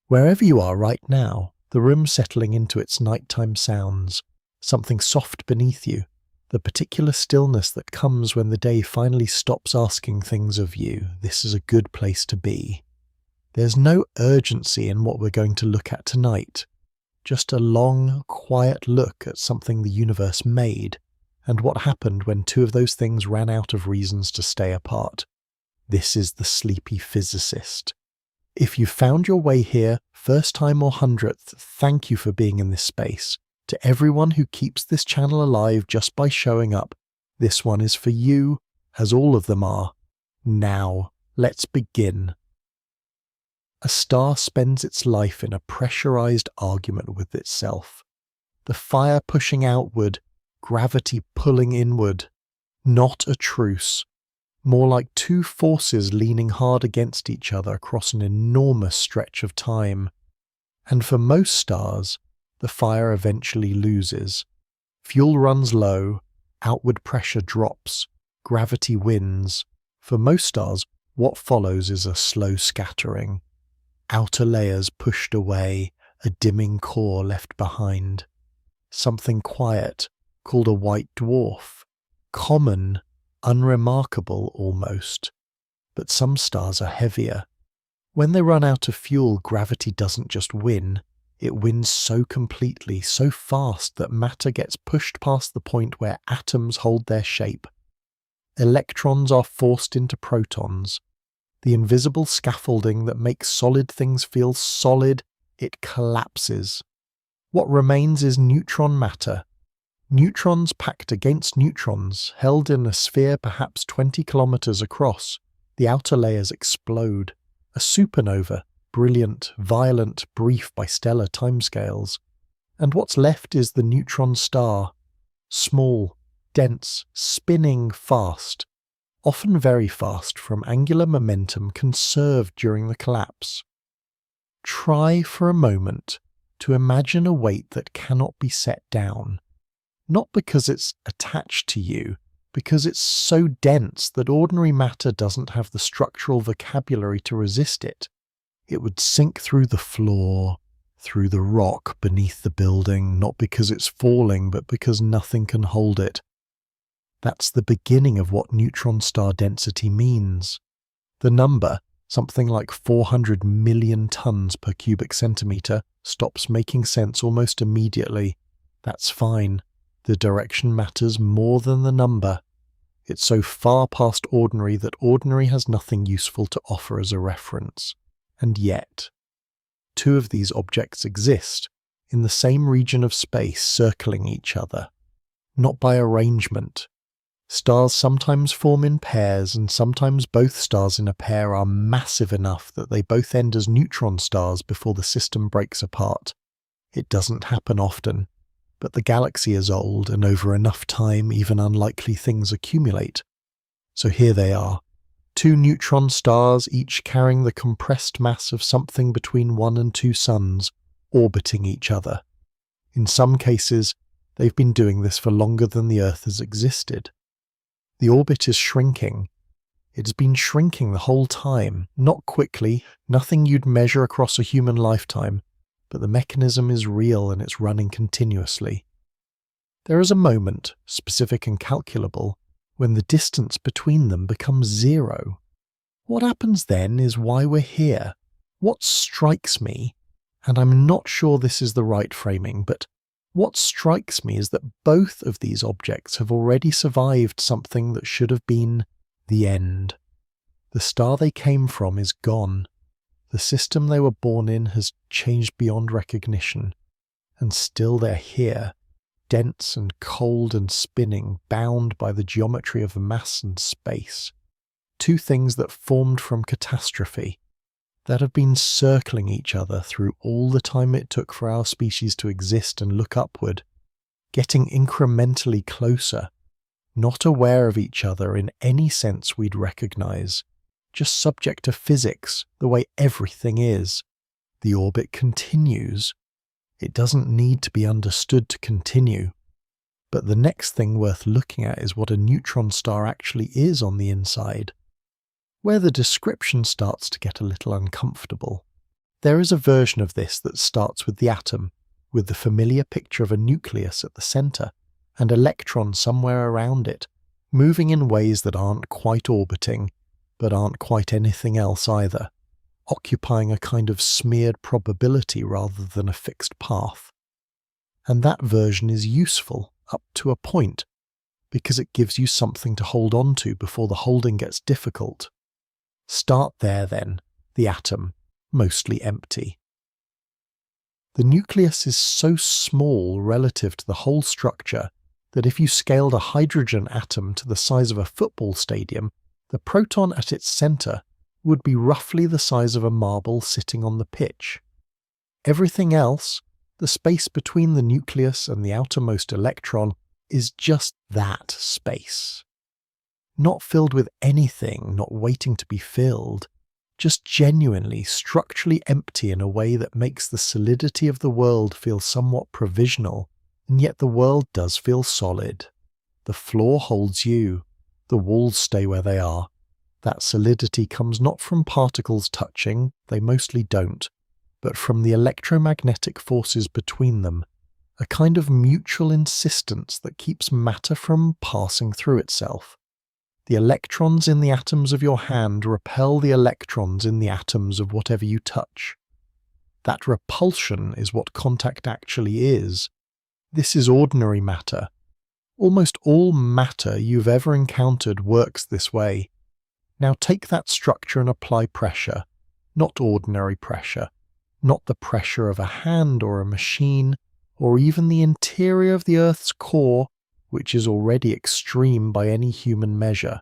Wherever you are right now, the room settling into its nighttime sounds, something soft beneath you, the particular stillness that comes when the day finally stops asking things of you, this is a good place to be. There's no urgency in what we're going to look at tonight, just a long, quiet look at something the universe made, and what happened when two of those things ran out of reasons to stay apart. This is the sleepy physicist. If you found your way here, first time or 100th, thank you for being in this space. To everyone who keeps this channel alive just by showing up, this one is for you, as all of them are. Now, let's begin. A star spends its life in a pressurized argument with itself. The fire pushing outward, gravity pulling inward. Not a truce. More like two forces leaning hard against each other across an enormous stretch of time. And for most stars, the fire eventually loses. Fuel runs low, outward pressure drops, gravity wins. For most stars, what follows is a slow scattering. Outer layers pushed away, a dimming core left behind. Something quiet, called a white dwarf. Common, unremarkable almost. But some stars are heavier. When they run out of fuel, gravity doesn't just win. It wins so completely, so fast that matter gets pushed past the point where atoms hold their shape. Electrons are forced into protons. The invisible scaffolding that makes solid things feel solid, it collapses. What remains is neutron matter. Neutrons packed against neutrons, held in a sphere perhaps 20 kilometers across. The outer layers explode. A supernova, brilliant, violent, brief by stellar timescales. And what's left is the neutron star. Small, dense, spinning fast. Often very fast from angular momentum conserved during the collapse. Try for a moment to imagine a weight that cannot be set down. Not because it's attached to you, because it's so dense that ordinary matter doesn't have the structural vocabulary to resist it. It would sink through the floor, through the rock beneath the building, not because it's falling, but because nothing can hold it. That's the beginning of what neutron star density means. The number, something like 400 million tons per cubic centimetre, stops making sense almost immediately. That's fine. The direction matters more than the number. It's so far past ordinary that ordinary has nothing useful to offer as a reference. And yet, two of these objects exist, in the same region of space circling each other. Not by arrangement. Stars sometimes form in pairs, and sometimes both stars in a pair are massive enough that they both end as neutron stars before the system breaks apart. It doesn't happen often. But the galaxy is old, and over enough time even unlikely things accumulate. So here they are, two neutron stars each carrying the compressed mass of something between 1 and 2 suns, orbiting each other. In some cases, they've been doing this for longer than the Earth has existed. The orbit is shrinking. It's been shrinking the whole time, not quickly, nothing you'd measure across a human lifetime, but the mechanism is real and it's running continuously. There is a moment, specific and calculable, when the distance between them becomes 0. What happens then is why we're here. What strikes me, and I'm not sure this is the right framing, but what strikes me is that both of these objects have already survived something that should have been the end. The star they came from is gone. The system they were born in has changed beyond recognition, and still they're here, dense and cold and spinning, bound by the geometry of mass and space. Two things that formed from catastrophe, that have been circling each other through all the time it took for our species to exist and look upward, getting incrementally closer, not aware of each other in any sense we'd recognize, just subject to physics, the way everything is. The orbit continues. It doesn't need to be understood to continue. But the next thing worth looking at is what a neutron star actually is on the inside. Where the description starts to get a little uncomfortable. There is a version of this that starts with the atom, with the familiar picture of a nucleus at the centre, and electrons somewhere around it, moving in ways that aren't quite orbiting, but aren't quite anything else either, occupying a kind of smeared probability rather than a fixed path. And that version is useful up to a point, because it gives you something to hold on to before the holding gets difficult. Start there then, the atom, mostly empty. The nucleus is so small relative to the whole structure that if you scaled a hydrogen atom to the size of a football stadium, the proton at its centre would be roughly the size of a marble sitting on the pitch. Everything else, the space between the nucleus and the outermost electron, is just that space. Not filled with anything, not waiting to be filled, just genuinely, structurally empty in a way that makes the solidity of the world feel somewhat provisional, and yet the world does feel solid. The floor holds you, the walls stay where they are. That solidity comes not from particles touching, they mostly don't, but from the electromagnetic forces between them, a kind of mutual insistence that keeps matter from passing through itself. The electrons in the atoms of your hand repel the electrons in the atoms of whatever you touch. That repulsion is what contact actually is. This is ordinary matter. Almost all matter you've ever encountered works this way. Now take that structure and apply pressure, not ordinary pressure, not the pressure of a hand or a machine, or even the interior of the Earth's core, which is already extreme by any human measure.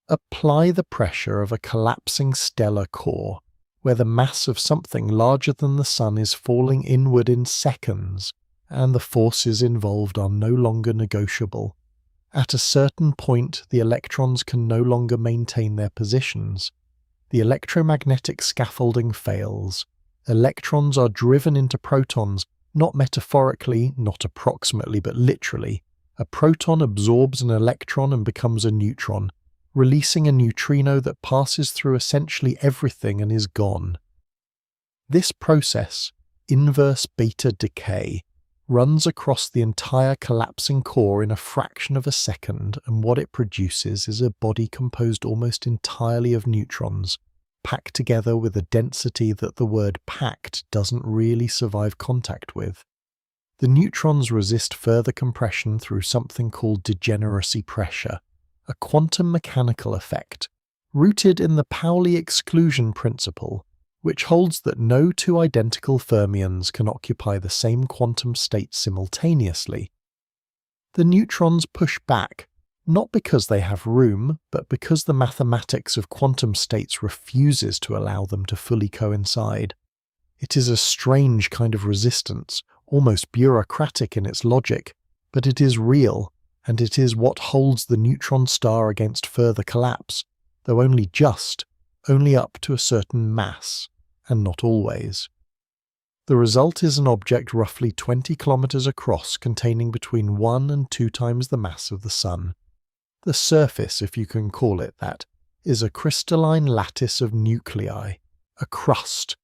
Apply the pressure of a collapsing stellar core, where the mass of something larger than the Sun is falling inward in seconds, and the forces involved are no longer negotiable. At a certain point, the electrons can no longer maintain their positions. The electromagnetic scaffolding fails. Electrons are driven into protons, not metaphorically, not approximately, but literally. A proton absorbs an electron and becomes a neutron, releasing a neutrino that passes through essentially everything and is gone. This process, inverse beta decay, runs across the entire collapsing core in a fraction of a second, and what it produces is a body composed almost entirely of neutrons, packed together with a density that the word packed doesn't really survive contact with. The neutrons resist further compression through something called degeneracy pressure, a quantum mechanical effect, rooted in the Pauli exclusion principle, which holds that no two identical fermions can occupy the same quantum state simultaneously. The neutrons push back, not because they have room, but because the mathematics of quantum states refuses to allow them to fully coincide. It is a strange kind of resistance, almost bureaucratic in its logic, but it is real, and it is what holds the neutron star against further collapse, though only up to a certain mass, and not always. The result is an object roughly 20 kilometers across, containing between 1 and 2 times the mass of the Sun. The surface, if you can call it that, is a crystalline lattice of nuclei, a crust,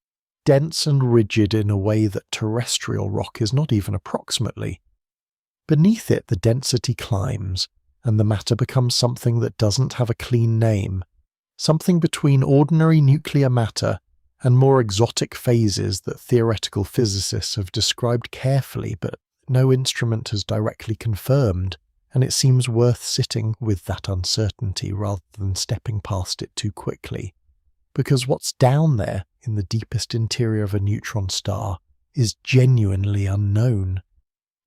dense and rigid in a way that terrestrial rock is not even approximately. Beneath it the density climbs, and the matter becomes something that doesn't have a clean name, something between ordinary nuclear matter and more exotic phases that theoretical physicists have described carefully but no instrument has directly confirmed, and it seems worth sitting with that uncertainty rather than stepping past it too quickly. Because what's down there, in the deepest interior of a neutron star, is genuinely unknown.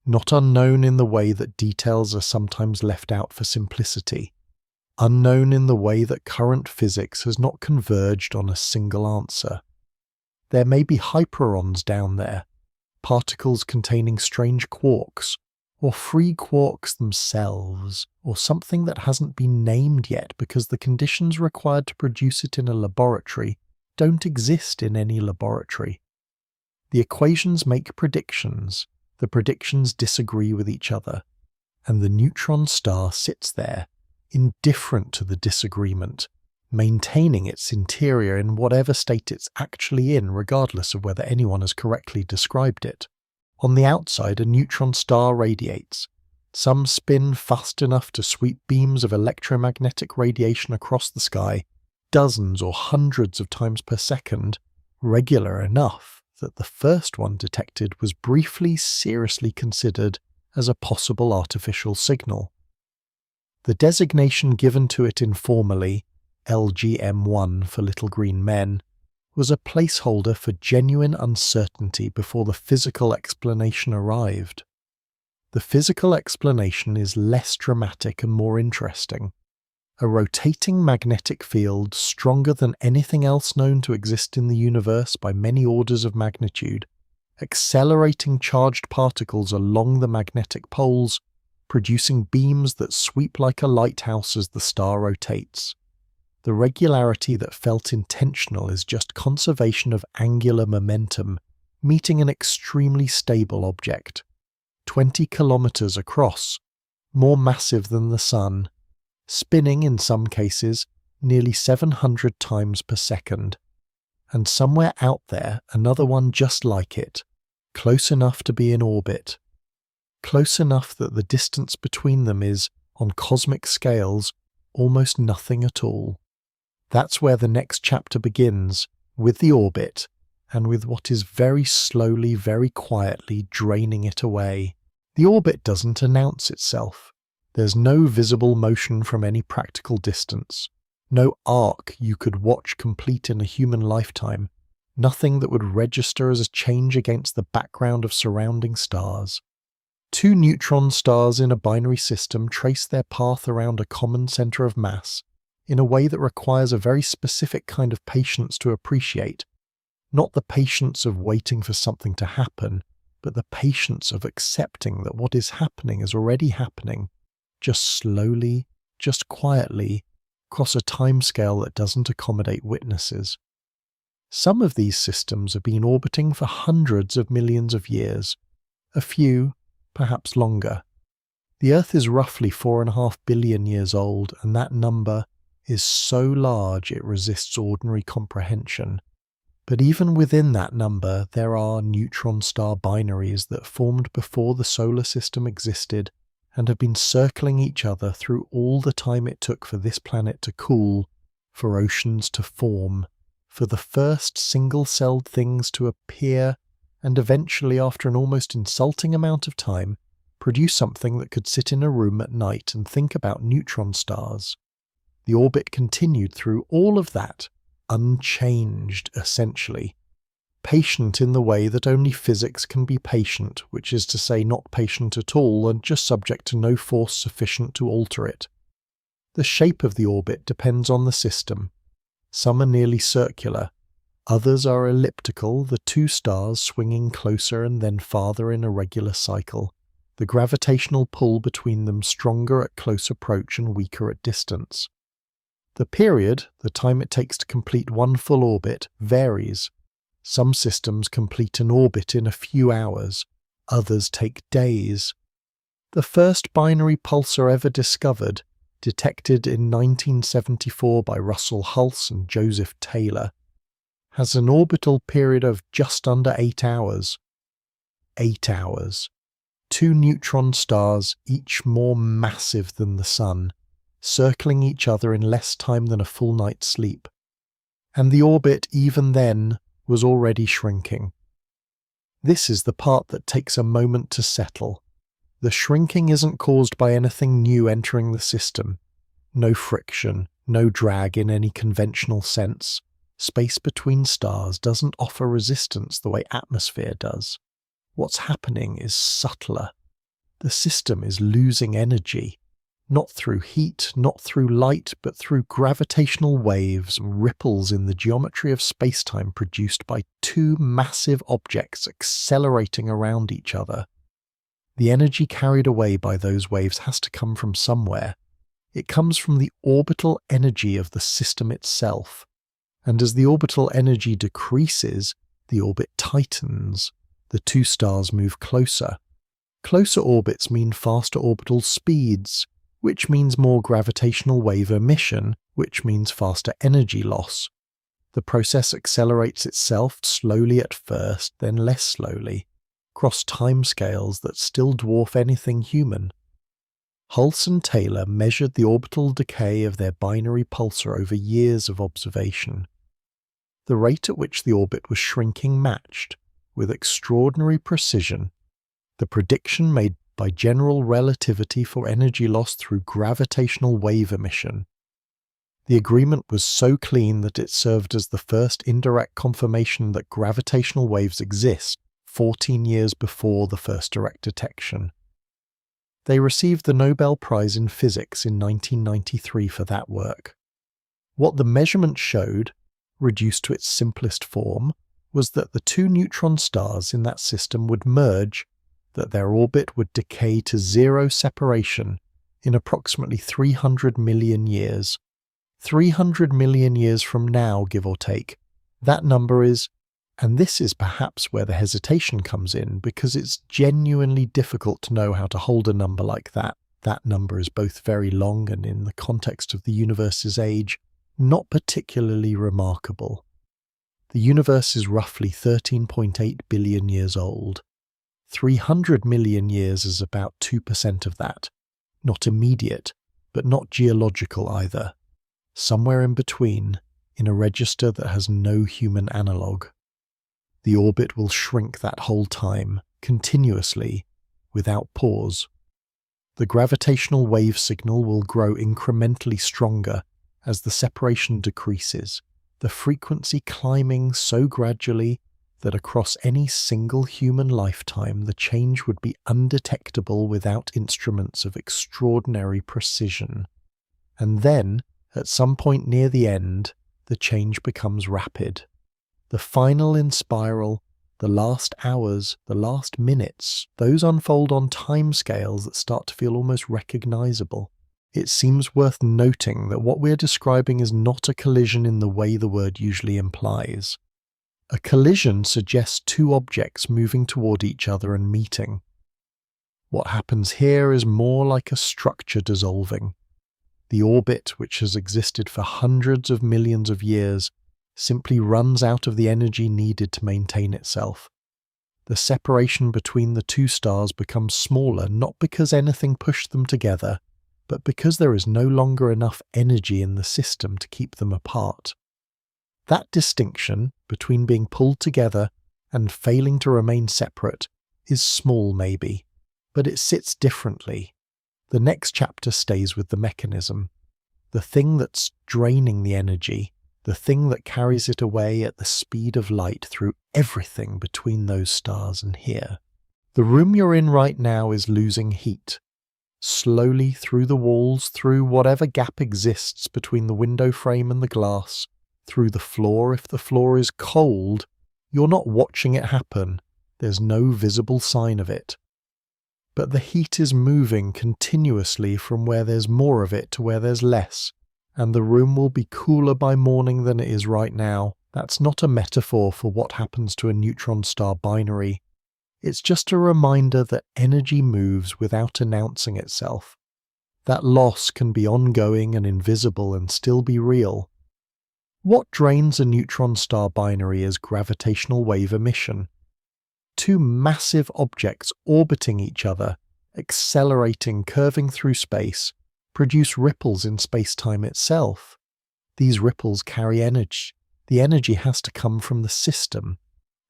Not unknown in the way that details are sometimes left out for simplicity. Unknown in the way that current physics has not converged on a single answer. There may be hyperons down there, particles containing strange quarks, or free quarks themselves, or something that hasn't been named yet because the conditions required to produce it in a laboratory don't exist in any laboratory. The equations make predictions, the predictions disagree with each other, and the neutron star sits there, indifferent to the disagreement, maintaining its interior in whatever state it's actually in, regardless of whether anyone has correctly described it. On the outside, a neutron star radiates. Some spin fast enough to sweep beams of electromagnetic radiation across the sky, dozens or hundreds of times per second, regular enough that the first one detected was briefly seriously considered as a possible artificial signal. The designation given to it informally, LGM-1 for Little Green Men, was a placeholder for genuine uncertainty before the physical explanation arrived. The physical explanation is less dramatic and more interesting. A rotating magnetic field stronger than anything else known to exist in the universe by many orders of magnitude, accelerating charged particles along the magnetic poles, producing beams that sweep like a lighthouse as the star rotates. The regularity that felt intentional is just conservation of angular momentum meeting an extremely stable object. 20 kilometers across, more massive than the Sun, spinning in some cases nearly 700 times per second, and somewhere out there another one just like it, close enough to be in orbit, close enough that the distance between them is, on cosmic scales, almost nothing at all. That's where the next chapter begins, with the orbit, and with what is very slowly, very quietly draining it away. The orbit doesn't announce itself. There's no visible motion from any practical distance, no arc you could watch complete in a human lifetime, nothing that would register as a change against the background of surrounding stars. Two neutron stars in a binary system trace their path around a common center of mass in a way that requires a very specific kind of patience to appreciate, not the patience of waiting for something to happen, but the patience of accepting that what is happening is already happening, just slowly, just quietly, across a timescale that doesn't accommodate witnesses. Some of these systems have been orbiting for hundreds of millions of years, a few, perhaps longer. The Earth is roughly 4.5 billion years old, and that number is so large it resists ordinary comprehension. But even within that number, there are neutron star binaries that formed before the solar system existed and have been circling each other through all the time it took for this planet to cool, for oceans to form, for the first single-celled things to appear, and eventually, after an almost insulting amount of time, produce something that could sit in a room at night and think about neutron stars. The orbit continued through all of that, unchanged, essentially. Patient in the way that only physics can be patient, which is to say not patient at all and just subject to no force sufficient to alter it. The shape of the orbit depends on the system. Some are nearly circular, others are elliptical, the two stars swinging closer and then farther in a regular cycle, the gravitational pull between them stronger at close approach and weaker at distance. The period, the time it takes to complete one full orbit, varies. Some systems complete an orbit in a few hours, others take days. The first binary pulsar ever discovered, detected in 1974 by Russell Hulse and Joseph Taylor, has an orbital period of just under 8 hours. 8 hours. Two neutron stars, each more massive than the Sun, circling each other in less time than a full night's sleep. And the orbit, even then, was already shrinking. This is the part that takes a moment to settle. The shrinking isn't caused by anything new entering the system. No friction, no drag in any conventional sense. Space between stars doesn't offer resistance the way atmosphere does. What's happening is subtler. The system is losing energy. Not through heat, not through light, but through gravitational waves, ripples in the geometry of spacetime produced by two massive objects accelerating around each other. The energy carried away by those waves has to come from somewhere. It comes from the orbital energy of the system itself. And as the orbital energy decreases, the orbit tightens. The two stars move closer. Closer orbits mean faster orbital speeds. which means more gravitational wave emission, which means faster energy loss. The process accelerates itself slowly at first, then less slowly, across timescales that still dwarf anything human. Hulse and Taylor measured the orbital decay of their binary pulsar over years of observation. The rate at which the orbit was shrinking matched, with extraordinary precision, the prediction made by general relativity for energy loss through gravitational wave emission. The agreement was so clean that it served as the first indirect confirmation that gravitational waves exist 14 years before the first direct detection. They received the Nobel Prize in Physics in 1993 for that work. What the measurement showed, reduced to its simplest form, was that the two neutron stars in that system would merge, that their orbit would decay to zero separation in approximately 300 million years. 300 million years from now, give or take. That number is, and this is perhaps where the hesitation comes in, because it's genuinely difficult to know how to hold a number like that. That number is both very long and, in the context of the universe's age, not particularly remarkable. The universe is roughly 13.8 billion years old. 300 million years is about 2% of that. Not immediate, but not geological either. Somewhere in between, in a register that has no human analogue. The orbit will shrink that whole time, continuously, without pause. The gravitational wave signal will grow incrementally stronger as the separation decreases, the frequency climbing so gradually that across any single human lifetime the change would be undetectable without instruments of extraordinary precision. And then, at some point near the end, the change becomes rapid. The final inspiral, the last hours, the last minutes, those unfold on timescales that start to feel almost recognizable. It seems worth noting that what we're describing is not a collision in the way the word usually implies. A collision suggests two objects moving toward each other and meeting. What happens here is more like a structure dissolving. The orbit, which has existed for hundreds of millions of years, simply runs out of the energy needed to maintain itself. The separation between the two stars becomes smaller not because anything pushed them together, but because there is no longer enough energy in the system to keep them apart. That distinction between being pulled together and failing to remain separate is small maybe, but it sits differently. The next chapter stays with the mechanism. The thing that's draining the energy, the thing that carries it away at the speed of light through everything between those stars and here. The room you're in right now is losing heat. Slowly through the walls, through whatever gap exists between the window frame and the glass, through the floor if the floor is cold, you're not watching it happen. There's no visible sign of it. But the heat is moving continuously from where there's more of it to where there's less, and the room will be cooler by morning than it is right now. That's not a metaphor for what happens to a neutron star binary. It's just a reminder that energy moves without announcing itself. That loss can be ongoing and invisible and still be real. What drains a neutron star binary is gravitational wave emission. Two massive objects orbiting each other, accelerating, curving through space, produce ripples in space-time itself. These ripples carry energy. The energy has to come from the system,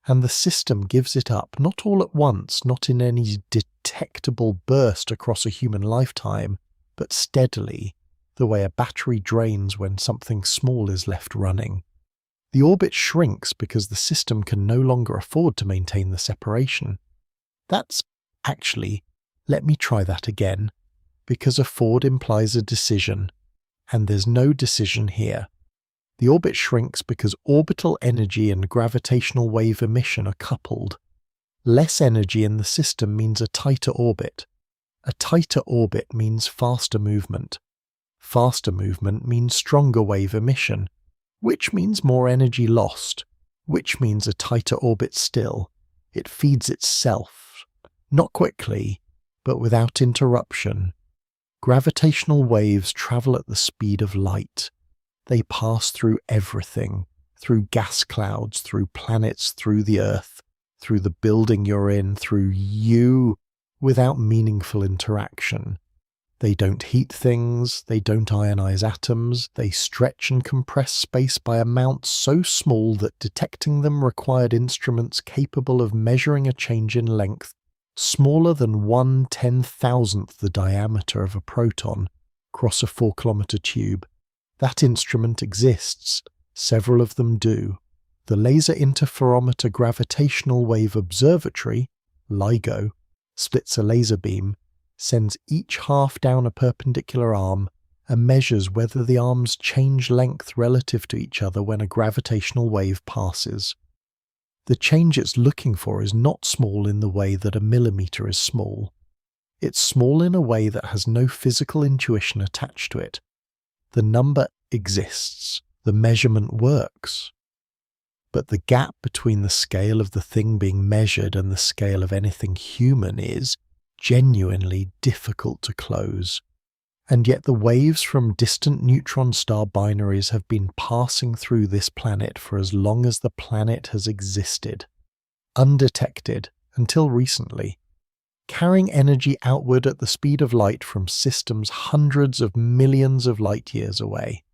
and the system gives it up, not all at once, not in any detectable burst across a human lifetime, but steadily, the way a battery drains when something small is left running. The orbit shrinks because the system can no longer afford to maintain the separation. That's actually, let me try that again, because afford implies a decision, and there's no decision here. The orbit shrinks because orbital energy and gravitational wave emission are coupled. Less energy in the system means a tighter orbit. A tighter orbit means faster movement. Faster movement means stronger wave emission, which means more energy lost, which means a tighter orbit still. It feeds itself, not quickly, but without interruption. Gravitational waves travel at the speed of light. They pass through everything, through gas clouds, through planets, through the Earth, through the building you're in, through you, without meaningful interaction. They don't heat things, they don't ionize atoms, they stretch and compress space by amounts so small that detecting them required instruments capable of measuring a change in length smaller than 1/10,000th the diameter of a proton across a 4-kilometer tube. That instrument exists. Several of them do. The Laser Interferometer Gravitational Wave Observatory, LIGO, splits a laser beam, sends each half down a perpendicular arm, and measures whether the arms change length relative to each other when a gravitational wave passes. The change it's looking for is not small in the way that a millimeter is small. It's small in a way that has no physical intuition attached to it. The number exists. The measurement works. But the gap between the scale of the thing being measured and the scale of anything human is genuinely difficult to close. And yet the waves from distant neutron star binaries have been passing through this planet for as long as the planet has existed, undetected until recently, carrying energy outward at the speed of light from systems hundreds of millions of light years away.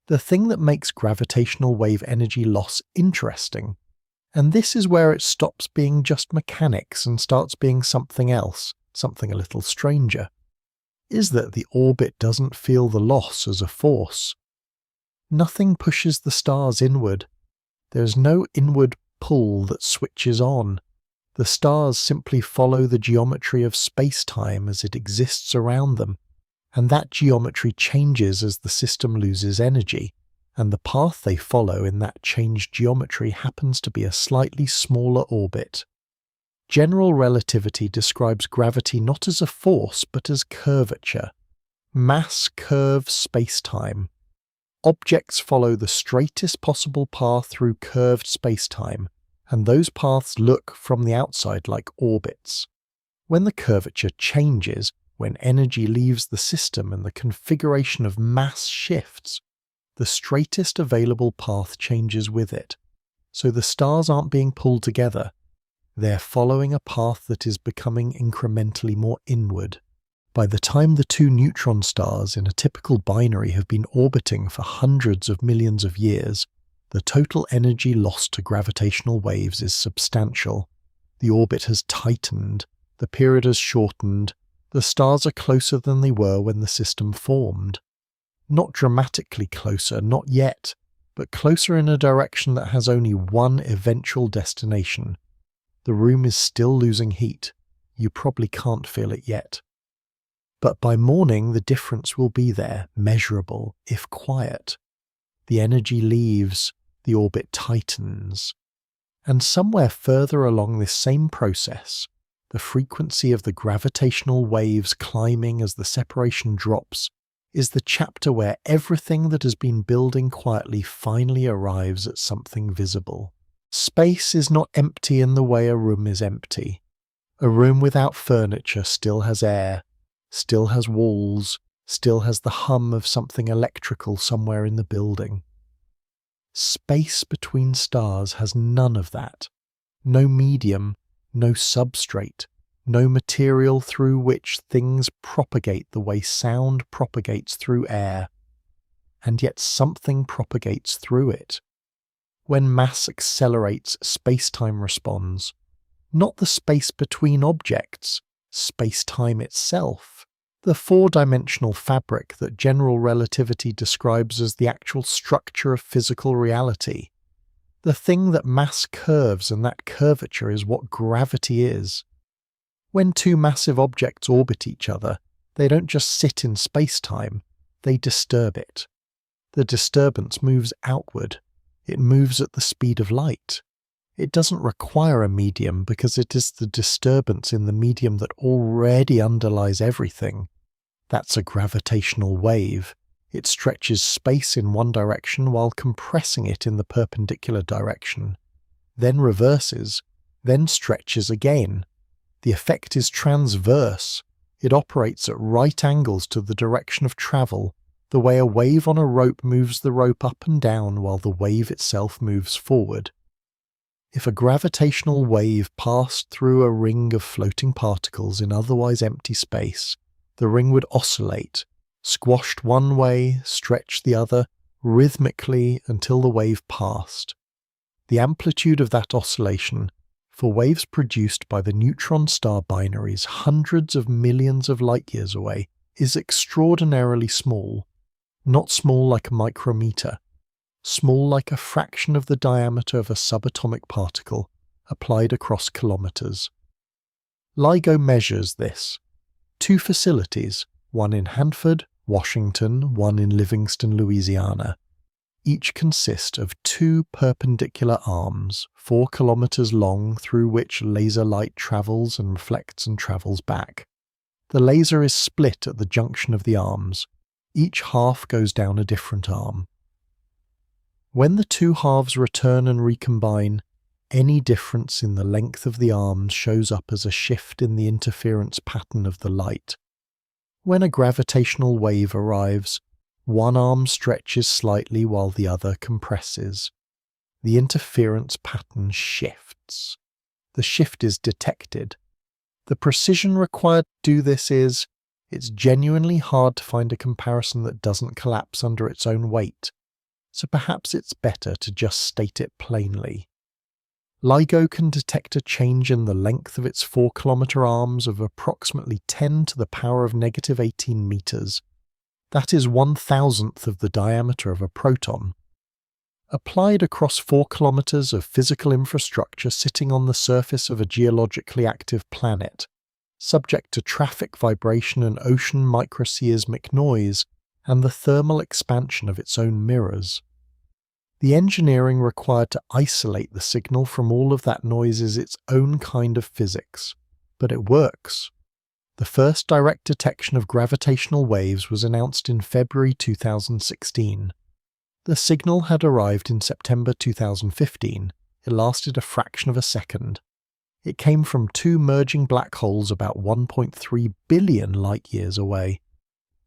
The thing that makes gravitational wave energy loss interesting, and this is where it stops being just mechanics and starts being something else, something a little stranger, is that the orbit doesn't feel the loss as a force. Nothing pushes the stars inward. There's no inward pull that switches on. The stars simply follow the geometry of space-time as it exists around them, and that geometry changes as the system loses energy, and the path they follow in that changed geometry happens to be a slightly smaller orbit. General relativity describes gravity not as a force but as curvature. Mass curves space-time. Objects follow the straightest possible path through curved space-time, and those paths look from the outside like orbits. When the curvature changes, when energy leaves the system and the configuration of mass shifts, the straightest available path changes with it. So the stars aren't being pulled together. They're following a path that is becoming incrementally more inward. By the time the two neutron stars in a typical binary have been orbiting for hundreds of millions of years, the total energy lost to gravitational waves is substantial. The orbit has tightened, the period has shortened, the stars are closer than they were when the system formed. Not dramatically closer, not yet, but closer in a direction that has only one eventual destination. The room is still losing heat. You probably can't feel it yet. But by morning the difference will be there, measurable, if quiet. The energy leaves, the orbit tightens. And somewhere further along this same process, the frequency of the gravitational waves climbing as the separation drops is the chapter where everything that has been building quietly finally arrives at something visible. Space is not empty in the way a room is empty. A room without furniture still has air, still has walls, still has the hum of something electrical somewhere in the building. Space between stars has none of that. No medium, no substrate, no material through which things propagate the way sound propagates through air. And yet something propagates through it. When mass accelerates, space-time responds. Not the space between objects, space-time itself. The four-dimensional fabric that general relativity describes as the actual structure of physical reality. The thing that mass curves, and that curvature is what gravity is. When two massive objects orbit each other, they don't just sit in space-time, they disturb it. The disturbance moves outward. It moves at the speed of light. It doesn't require a medium because it is the disturbance in the medium that already underlies everything. That's a gravitational wave. It stretches space in one direction while compressing it in the perpendicular direction, then reverses, then stretches again. The effect is transverse. It operates at right angles to the direction of travel, the way a wave on a rope moves the rope up and down while the wave itself moves forward. If a gravitational wave passed through a ring of floating particles in otherwise empty space, the ring would oscillate, squashed one way, stretched the other, rhythmically until the wave passed. The amplitude of that oscillation, for waves produced by the neutron star binaries hundreds of millions of light-years away, is extraordinarily small. Not small like a micrometer, small like a fraction of the diameter of a subatomic particle applied across kilometers. LIGO measures this. 2 facilities, one in Hanford, Washington, one in Livingston, Louisiana. Each consist of 2 perpendicular arms, 4 kilometers long, through which laser light travels and reflects and travels back. The laser is split at the junction of the arms. Each half goes down a different arm. When the 2 halves return and recombine, any difference in the length of the arms shows up as a shift in the interference pattern of the light. When a gravitational wave arrives, one arm stretches slightly while the other compresses. The interference pattern shifts. The shift is detected. The precision required to do this is, it's genuinely hard to find a comparison that doesn't collapse under its own weight, so perhaps it's better to just state it plainly. LIGO can detect a change in the length of its 4-kilometer arms of approximately 10 to the power of negative 18 meters. That is 1,000th of the diameter of a proton. Applied across 4 kilometers of physical infrastructure sitting on the surface of a geologically active planet, subject to traffic vibration and ocean microseismic noise, and the thermal expansion of its own mirrors. The engineering required to isolate the signal from all of that noise is its own kind of physics, but it works. The first direct detection of gravitational waves was announced in February 2016. The signal had arrived in September 2015. It lasted a fraction of a second. It came from 2 merging black holes about 1.3 billion light-years away.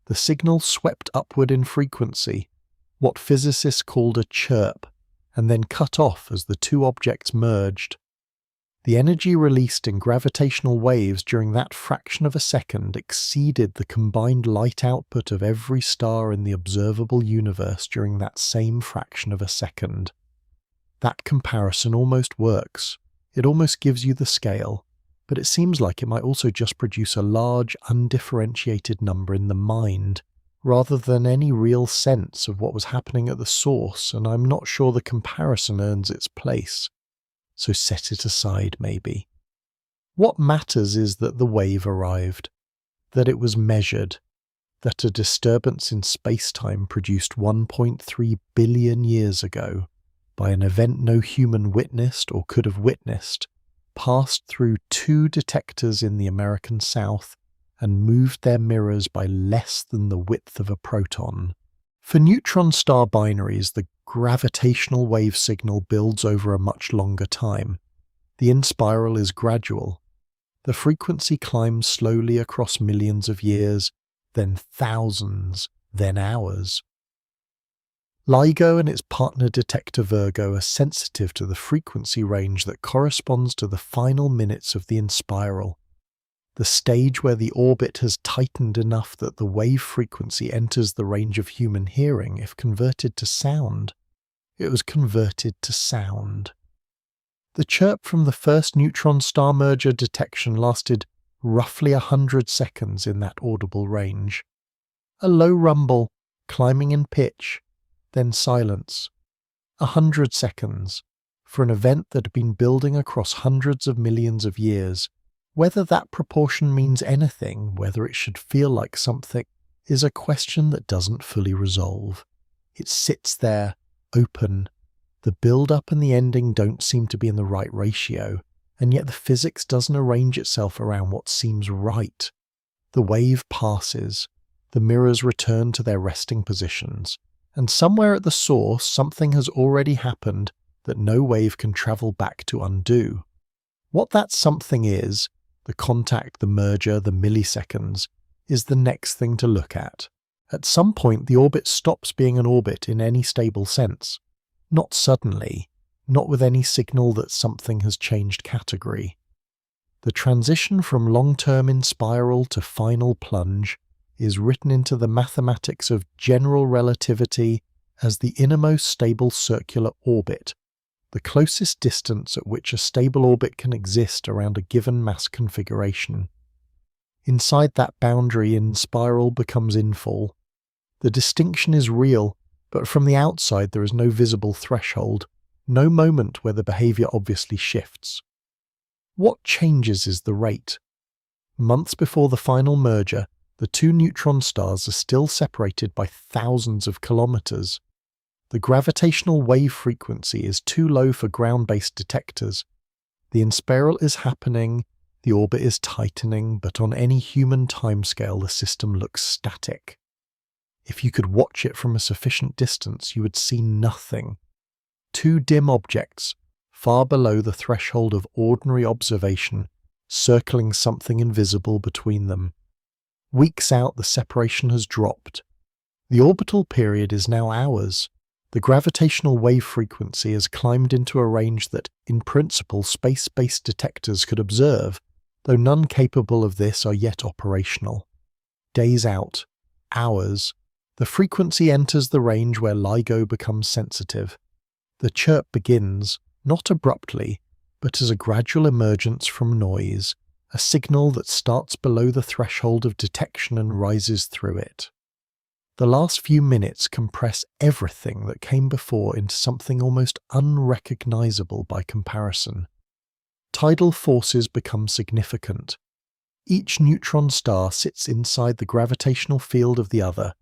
The signal swept upward in frequency, what physicists called a chirp, and then cut off as the 2 objects merged. The energy released in gravitational waves during that fraction of a second exceeded the combined light output of every star in the observable universe during that same fraction of a second. That comparison almost works. It almost gives you the scale, but it seems like it might also just produce a large, undifferentiated number in the mind, rather than any real sense of what was happening at the source, and I'm not sure the comparison earns its place. So set it aside, maybe. What matters is that the wave arrived, that it was measured, that a disturbance in space-time produced 1.3 billion years ago, by an event no human witnessed or could have witnessed, passed through 2 detectors in the American South, and moved their mirrors by less than the width of a proton. For neutron star binaries, the gravitational wave signal builds over a much longer time. The inspiral is gradual. The frequency climbs slowly across millions of years, then thousands, then hours. LIGO and its partner detector Virgo are sensitive to the frequency range that corresponds to the final minutes of the inspiral, the stage where the orbit has tightened enough that the wave frequency enters the range of human hearing if converted to sound. It was converted to sound. The chirp from the first neutron star merger detection lasted roughly 100 seconds in that audible range. A low rumble, climbing in pitch, then silence. 100 seconds, for an event that had been building across hundreds of millions of years. Whether that proportion means anything, whether it should feel like something, is a question that doesn't fully resolve. It sits there, open. The build-up and the ending don't seem to be in the right ratio, and yet the physics doesn't arrange itself around what seems right. The wave passes, the mirrors return to their resting positions, and somewhere at the source something has already happened that no wave can travel back to undo. What that something is the contact, the merger, the milliseconds, is the next thing to look at. At some point, the orbit stops being an orbit in any stable sense. Not suddenly, not with any signal that something has changed category. The transition from long-term inspiral to final plunge is written into the mathematics of general relativity as the innermost stable circular orbit, the closest distance at which a stable orbit can exist around a given mass configuration. Inside that boundary, inspiral becomes infall. The distinction is real, but from the outside there is no visible threshold, no moment where the behavior obviously shifts. What changes is the rate. Months before the final merger, the two neutron stars are still separated by thousands of kilometers. The gravitational wave frequency is too low for ground-based detectors. The inspiral is happening, the orbit is tightening, but on any human timescale the system looks static. If you could watch it from a sufficient distance, you would see nothing. Two dim objects, far below the threshold of ordinary observation, circling something invisible between them. Weeks out, the separation has dropped. The orbital period is now hours. The gravitational wave frequency has climbed into a range that, in principle, space-based detectors could observe, though none capable of this are yet operational. Days out, hours, the frequency enters the range where LIGO becomes sensitive. The chirp begins, not abruptly, but as a gradual emergence from noise, a signal that starts below the threshold of detection and rises through it. The last few minutes compress everything that came before into something almost unrecognizable by comparison. Tidal forces become significant. Each neutron star sits inside the gravitational field of the other,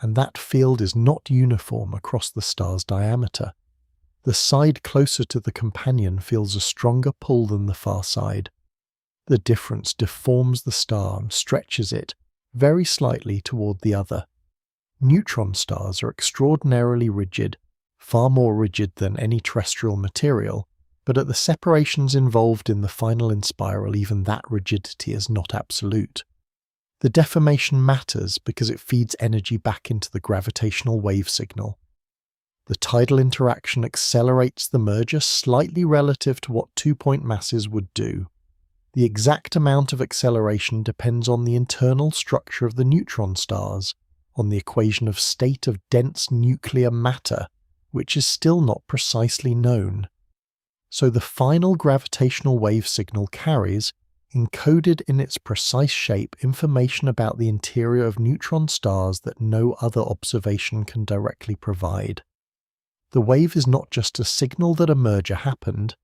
and that field is not uniform across the star's diameter. The side closer to the companion feels a stronger pull than the far side. The difference deforms the star and stretches it, very slightly, toward the other. Neutron stars are extraordinarily rigid, far more rigid than any terrestrial material, but at the separations involved in the final inspiral, even that rigidity is not absolute. The deformation matters because it feeds energy back into the gravitational wave signal. The tidal interaction accelerates the merger slightly relative to what two-point masses would do. The exact amount of acceleration depends on the internal structure of the neutron stars, on the equation of state of dense nuclear matter, which is still not precisely known. So the final gravitational wave signal carries, encoded in its precise shape, information about the interior of neutron stars that no other observation can directly provide. The wave is not just a signal that a merger happened,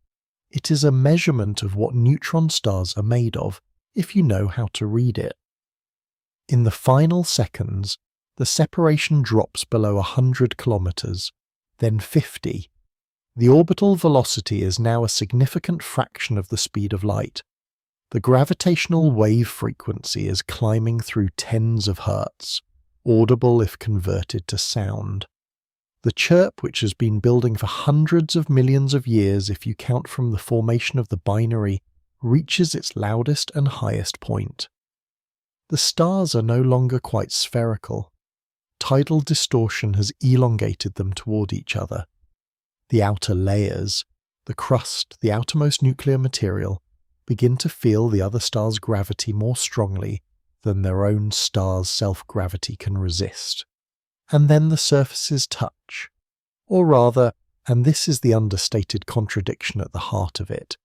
it is a measurement of what neutron stars are made of, if you know how to read it. In the final seconds, the separation drops below 100 kilometers, then 50. The orbital velocity is now a significant fraction of the speed of light. The gravitational wave frequency is climbing through tens of hertz, audible if converted to sound. The chirp, which has been building for hundreds of millions of years if you count from the formation of the binary, reaches its loudest and highest point. The stars are no longer quite spherical. Tidal distortion has elongated them toward each other. The outer layers, the crust, the outermost nuclear material, begin to feel the other star's gravity more strongly than their own star's self-gravity can resist. And then the surfaces touch. Or rather, and this is the understated contradiction at the heart of it,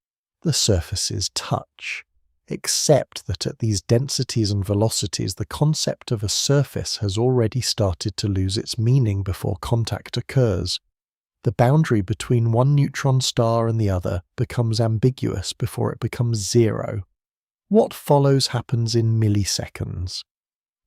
the surfaces touch. Except that at these densities and velocities the concept of a surface has already started to lose its meaning before contact occurs. The boundary between one neutron star and the other becomes ambiguous before it becomes zero. What follows happens in milliseconds.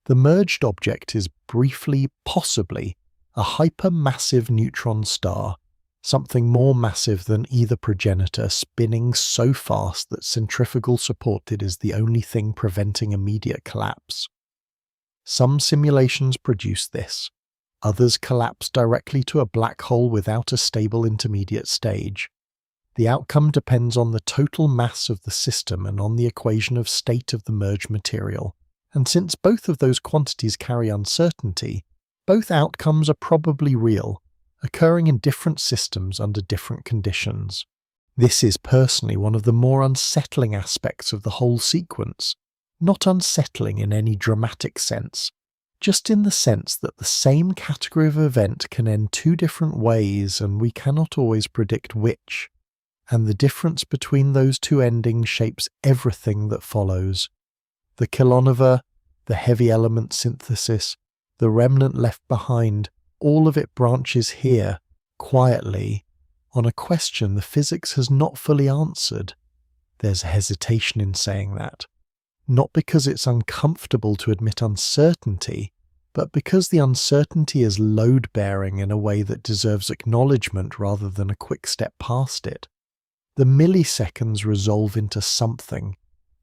The merged object is briefly, possibly, a hypermassive neutron star, something more massive than either progenitor, spinning so fast that centrifugal supported is the only thing preventing immediate collapse. Some simulations produce this. Others collapse directly to a black hole without a stable intermediate stage. The outcome depends on the total mass of the system and on the equation of state of the merged material, and since both of those quantities carry uncertainty, both outcomes are probably real, occurring in different systems under different conditions. This is personally one of the more unsettling aspects of the whole sequence. Not unsettling in any dramatic sense, just in the sense that the same category of event can end two different ways and we cannot always predict which, and the difference between those two endings shapes everything that follows. The kilonova, the heavy element synthesis, the remnant left behind, all of it branches here, quietly, on a question the physics has not fully answered. There's a hesitation in saying that. Not because it's uncomfortable to admit uncertainty, but because the uncertainty is load-bearing in a way that deserves acknowledgement rather than a quick step past it. The milliseconds resolve into something,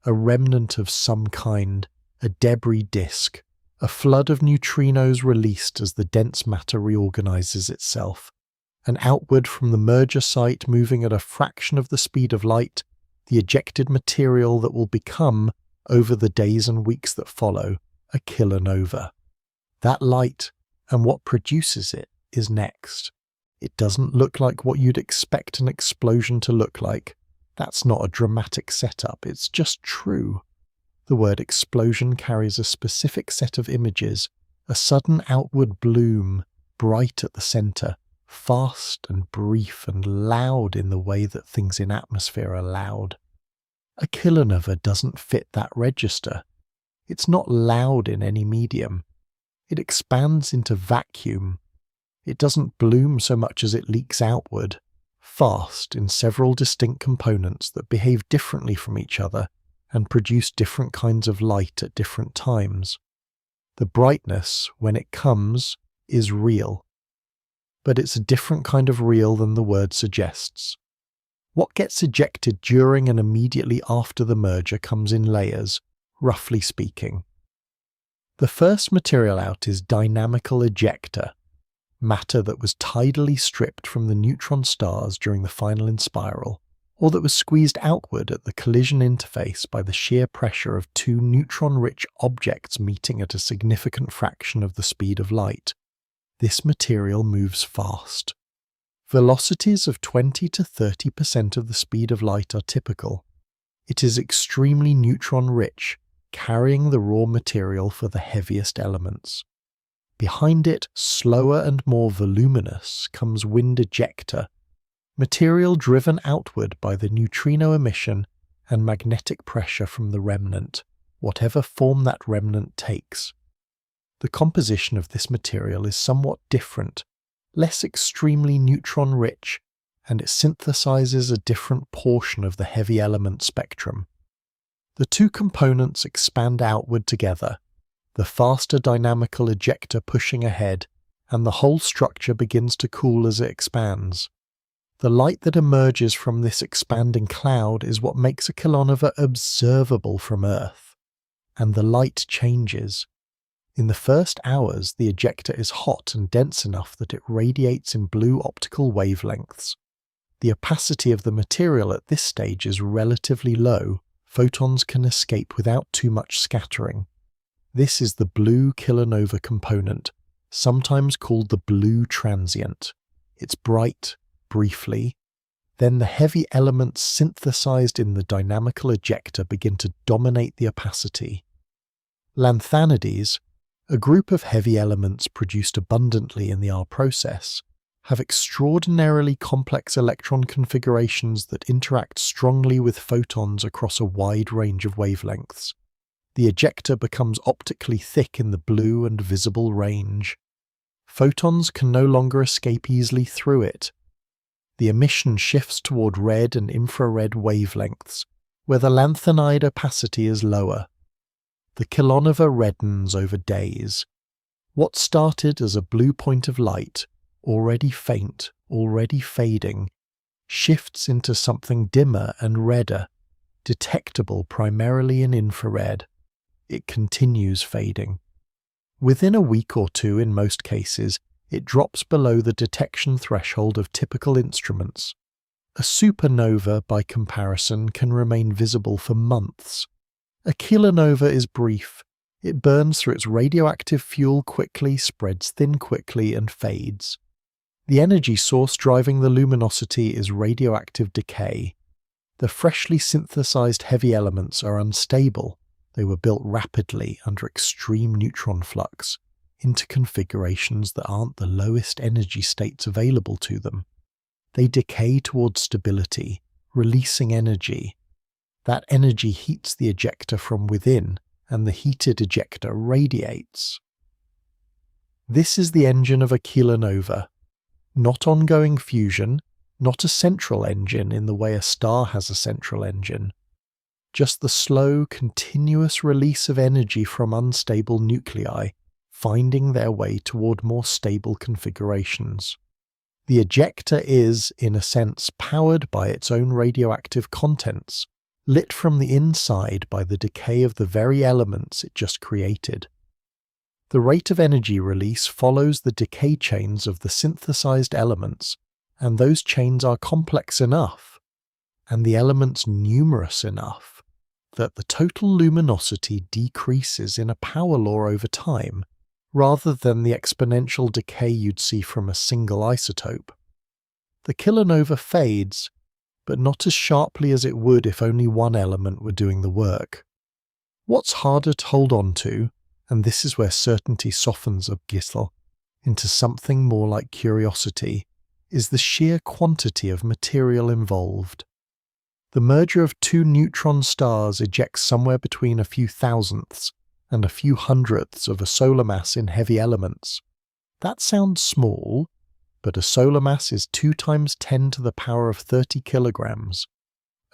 a remnant of some kind, a debris disk, a flood of neutrinos released as the dense matter reorganizes itself, and outward from the merger site moving at a fraction of the speed of light, the ejected material that will become, over the days and weeks that follow, a kilonova. That light, and what produces it, is next. It doesn't look like what you'd expect an explosion to look like. That's not a dramatic setup, it's just true. The word explosion carries a specific set of images, a sudden outward bloom, bright at the centre, fast and brief and loud in the way that things in atmosphere are loud. A kilonova doesn't fit that register. It's not loud in any medium. It expands into vacuum. It doesn't bloom so much as it leaks outward, fast in several distinct components that behave differently from each other and produce different kinds of light at different times. The brightness, when it comes, is real. But it's a different kind of real than the word suggests. What gets ejected during and immediately after the merger comes in layers, roughly speaking. The first material out is dynamical ejecta, matter that was tidally stripped from the neutron stars during the final inspiral, or that was squeezed outward at the collision interface by the sheer pressure of two neutron-rich objects meeting at a significant fraction of the speed of light. This material moves fast. Velocities of 20 to 30% of the speed of light are typical. It is extremely neutron-rich, carrying the raw material for the heaviest elements. Behind it, slower and more voluminous, comes wind ejecta, material driven outward by the neutrino emission and magnetic pressure from the remnant, whatever form that remnant takes. The composition of this material is somewhat different, less extremely neutron-rich, and it synthesizes a different portion of the heavy element spectrum. The two components expand outward together, the faster dynamical ejecta pushing ahead, and the whole structure begins to cool as it expands. The light that emerges from this expanding cloud is what makes a kilonova observable from Earth, and the light changes. In the first hours, the ejecta is hot and dense enough that it radiates in blue optical wavelengths. The opacity of the material at this stage is relatively low. Photons can escape without too much scattering. This is the blue kilonova component, sometimes called the blue transient. It's bright, briefly. Then the heavy elements synthesized in the dynamical ejecta begin to dominate the opacity. Lanthanides, a group of heavy elements produced abundantly in the R process, have extraordinarily complex electron configurations that interact strongly with photons across a wide range of wavelengths. The ejecta becomes optically thick in the blue and visible range. Photons can no longer escape easily through it. The emission shifts toward red and infrared wavelengths, where the lanthanide opacity is lower. The kilonova reddens over days. What started as a blue point of light, already faint, already fading, shifts into something dimmer and redder, detectable primarily in infrared. It continues fading. Within a week or two in most cases, it drops below the detection threshold of typical instruments. A supernova, by comparison, can remain visible for months. A kilonova is brief. It burns through its radioactive fuel quickly, spreads thin quickly, and fades. The energy source driving the luminosity is radioactive decay. The freshly synthesized heavy elements are unstable. They were built rapidly under extreme neutron flux into configurations that aren't the lowest energy states available to them. They decay towards stability, releasing energy. That energy heats the ejector from within, and the heated ejector radiates. This is the engine of a kilonova. Not ongoing fusion, not a central engine in the way a star has a central engine. Just the slow, continuous release of energy from unstable nuclei, finding their way toward more stable configurations. The ejector is, in a sense, powered by its own radioactive contents, lit from the inside by the decay of the very elements it just created. The rate of energy release follows the decay chains of the synthesized elements, and those chains are complex enough, and the elements numerous enough, that the total luminosity decreases in a power law over time, rather than the exponential decay you'd see from a single isotope. The kilonova fades, but not as sharply as it would if only one element were doing the work. What's harder to hold on to, and this is where certainty softens a little into something more like curiosity, is the sheer quantity of material involved. The merger of two neutron stars ejects somewhere between a few thousandths and a few hundredths of a solar mass in heavy elements. That sounds small, but a solar mass is 2 times 10 to the power of 30 kilograms.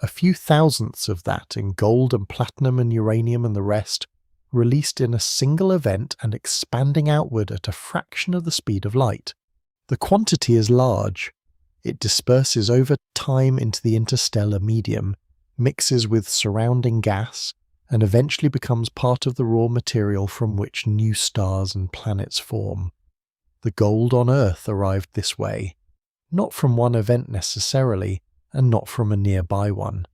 A few thousandths of that in gold and platinum and uranium and the rest, released in a single event and expanding outward at a fraction of the speed of light. The quantity is large. It disperses over time into the interstellar medium, mixes with surrounding gas, and eventually becomes part of the raw material from which new stars and planets form. The gold on Earth arrived this way, not from one event necessarily, and not from a nearby one,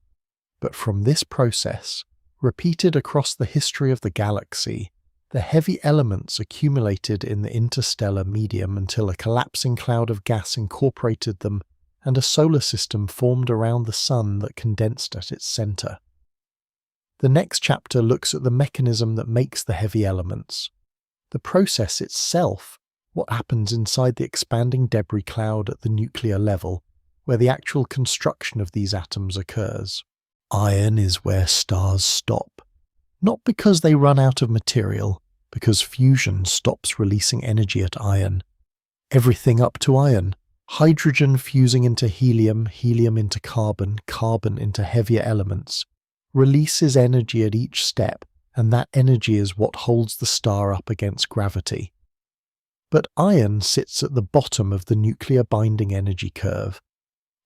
but from this process, repeated across the history of the galaxy. The heavy elements accumulated in the interstellar medium until a collapsing cloud of gas incorporated them, and a solar system formed around the Sun that condensed at its center. The next chapter looks at the mechanism that makes the heavy elements. The process itself, what happens inside the expanding debris cloud at the nuclear level, where the actual construction of these atoms occurs. Iron is where stars stop. Not because they run out of material, because fusion stops releasing energy at iron. Everything up to iron. Hydrogen fusing into helium, helium into carbon, carbon into heavier elements, releases energy at each step, and that energy is what holds the star up against gravity. But iron sits at the bottom of the nuclear binding energy curve.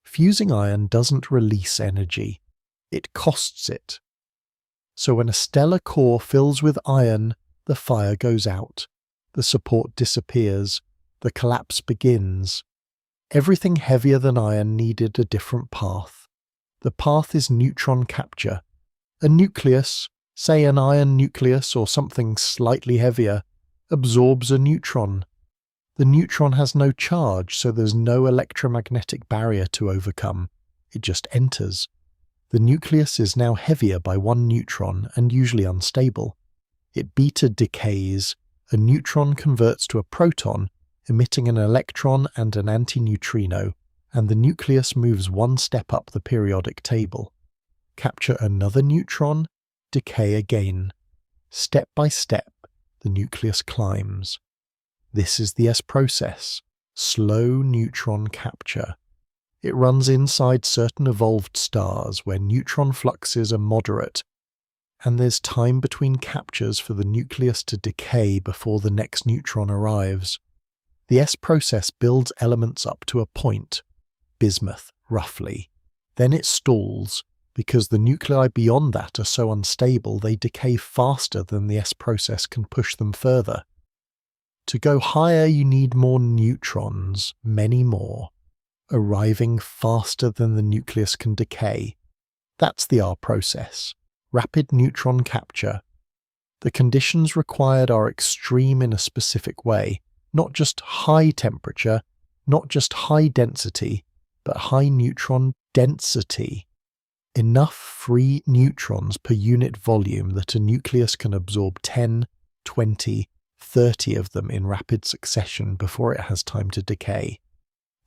Fusing iron doesn't release energy, it costs it. So when a stellar core fills with iron, the fire goes out, the support disappears, the collapse begins. Everything heavier than iron needed a different path. The path is neutron capture. A nucleus, say an iron nucleus or something slightly heavier, absorbs a neutron. The neutron has no charge, so there's no electromagnetic barrier to overcome. It just enters. The nucleus is now heavier by 1 neutron and usually unstable. It beta decays. A neutron converts to a proton, emitting an electron and an antineutrino, and the nucleus moves 1 step up the periodic table. Capture another neutron, decay again. Step by step, the nucleus climbs. This is the S process, slow neutron capture. It runs inside certain evolved stars where neutron fluxes are moderate, and there's time between captures for the nucleus to decay before the next neutron arrives. The S process builds elements up to a point, bismuth, roughly. Then it stalls, because the nuclei beyond that are so unstable they decay faster than the S process can push them further. To go higher you need more neutrons, many more. arriving faster than the nucleus can decay. That's the R process, rapid neutron capture. The conditions required are extreme in a specific way, not just high temperature, not just high density, but high neutron density. Enough free neutrons per unit volume that a nucleus can absorb 10, 20, 30 of them in rapid succession before it has time to decay.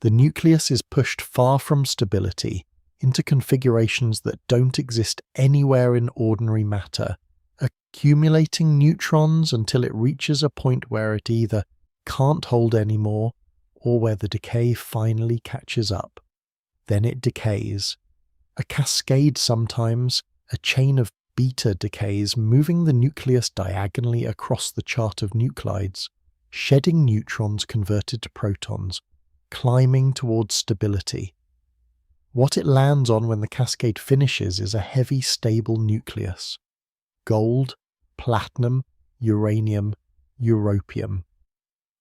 The nucleus is pushed far from stability into configurations that don't exist anywhere in ordinary matter, accumulating neutrons until it reaches a point where it either can't hold anymore or where the decay finally catches up. Then it decays. A cascade sometimes, a chain of beta decays, moving the nucleus diagonally across the chart of nuclides, shedding neutrons converted to protons, climbing towards stability. What it lands on when the cascade finishes is a heavy, stable nucleus. Gold, platinum, uranium, europium.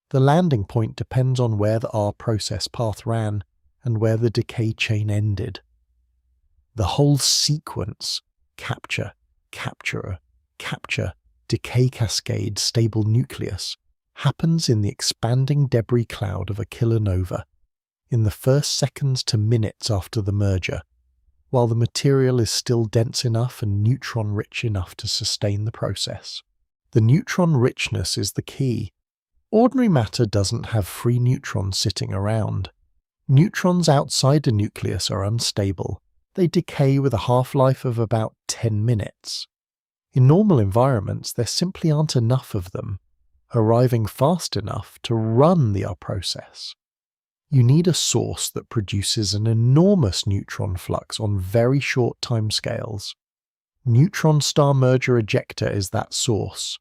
The landing point depends on where the R process path ran and where the decay chain ended. The whole sequence, capture, capturer, capture, decay cascade, stable nucleus, happens in the expanding debris cloud of a kilonova, in the first seconds to minutes after the merger, while the material is still dense enough and neutron-rich enough to sustain the process. The neutron richness is the key. Ordinary matter doesn't have free neutrons sitting around. Neutrons outside a nucleus are unstable. They decay with a half-life of about 10 minutes. In normal environments, there simply aren't enough of them, arriving fast enough to run the R process. You need a source that produces an enormous neutron flux on very short timescales. Neutron star merger ejector is that source.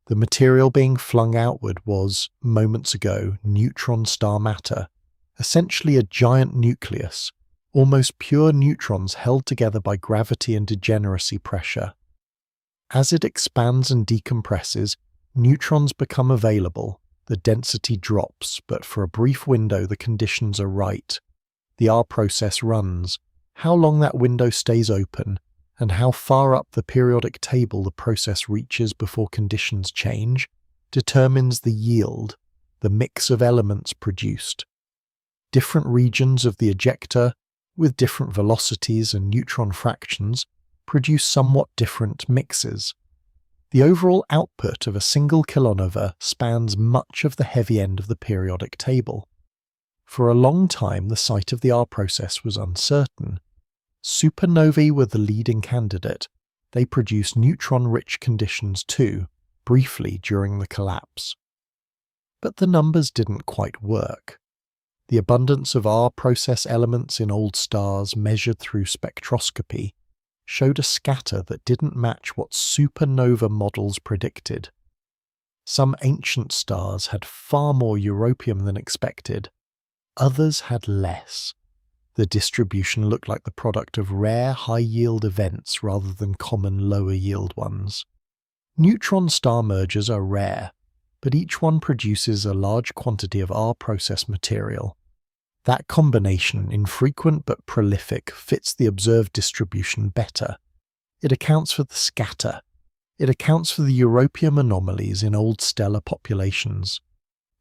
The material being flung outward was, moments ago, neutron star matter, essentially a giant nucleus, almost pure neutrons held together by gravity and degeneracy pressure. As it expands and decompresses, neutrons become available, the density drops, but for a brief window the conditions are right. The R process runs. How long that window stays open, and how far up the periodic table the process reaches before conditions change, determines the yield, the mix of elements produced. Different regions of the ejector, with different velocities and neutron fractions, produce somewhat different mixes. The overall output of a single kilonova spans much of the heavy end of the periodic table. For a long time, the site of the R process was uncertain. Supernovae were the leading candidate. They produce neutron-rich conditions too, briefly during the collapse. But the numbers didn't quite work. The abundance of R process elements in old stars measured through spectroscopy showed a scatter that didn't match what supernova models predicted. Some ancient stars had far more europium than expected. Others had less. The distribution looked like the product of rare high-yield events rather than common lower-yield ones. Neutron star mergers are rare, but each one produces a large quantity of R process material. That combination, infrequent but prolific, fits the observed distribution better. It accounts for the scatter. It accounts for the europium anomalies in old stellar populations.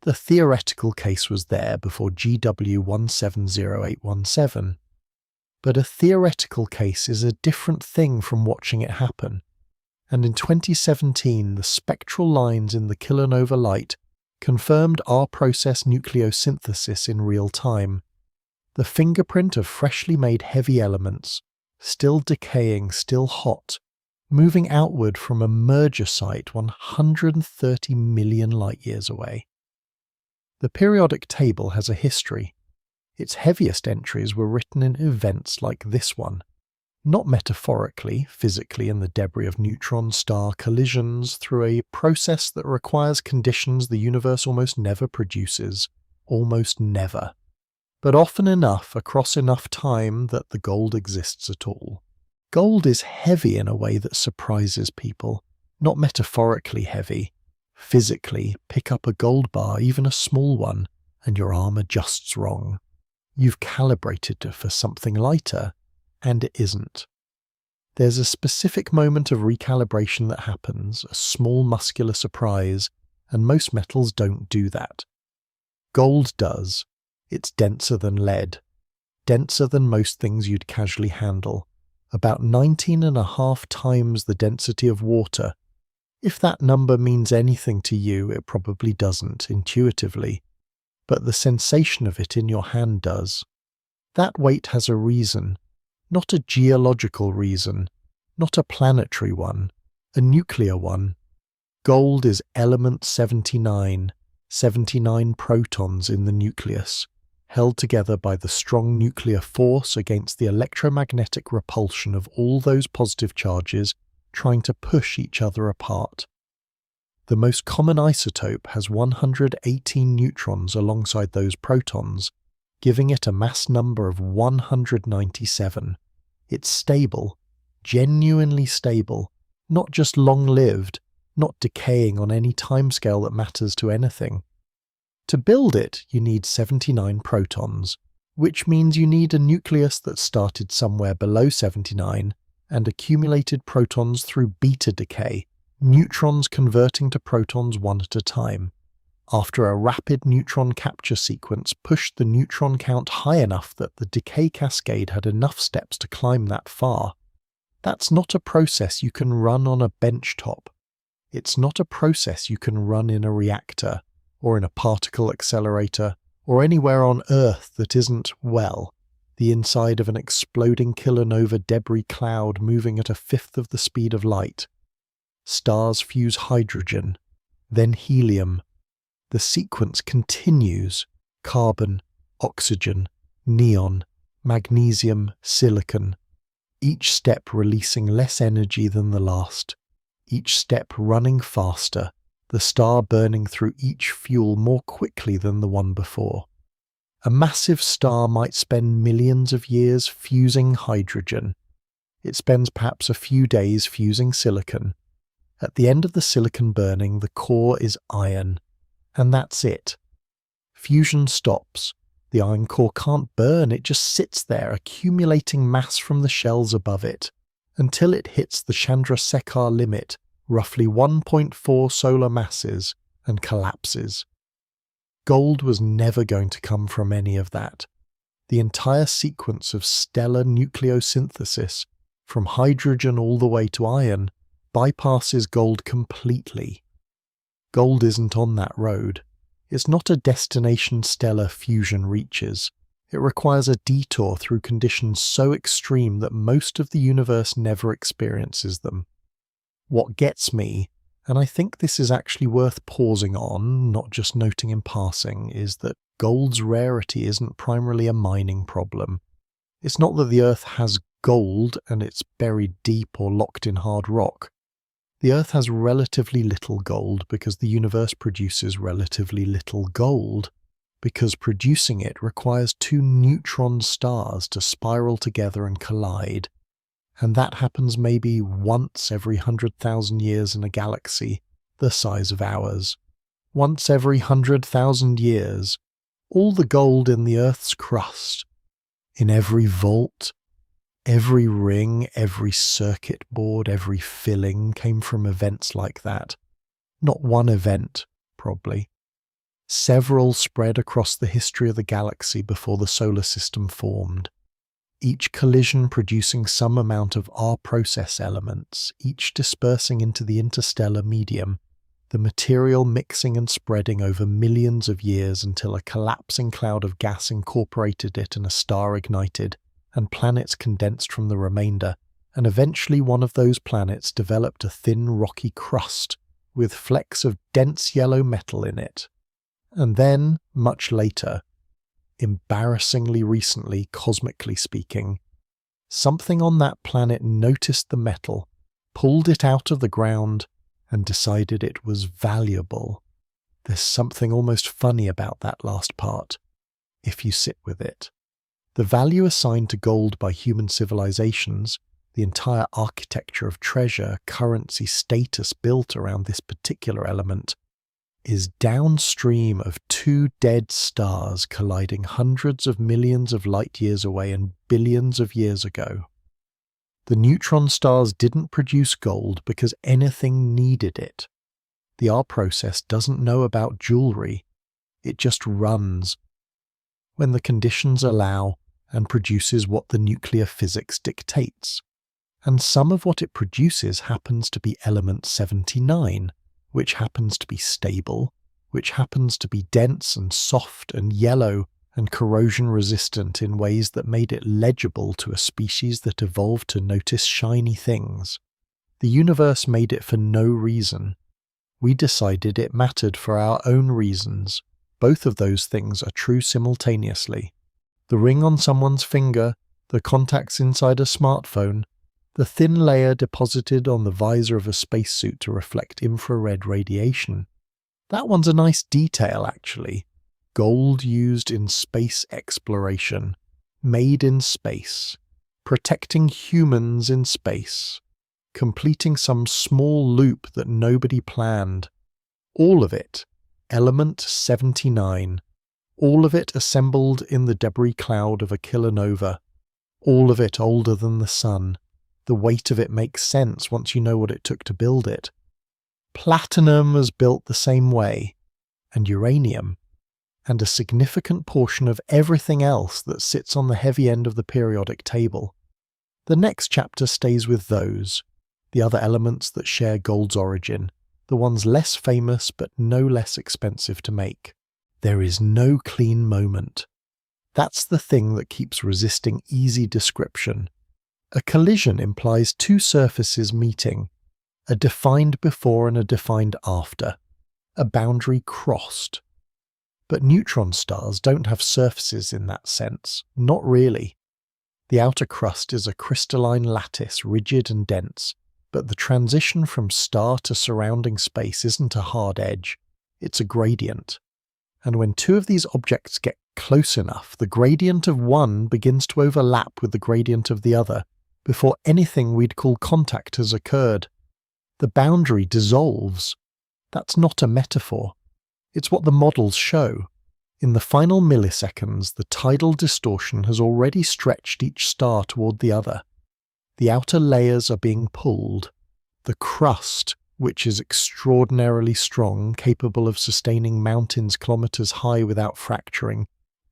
The theoretical case was there before GW 170817. But a theoretical case is a different thing from watching it happen. And in 2017, the spectral lines in the kilonova light confirmed R process nucleosynthesis in real time. The fingerprint of freshly made heavy elements, still decaying, still hot, moving outward from a merger site 130 million light-years away. The periodic table has a history. Its heaviest entries were written in events like this one, not metaphorically, physically in the debris of neutron-star collisions through a process that requires conditions the universe almost never produces, almost never, but often enough across enough time that the gold exists at all. Gold is heavy in a way that surprises people, not metaphorically heavy. Physically, pick up a gold bar, even a small one, and your arm adjusts wrong. You've calibrated it for something lighter, and it isn't. There's a specific moment of recalibration that happens, a small muscular surprise, and most metals don't do that. Gold does. It's denser than lead, denser than most things you'd casually handle, about 19.5 times the density of water. If that number means anything to you, it probably doesn't, intuitively, but the sensation of it in your hand does. That weight has a reason, not a geological reason, not a planetary one, a nuclear one. Gold is element 79, 79 protons in the nucleus, held together by the strong nuclear force against the electromagnetic repulsion of all those positive charges trying to push each other apart. The most common isotope has 118 neutrons alongside those protons, giving it a mass number of 197. It's stable, genuinely stable, not just long-lived, not decaying on any timescale that matters to anything. To build it, you need 79 protons, which means you need a nucleus that started somewhere below 79 and accumulated protons through beta decay, neutrons converting to protons one at a time. After a rapid neutron capture sequence pushed the neutron count high enough that the decay cascade had enough steps to climb that far. That's not a process you can run on a benchtop. It's not a process you can run in a reactor, or in a particle accelerator, or anywhere on Earth that isn't, well, the inside of an exploding kilonova debris cloud moving at 1/5 of the speed of light. Stars fuse hydrogen, then helium. The sequence continues: carbon, oxygen, neon, magnesium, silicon. Each step releasing less energy than the last. Each step running faster, the star burning through each fuel more quickly than the one before. A massive star might spend millions of years fusing hydrogen. It spends perhaps a few days fusing silicon. At the end of the silicon burning, the core is iron. And that's it. Fusion stops. The iron core can't burn, it just sits there, accumulating mass from the shells above it, until it hits the Chandrasekhar limit, roughly 1.4 solar masses, and collapses. Gold was never going to come from any of that. The entire sequence of stellar nucleosynthesis, from hydrogen all the way to iron, bypasses gold completely. Gold isn't on that road. It's not a destination stellar fusion reaches. It requires a detour through conditions so extreme that most of the universe never experiences them. What gets me, and I think this is actually worth pausing on, not just noting in passing, is that gold's rarity isn't primarily a mining problem. It's not that the Earth has gold and it's buried deep or locked in hard rock. The Earth has relatively little gold because the universe produces relatively little gold, because producing it requires 2 neutron stars to spiral together and collide, and that happens maybe once every 100,000 years in a galaxy the size of ours. Once every 100,000 years, all the gold in the Earth's crust, in every vault, every ring, every circuit board, every filling came from events like that. Not one event, probably. Several spread across the history of the galaxy before the solar system formed. Each collision producing some amount of our process elements, each dispersing into the interstellar medium, the material mixing and spreading over millions of years until a collapsing cloud of gas incorporated it and a star ignited, and planets condensed from the remainder, and eventually one of those planets developed a thin rocky crust with flecks of dense yellow metal in it. And then, much later, embarrassingly recently, cosmically speaking, something on that planet noticed the metal, pulled it out of the ground, and decided it was valuable. There's something almost funny about that last part, if you sit with it. The value assigned to gold by human civilizations, the entire architecture of treasure, currency, status built around this particular element, is downstream of two dead stars colliding hundreds of millions of light years away and billions of years ago. The neutron stars didn't produce gold because anything needed it. The R process doesn't know about jewelry, it just runs when the conditions allow and produces what the nuclear physics dictates. And some of what it produces happens to be element 79, which happens to be stable, which happens to be dense and soft and yellow and corrosion resistant in ways that made it legible to a species that evolved to notice shiny things. The universe made it for no reason. We decided it mattered for our own reasons. Both of those things are true simultaneously. The ring on someone's finger, the contacts inside a smartphone, the thin layer deposited on the visor of a spacesuit to reflect infrared radiation. That one's a nice detail, actually. Gold used in space exploration, made in space, protecting humans in space, completing some small loop that nobody planned. All of it, element 79, all of it assembled in the debris cloud of a kilonova, all of it older than the sun. The weight of it makes sense once you know what it took to build it. Platinum was built the same way, and uranium, and a significant portion of everything else that sits on the heavy end of the periodic table. The next chapter stays with those, the other elements that share gold's origin, the ones less famous but no less expensive to make. There is no clean moment. That's the thing that keeps resisting easy description. A collision implies two surfaces meeting, a defined before and a defined after, a boundary crossed. But neutron stars don't have surfaces in that sense, not really. The outer crust is a crystalline lattice, rigid and dense, but the transition from star to surrounding space isn't a hard edge, it's a gradient. And when two of these objects get close enough, the gradient of one begins to overlap with the gradient of the other, before anything we'd call contact has occurred. The boundary dissolves. That's not a metaphor. It's what the models show. In the final milliseconds, the tidal distortion has already stretched each star toward the other. The outer layers are being pulled. The crust, which is extraordinarily strong, capable of sustaining mountains kilometers high without fracturing,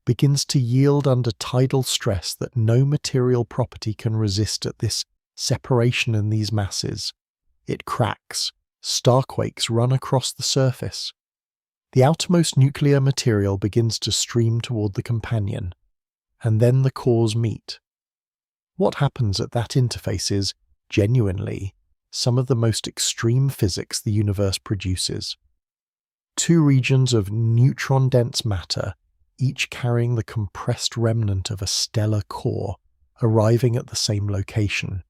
begins to yield under tidal stress that no material property can resist at this separation in these masses. It cracks. Starquakes run across the surface. The outermost nuclear material begins to stream toward the companion, and then the cores meet. What happens at that interface is, genuinely, some of the most extreme physics the universe produces. Two regions of neutron-dense matter, each carrying the compressed remnant of a stellar core, arriving at the same location.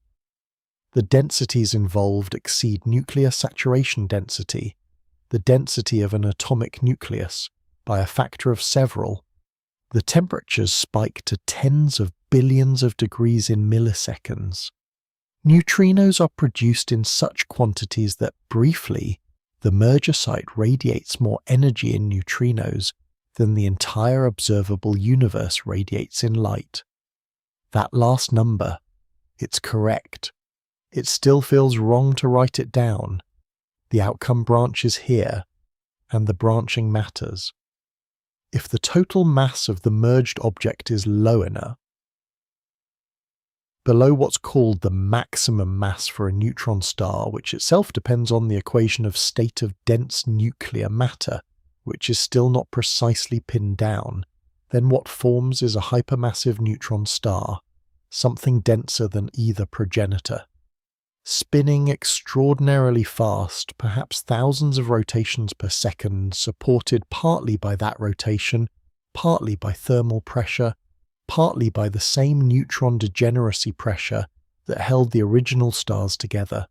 The densities involved exceed nuclear saturation density, the density of an atomic nucleus, by a factor of several. The temperatures spike to tens of billions of degrees in milliseconds. Neutrinos are produced in such quantities that, briefly, the merger site radiates more energy in neutrinos than the entire observable universe radiates in light. That last number, it's correct. It still feels wrong to write it down. The outcome branches here, and the branching matters. If the total mass of the merged object is low enough, below what's called the maximum mass for a neutron star, which itself depends on the equation of state of dense nuclear matter, which is still not precisely pinned down, then what forms is a hypermassive neutron star, something denser than either progenitor. Spinning extraordinarily fast, perhaps thousands of rotations per second, supported partly by that rotation, partly by thermal pressure, partly by the same neutron degeneracy pressure that held the original stars together.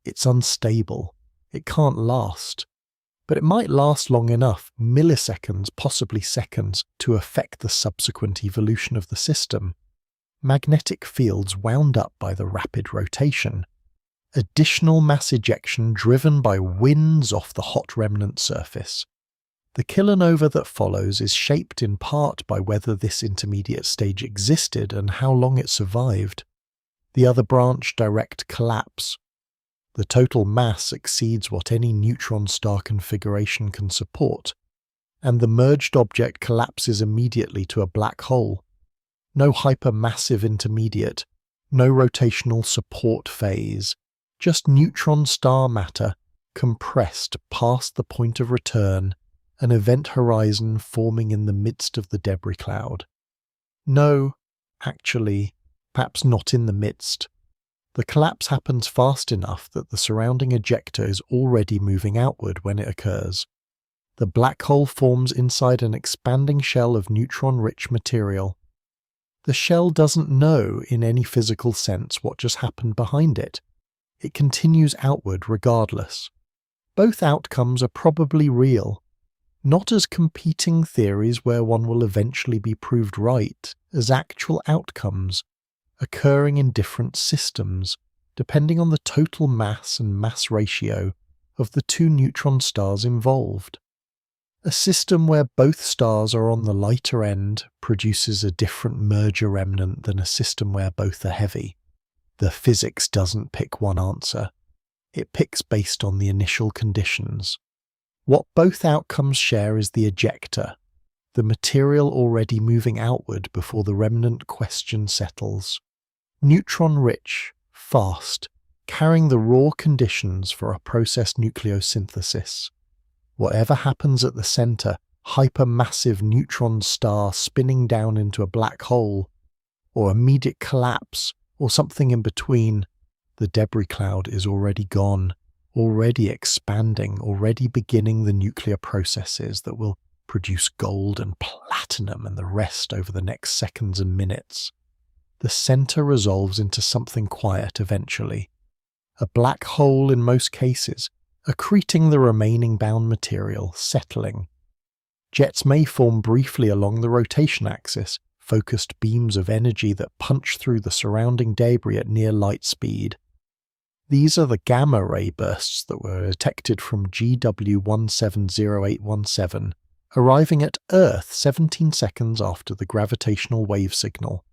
It's unstable. It can't last. But it might last long enough, milliseconds, possibly seconds, to affect the subsequent evolution of the system. Magnetic fields wound up by the rapid rotation. additional mass ejection driven by winds off the hot remnant surface. The kilonova that follows is shaped in part by whether this intermediate stage existed and how long it survived. The other branch, direct collapse. The total mass exceeds what any neutron star configuration can support, and the merged object collapses immediately to a black hole. No hypermassive intermediate, no rotational support phase, just neutron star matter compressed past the point of return, an event horizon forming in the midst of the debris cloud. No, actually, perhaps not in the midst. The collapse happens fast enough that the surrounding ejector is already moving outward when it occurs. The black hole forms inside an expanding shell of neutron-rich material. The shell doesn't know, in any physical sense, what just happened behind it. It continues outward regardless. Both outcomes are probably real, not as competing theories where one will eventually be proved right, as actual outcomes, occurring in different systems, depending on the total mass and mass ratio of the two neutron stars involved. A system where both stars are on the lighter end produces a different merger remnant than a system where both are heavy. The physics doesn't pick one answer. It picks based on the initial conditions. What both outcomes share is the ejector, the material already moving outward before the remnant question settles. Neutron-rich, fast, carrying the raw conditions for a process nucleosynthesis. Whatever happens at the center, hypermassive neutron star spinning down into a black hole, or immediate collapse, or something in between, the debris cloud is already gone, already expanding, already beginning the nuclear processes that will produce gold and platinum and the rest over the next seconds and minutes. The center resolves into something quiet eventually. A black hole in most cases, accreting the remaining bound material, settling. Jets may form briefly along the rotation axis, focused beams of energy that punch through the surrounding debris at near light speed. These are the gamma ray bursts that were detected from GW 170817, arriving at Earth 17 seconds after the gravitational wave signal.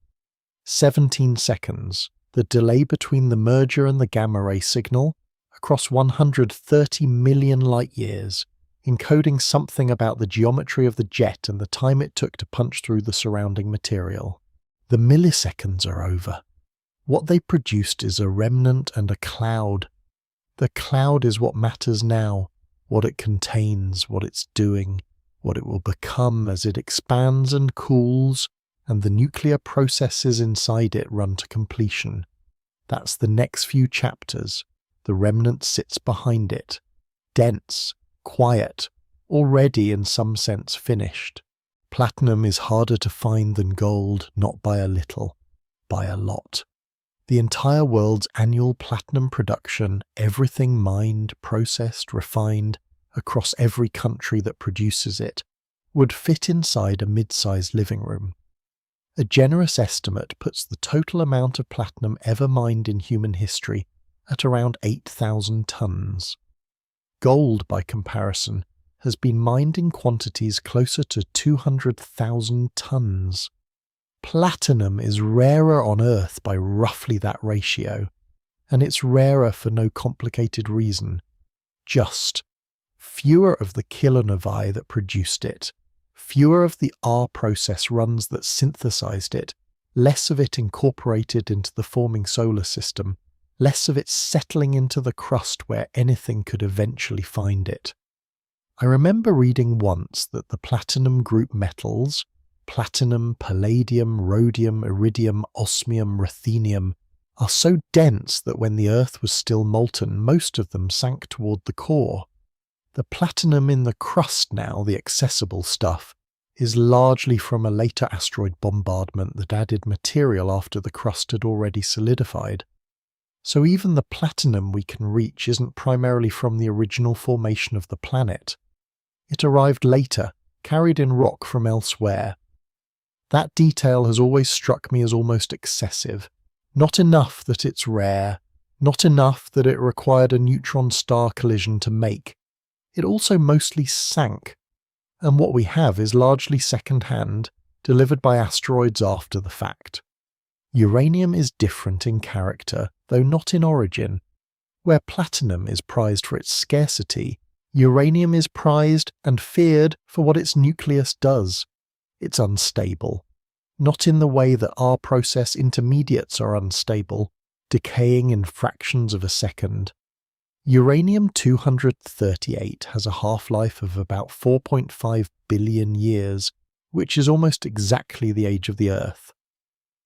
17 seconds, the delay between the merger and the gamma ray signal, across 130 million light-years, encoding something about the geometry of the jet and the time it took to punch through the surrounding material. The milliseconds are over. What they produced is a remnant and a cloud. The cloud is what matters now, what it contains, what it's doing, what it will become as it expands and cools, and the nuclear processes inside it run to completion. That's the next few chapters. The remnant sits behind it, dense, quiet, already in some sense finished. Platinum is harder to find than gold, not by a little, by a lot. The entire world's annual platinum production, everything mined, processed, refined, across every country that produces it, would fit inside a mid-sized living room. A generous estimate puts the total amount of platinum ever mined in human history at around 8,000 tons. Gold, by comparison, has been mined in quantities closer to 200,000 tons. Platinum is rarer on Earth by roughly that ratio, and it's rarer for no complicated reason. Just fewer of the kilonovae that produced it, fewer of the R process runs that synthesized it, less of it incorporated into the forming solar system, less of it settling into the crust where anything could eventually find it. I remember reading once that the platinum group metals, platinum, palladium, rhodium, iridium, osmium, ruthenium, are so dense that when the Earth was still molten, most of them sank toward the core. The platinum in the crust now, the accessible stuff, is largely from a later asteroid bombardment that added material after the crust had already solidified. So even the platinum we can reach isn't primarily from the original formation of the planet. It arrived later, carried in rock from elsewhere. That detail has always struck me as almost excessive. Not enough that it's rare, Not enough that it required a neutron-star collision to make. It also mostly sank, and what we have is largely second-hand, delivered by asteroids after the fact. Uranium is different in character, though not in origin. Where platinum is prized for its scarcity, uranium is prized and feared for what its nucleus does. It's unstable. Not in the way that our process intermediates are unstable, decaying in fractions of a second. Uranium-238 has a half-life of about 4.5 billion years, which is almost exactly the age of the Earth.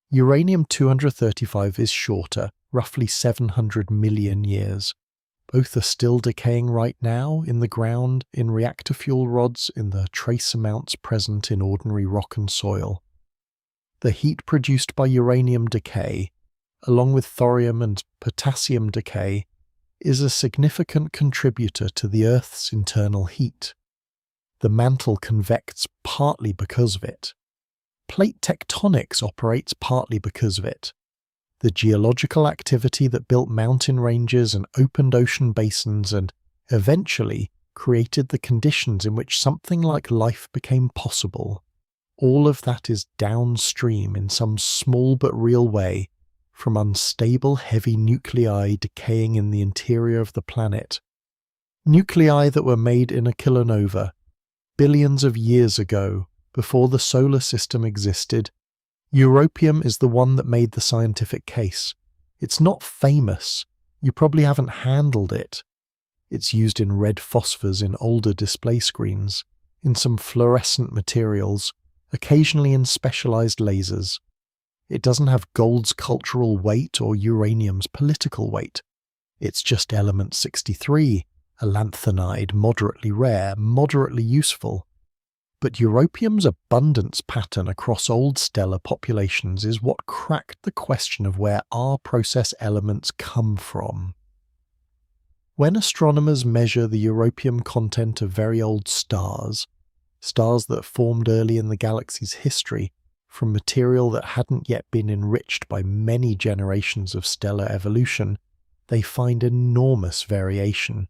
Uranium-235 is shorter, roughly 700 million years. Both are still decaying right now in the ground, in reactor fuel rods, in the trace amounts present in ordinary rock and soil. The heat produced by uranium decay, along with thorium and potassium decay, is a significant contributor to the Earth's internal heat. The mantle convects partly because of it. Plate tectonics operates partly because of it. The geological activity that built mountain ranges and opened ocean basins and, eventually, created the conditions in which something like life became possible, all of that is downstream in some small but real way from unstable heavy nuclei decaying in the interior of the planet. Nuclei that were made in a kilonova, billions of years ago, before the solar system existed. Europium is the one that made the scientific case. It's not famous. You probably haven't handled it. It's used in red phosphors in older display screens, in some fluorescent materials, occasionally in specialized lasers. It doesn't have gold's cultural weight or uranium's political weight. It's just element 63, a lanthanide, moderately rare, moderately useful. But europium's abundance pattern across old stellar populations is what cracked the question of where our process elements come from. When astronomers measure the europium content of very old stars, stars that formed early in the galaxy's history, from material that hadn't yet been enriched by many generations of stellar evolution, they find enormous variation.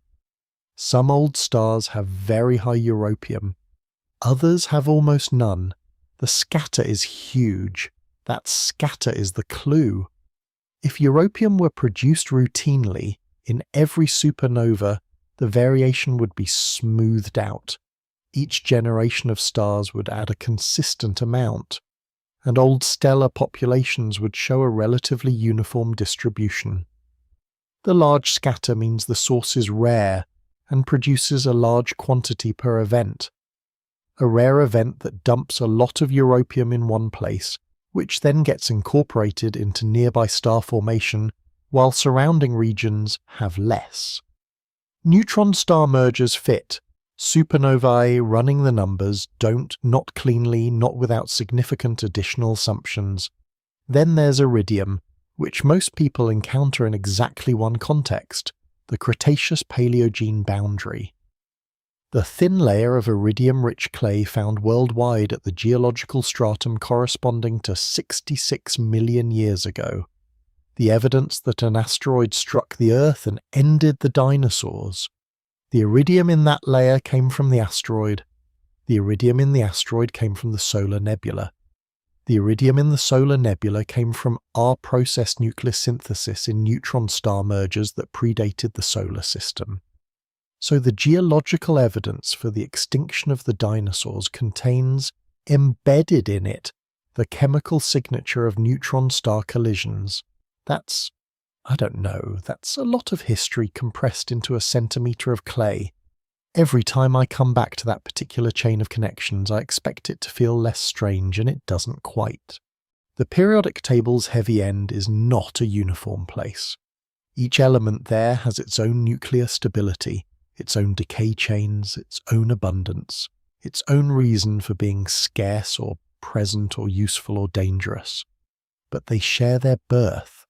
Some old stars have very high europium. Others have almost none. The scatter is huge. That scatter is the clue. If europium were produced routinely, in every supernova, the variation would be smoothed out. Each generation of stars would add a consistent amount, and old stellar populations would show a relatively uniform distribution. The large scatter means the source is rare and produces a large quantity per event. A rare event that dumps a lot of europium in one place, which then gets incorporated into nearby star formation, while surrounding regions have less. Neutron star mergers fit. Supernovae running the numbers don't, not cleanly, not without significant additional assumptions. Then there's iridium, which most people encounter in exactly one context, the Cretaceous-Paleogene boundary. The thin layer of iridium-rich clay found worldwide at the geological stratum corresponding to 66 million years ago. The evidence that an asteroid struck the Earth and ended the dinosaurs. The iridium in that layer came from the asteroid. The iridium in the asteroid came from the solar nebula. The iridium in the solar nebula came from our process nucleosynthesis in neutron star mergers that predated the solar system. So the geological evidence for the extinction of the dinosaurs contains, embedded in it, the chemical signature of neutron star collisions. That's a lot of history compressed into a centimetre of clay. Every time I come back to that particular chain of connections, I expect it to feel less strange, and it doesn't quite. The periodic table's heavy end is not a uniform place. Each element there has its own nuclear stability, its own decay chains, its own abundance, its own reason for being scarce or present or useful or dangerous. But they share their birth.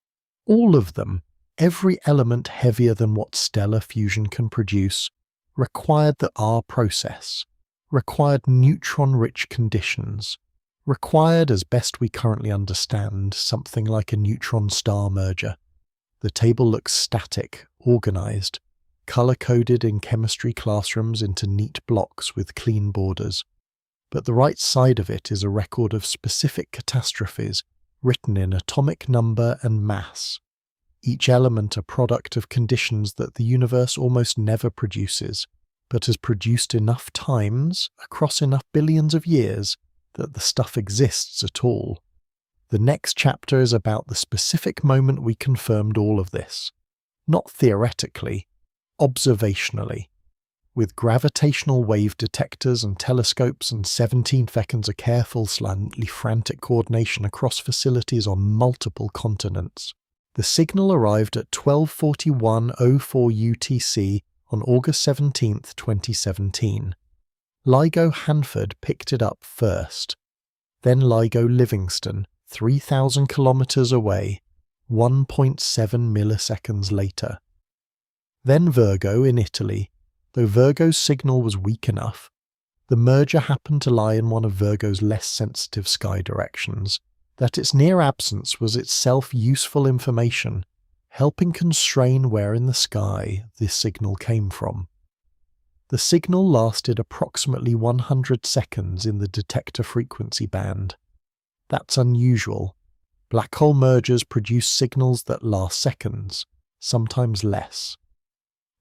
All of them, every element heavier than what stellar fusion can produce, required the R process, required neutron-rich conditions, required, as best we currently understand, something like a neutron star merger. The table looks static, organized, color-coded in chemistry classrooms into neat blocks with clean borders. But the right side of it is a record of specific catastrophes written in atomic number and mass, each element a product of conditions that the universe almost never produces, but has produced enough times, across enough billions of years, that the stuff exists at all. The next chapter is about the specific moment we confirmed all of this. Not theoretically, observationally. With gravitational wave detectors and telescopes and 17 seconds of careful, slightly frantic coordination across facilities on multiple continents. The signal arrived at 12:41:04 UTC on August 17, 2017. LIGO Hanford picked it up first. Then LIGO Livingston, 3,000 kilometers away, 1.7 milliseconds later. Then Virgo in Italy. Though Virgo's signal was weak enough, the merger happened to lie in one of Virgo's less sensitive sky directions, that its near absence was itself useful information, helping constrain where in the sky this signal came from. The signal lasted approximately 100 seconds in the detector frequency band. That's unusual. Black hole mergers produce signals that last seconds, sometimes less.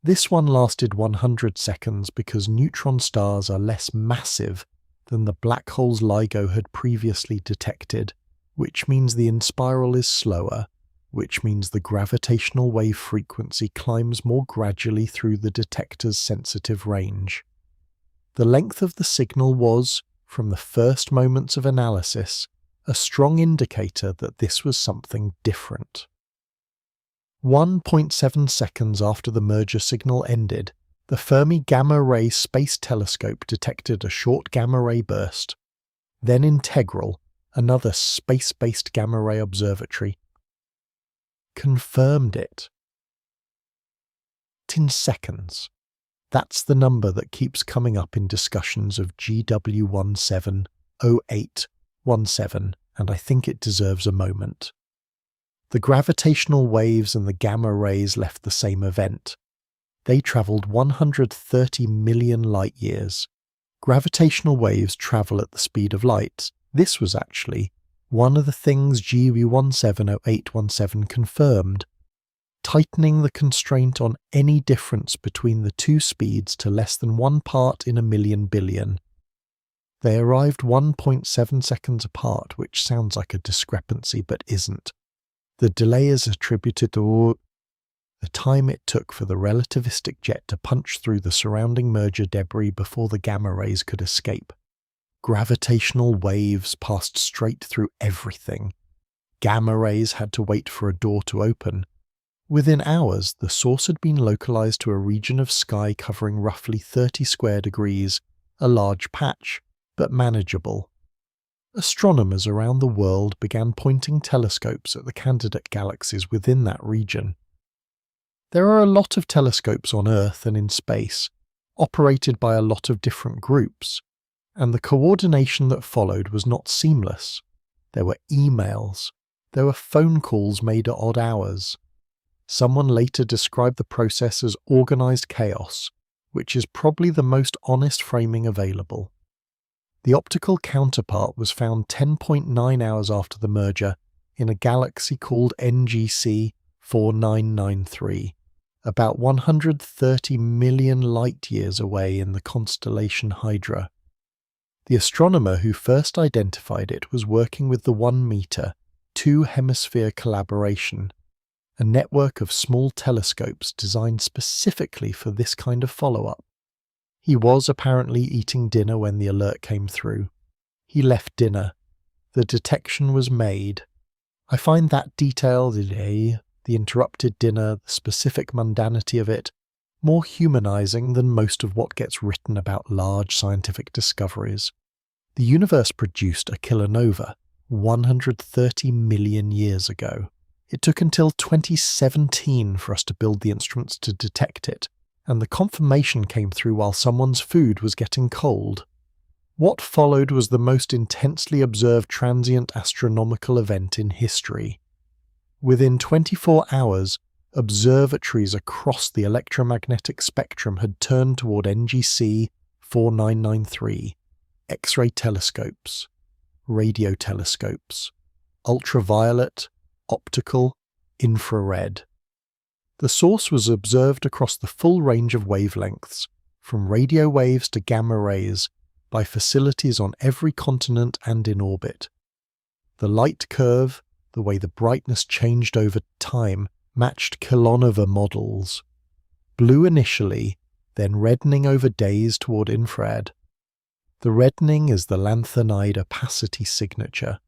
This one lasted 100 seconds because neutron stars are less massive than the black holes LIGO had previously detected, which means the inspiral is slower, which means the gravitational wave frequency climbs more gradually through the detector's sensitive range. The length of the signal was, from the first moments of analysis, a strong indicator that this was something different. 1.7 seconds after the merger signal ended, the Fermi Gamma Ray Space Telescope detected a short gamma-ray burst. Then Integral, another space-based gamma-ray observatory, confirmed it. 10 seconds. That's the number that keeps coming up in discussions of GW170817, and I think it deserves a moment. The gravitational waves and the gamma rays left the same event. They travelled 130 million light-years. Gravitational waves travel at the speed of light. This was actually one of the things GW170817 confirmed, tightening the constraint on any difference between the two speeds to less than 1 part in a million billion. They arrived 1.7 seconds apart, which sounds like a discrepancy but isn't. The delay is attributed to the time it took for the relativistic jet to punch through the surrounding merger debris before the gamma rays could escape. Gravitational waves passed straight through everything. Gamma rays had to wait for a door to open. Within hours, the source had been localized to a region of sky covering roughly 30 square degrees, a large patch, but manageable. Astronomers around the world began pointing telescopes at the candidate galaxies within that region. There are a lot of telescopes on Earth and in space, operated by a lot of different groups, and the coordination that followed was not seamless. There were emails. There were phone calls made at odd hours. Someone later described the process as organized chaos, which is probably the most honest framing available. The optical counterpart was found 10.9 hours after the merger in a galaxy called NGC 4993, about 130 million light-years away in the constellation Hydra. The astronomer who first identified it was working with the 1-meter, 2-hemisphere collaboration, a network of small telescopes designed specifically for this kind of follow-up. He was apparently eating dinner when the alert came through. He left dinner. The detection was made. I find that detail, the interrupted dinner, the specific mundanity of it, more humanizing than most of what gets written about large scientific discoveries. The universe produced a kilonova 130 million years ago. It took until 2017 for us to build the instruments to detect it, and the confirmation came through while someone's food was getting cold. What followed was the most intensely observed transient astronomical event in history. Within 24 hours, observatories across the electromagnetic spectrum had turned toward NGC 4993, X-ray telescopes, radio telescopes, ultraviolet, optical, infrared. The source was observed across the full range of wavelengths, from radio waves to gamma rays, by facilities on every continent and in orbit. The light curve, the way the brightness changed over time, matched kilonova models. Blue initially, then reddening over days toward infrared. The reddening is the lanthanide opacity signature,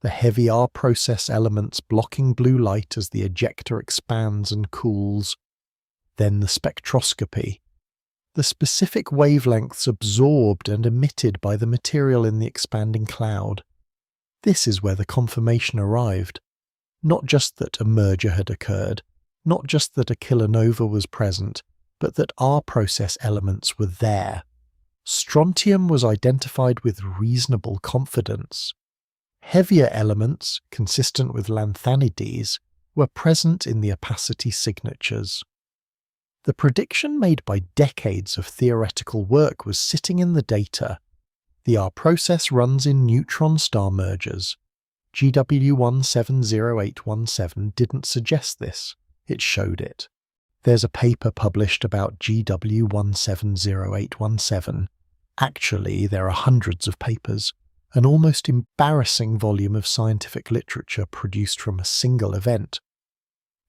the heavy R process elements blocking blue light as the ejector expands and cools. Then the spectroscopy, the specific wavelengths absorbed and emitted by the material in the expanding cloud. This is where the confirmation arrived. Not just that a merger had occurred, not just that a kilonova was present, but that R process elements were there. Strontium was identified with reasonable confidence. Heavier elements, consistent with lanthanides, were present in the opacity signatures. The prediction made by decades of theoretical work was sitting in the data. The R process runs in neutron star mergers. GW170817 didn't suggest this, it showed it. There's a paper published about GW170817. Actually, there are hundreds of papers, an almost embarrassing volume of scientific literature produced from a single event.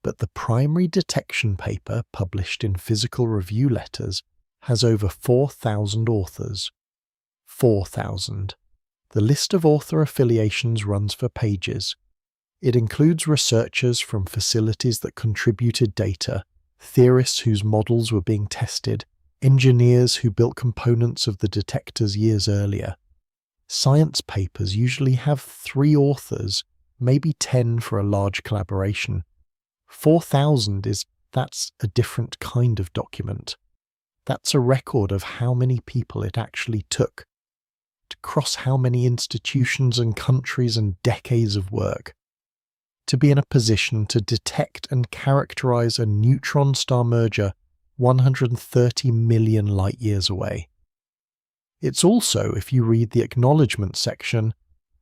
But the primary detection paper published in Physical Review Letters has over 4,000 authors. 4,000. The list of author affiliations runs for pages. It includes researchers from facilities that contributed data, theorists whose models were being tested, engineers who built components of the detectors years earlier. Science papers usually have 3 authors, maybe 10 for a large collaboration. 4,000 that's a different kind of document. That's a record of how many people it actually took to cross how many institutions and countries and decades of work, to be in a position to detect and characterize a neutron star merger 130 million light-years away. It's also, if you read the acknowledgement section,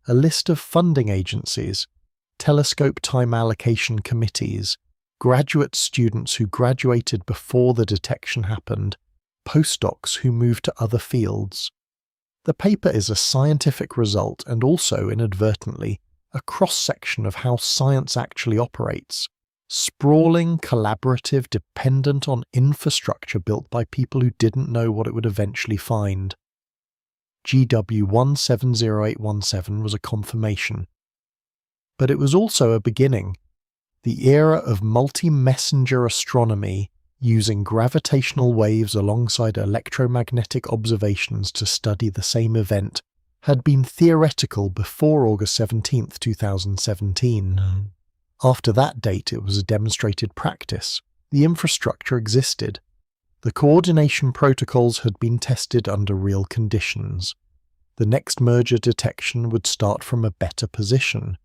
a list of funding agencies, telescope time allocation committees, graduate students who graduated before the detection happened, postdocs who moved to other fields. The paper is a scientific result and also, inadvertently, a cross-section of how science actually operates. Sprawling, collaborative, dependent on infrastructure built by people who didn't know what it would eventually find. GW170817 was a confirmation. But it was also a beginning. The era of multi-messenger astronomy, using gravitational waves alongside electromagnetic observations to study the same event, had been theoretical before August 17, 2017. After that date, it was a demonstrated practice. The infrastructure existed. The coordination protocols had been tested under real conditions. The next merger detection would start from a better position.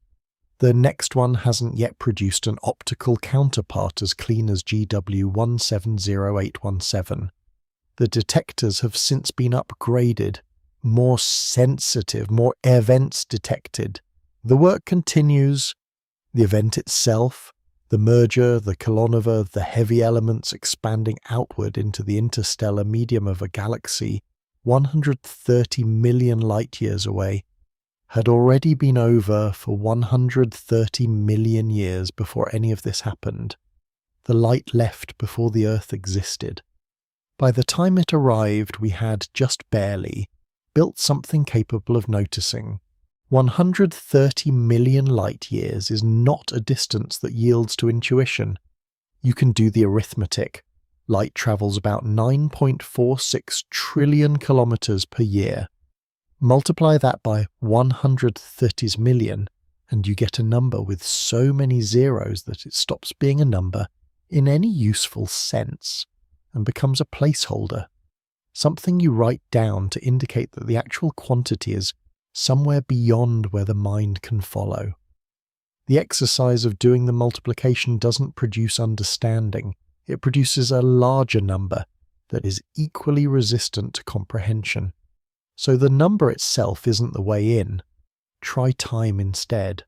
The next one hasn't yet produced an optical counterpart as clean as GW170817. The detectors have since been upgraded, more sensitive, more events detected. The work continues. The event itself, the merger, the kilonova, the heavy elements expanding outward into the interstellar medium of a galaxy 130 million light-years away, had already been over for 130 million years before any of this happened. The light left before the Earth existed. By the time it arrived, we had, just barely, built something capable of noticing. 130 million light-years is not a distance that yields to intuition. You can do the arithmetic. Light travels about 9.46 trillion kilometers per year. Multiply that by 130 million, and you get a number with so many zeros that it stops being a number in any useful sense and becomes a placeholder, something you write down to indicate that the actual quantity is somewhere beyond where the mind can follow. The exercise of doing the multiplication doesn't produce understanding. It produces a larger number that is equally resistant to comprehension. So the number itself isn't the way in. Try time instead.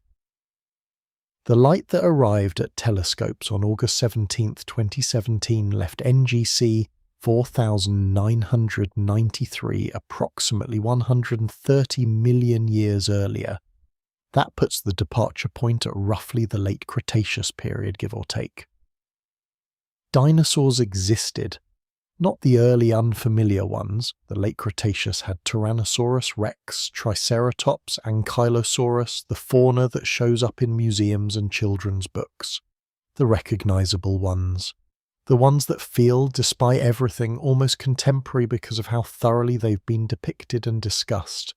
The light that arrived at telescopes on August 17, 2017 left NGC 4993 approximately 130 million years earlier. That puts the departure point at roughly the late Cretaceous period, give or take. Dinosaurs existed. Not the early unfamiliar ones. The late Cretaceous had Tyrannosaurus rex, Triceratops, Ankylosaurus, the fauna that shows up in museums and children's books. The recognizable ones. The ones that feel, despite everything, almost contemporary because of how thoroughly they've been depicted and discussed.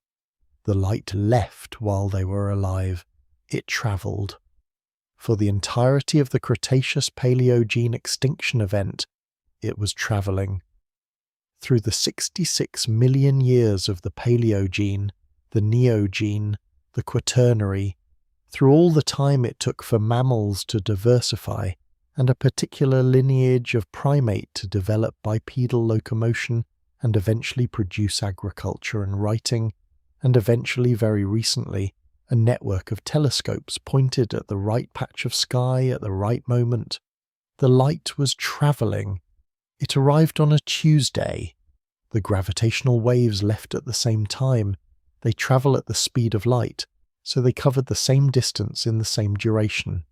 The light left while they were alive. It travelled. For the entirety of the Cretaceous-Paleogene extinction event, it was travelling. Through the 66 million years of the Paleogene, the Neogene, the Quaternary, through all the time it took for mammals to diversify, and a particular lineage of primate to develop bipedal locomotion and eventually produce agriculture and writing, and eventually, very recently, a network of telescopes pointed at the right patch of sky at the right moment. The light was travelling. It arrived on a Tuesday. The gravitational waves left at the same time. They travel at the speed of light, so they covered the same distance in the same duration.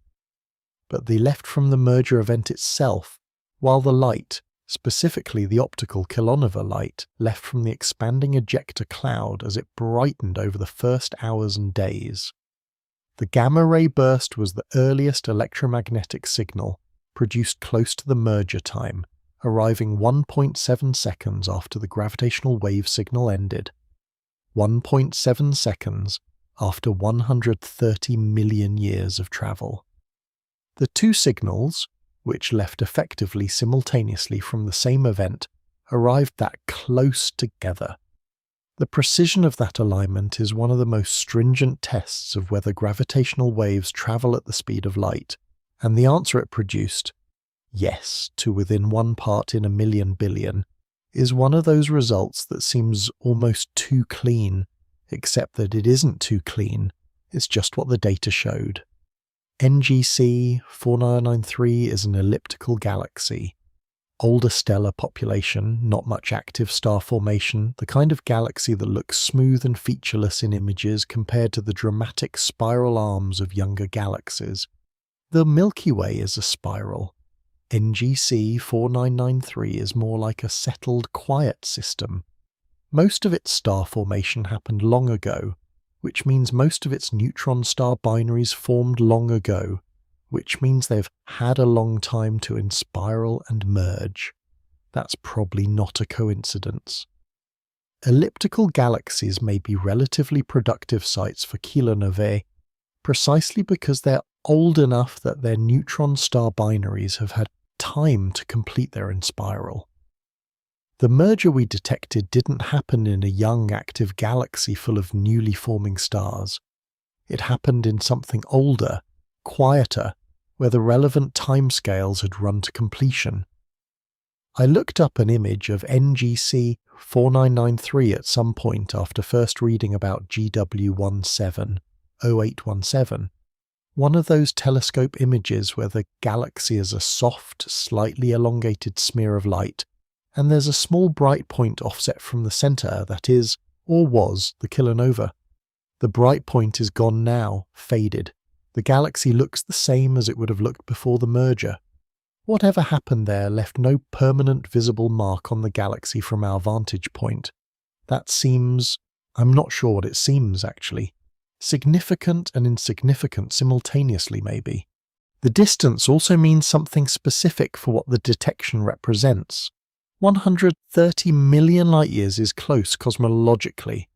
But they left from the merger event itself, while the light, specifically the optical kilonova light, left from the expanding ejecta cloud as it brightened over the first hours and days. The gamma-ray burst was the earliest electromagnetic signal, produced close to the merger time, arriving 1.7 seconds after the gravitational wave signal ended. 1.7 seconds after 130 million years of travel. The two signals, which left effectively simultaneously from the same event, arrived that close together. The precision of that alignment is one of the most stringent tests of whether gravitational waves travel at the speed of light, and the answer it produced, yes to within 1 part in a million billion, is one of those results that seems almost too clean, except that it isn't too clean, it's just what the data showed. NGC 4993 is an elliptical galaxy. Older stellar population, not much active star formation, the kind of galaxy that looks smooth and featureless in images compared to the dramatic spiral arms of younger galaxies. The Milky Way is a spiral. NGC 4993 is more like a settled, quiet system. Most of its star formation happened long ago, which means most of its neutron star binaries formed long ago, which means they've had a long time to inspiral and merge. That's probably not a coincidence. Elliptical galaxies may be relatively productive sites for kilonovae, precisely because they're old enough that their neutron star binaries have had time to complete their inspiral. The merger we detected didn't happen in a young active galaxy full of newly forming stars. It happened in something older, quieter, where the relevant timescales had run to completion. I looked up an image of NGC 4993 at some point after first reading about GW170817, one of those telescope images where the galaxy is a soft, slightly elongated smear of light, and there's a small bright point offset from the centre that is, or was, the kilonova. The bright point is gone now, faded. The galaxy looks the same as it would have looked before the merger. Whatever happened there left no permanent visible mark on the galaxy from our vantage point. That seems... I'm not sure what it seems, actually. Significant and insignificant simultaneously, maybe. The distance also means something specific for what the detection represents. 130 million light-years is close cosmologically.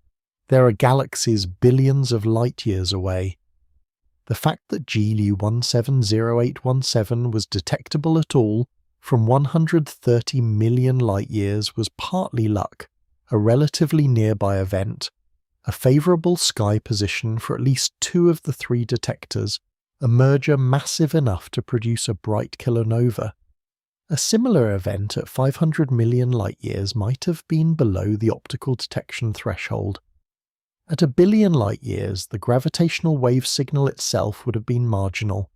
There are galaxies billions of light-years away. The fact that GW170817 was detectable at all from 130 million light-years was partly luck, a relatively nearby event, a favourable sky position for at least 2 of the 3 detectors, a merger massive enough to produce a bright kilonova. A similar event at 500 million light-years might have been below the optical detection threshold. At 1 billion light-years, the gravitational wave signal itself would have been marginal.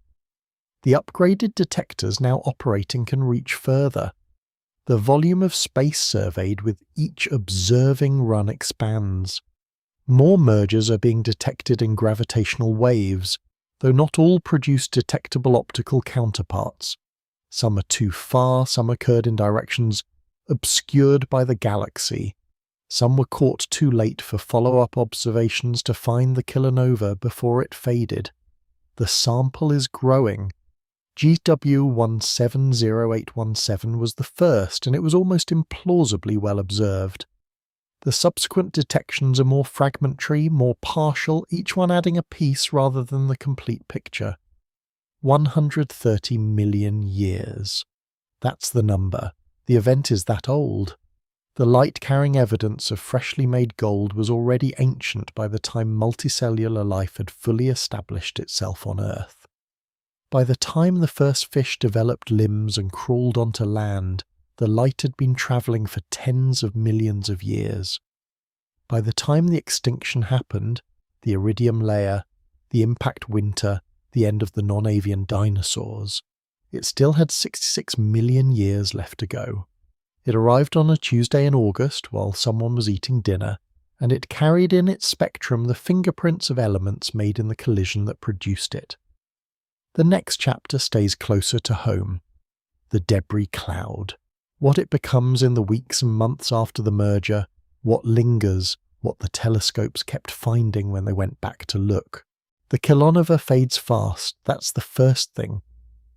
The upgraded detectors now operating can reach further. The volume of space surveyed with each observing run expands. More mergers are being detected in gravitational waves, though not all produce detectable optical counterparts. Some are too far, some occurred in directions obscured by the galaxy. Some were caught too late for follow-up observations to find the kilonova before it faded. The sample is growing. GW170817 was the first, and it was almost implausibly well observed. The subsequent detections are more fragmentary, more partial, each one adding a piece rather than the complete picture. 130 million years. That's the number. The event is that old. The light-carrying evidence of freshly made gold was already ancient by the time multicellular life had fully established itself on Earth. By the time the first fish developed limbs and crawled onto land, the light had been travelling for tens of millions of years. By the time the extinction happened, the iridium layer, the impact winter, the end of the non-avian dinosaurs, it still had 66 million years left to go. It arrived on a Tuesday in August while someone was eating dinner, and it carried in its spectrum the fingerprints of elements made in the collision that produced it. The next chapter stays closer to home. The debris cloud. What it becomes in the weeks and months after the merger, what lingers, what the telescopes kept finding when they went back to look. The kilonova fades fast, that's the first thing.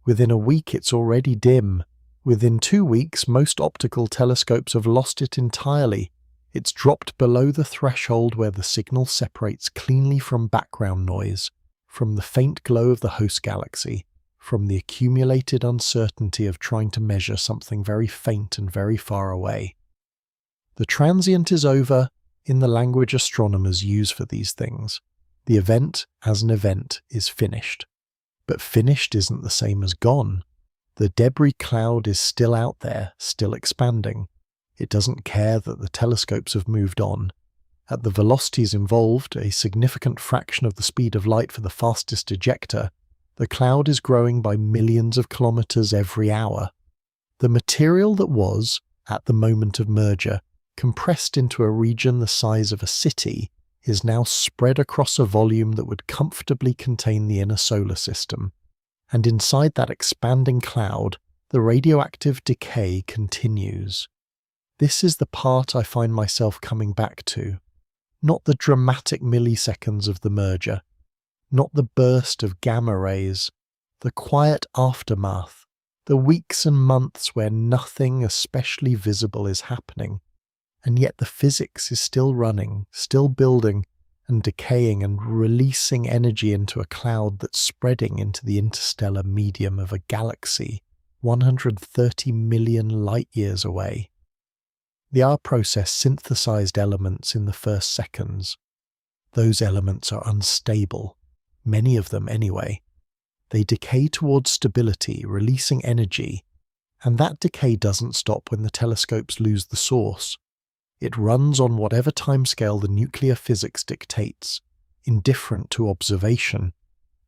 Within a week it's already dim. Within 2 weeks, most optical telescopes have lost it entirely. It's dropped below the threshold where the signal separates cleanly from background noise, from the faint glow of the host galaxy, from the accumulated uncertainty of trying to measure something very faint and very far away. The transient is over, in the language astronomers use for these things. The event, as an event, is finished. But finished isn't the same as gone. The debris cloud is still out there, still expanding. It doesn't care that the telescopes have moved on. At the velocities involved, a significant fraction of the speed of light for the fastest ejector, the cloud is growing by millions of kilometers every hour. The material that was, at the moment of merger, compressed into a region the size of a city, is now spread across a volume that would comfortably contain the inner solar system. And inside that expanding cloud, the radioactive decay continues. This is the part I find myself coming back to. Not the dramatic milliseconds of the merger, not the burst of gamma rays, the quiet aftermath, the weeks and months where nothing especially visible is happening, and yet the physics is still running, still building, and decaying and releasing energy into a cloud that's spreading into the interstellar medium of a galaxy 130 million light-years away. The R process synthesized elements in the first seconds. Those elements are unstable, many of them anyway. They decay towards stability, releasing energy, and that decay doesn't stop when the telescopes lose the source. It runs on whatever timescale the nuclear physics dictates, indifferent to observation.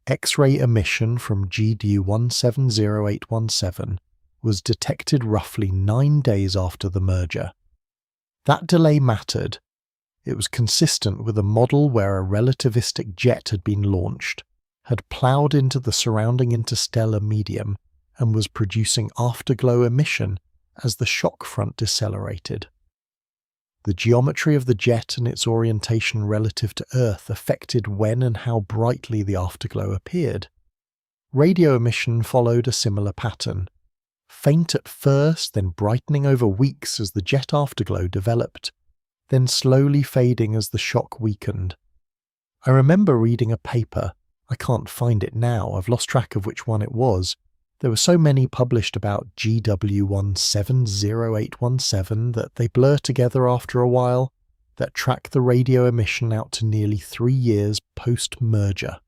X-ray emission from GW170817 was detected roughly 9 days after the merger. That delay mattered. It was consistent with a model where a relativistic jet had been launched, had ploughed into the surrounding interstellar medium, and was producing afterglow emission as the shock front decelerated. The geometry of the jet and its orientation relative to Earth affected when and how brightly the afterglow appeared. Radio emission followed a similar pattern. Faint at first, then brightening over weeks as the jet afterglow developed, then slowly fading as the shock weakened. I remember reading a paper. I can't find it now, I've lost track of which one it was. There were so many published about GW170817 that they blur together after a while, that track the radio emission out to nearly 3 years post-merger.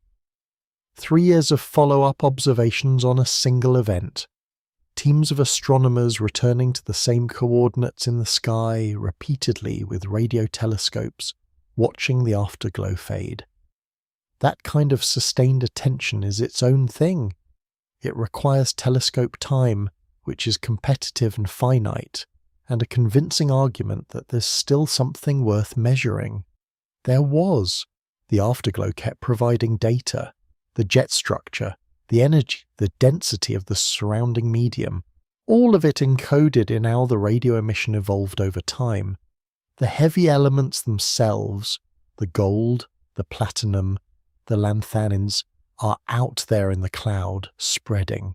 3 years of follow-up observations on a single event. Teams of astronomers returning to the same coordinates in the sky repeatedly with radio telescopes, watching the afterglow fade. That kind of sustained attention is its own thing. It requires telescope time, which is competitive and finite, and a convincing argument that there's still something worth measuring. There was. The afterglow kept providing data, the jet structure, the energy, the density of the surrounding medium, all of it encoded in how the radio emission evolved over time. The heavy elements themselves, the gold, the platinum, the lanthanins, are out there in the cloud, spreading.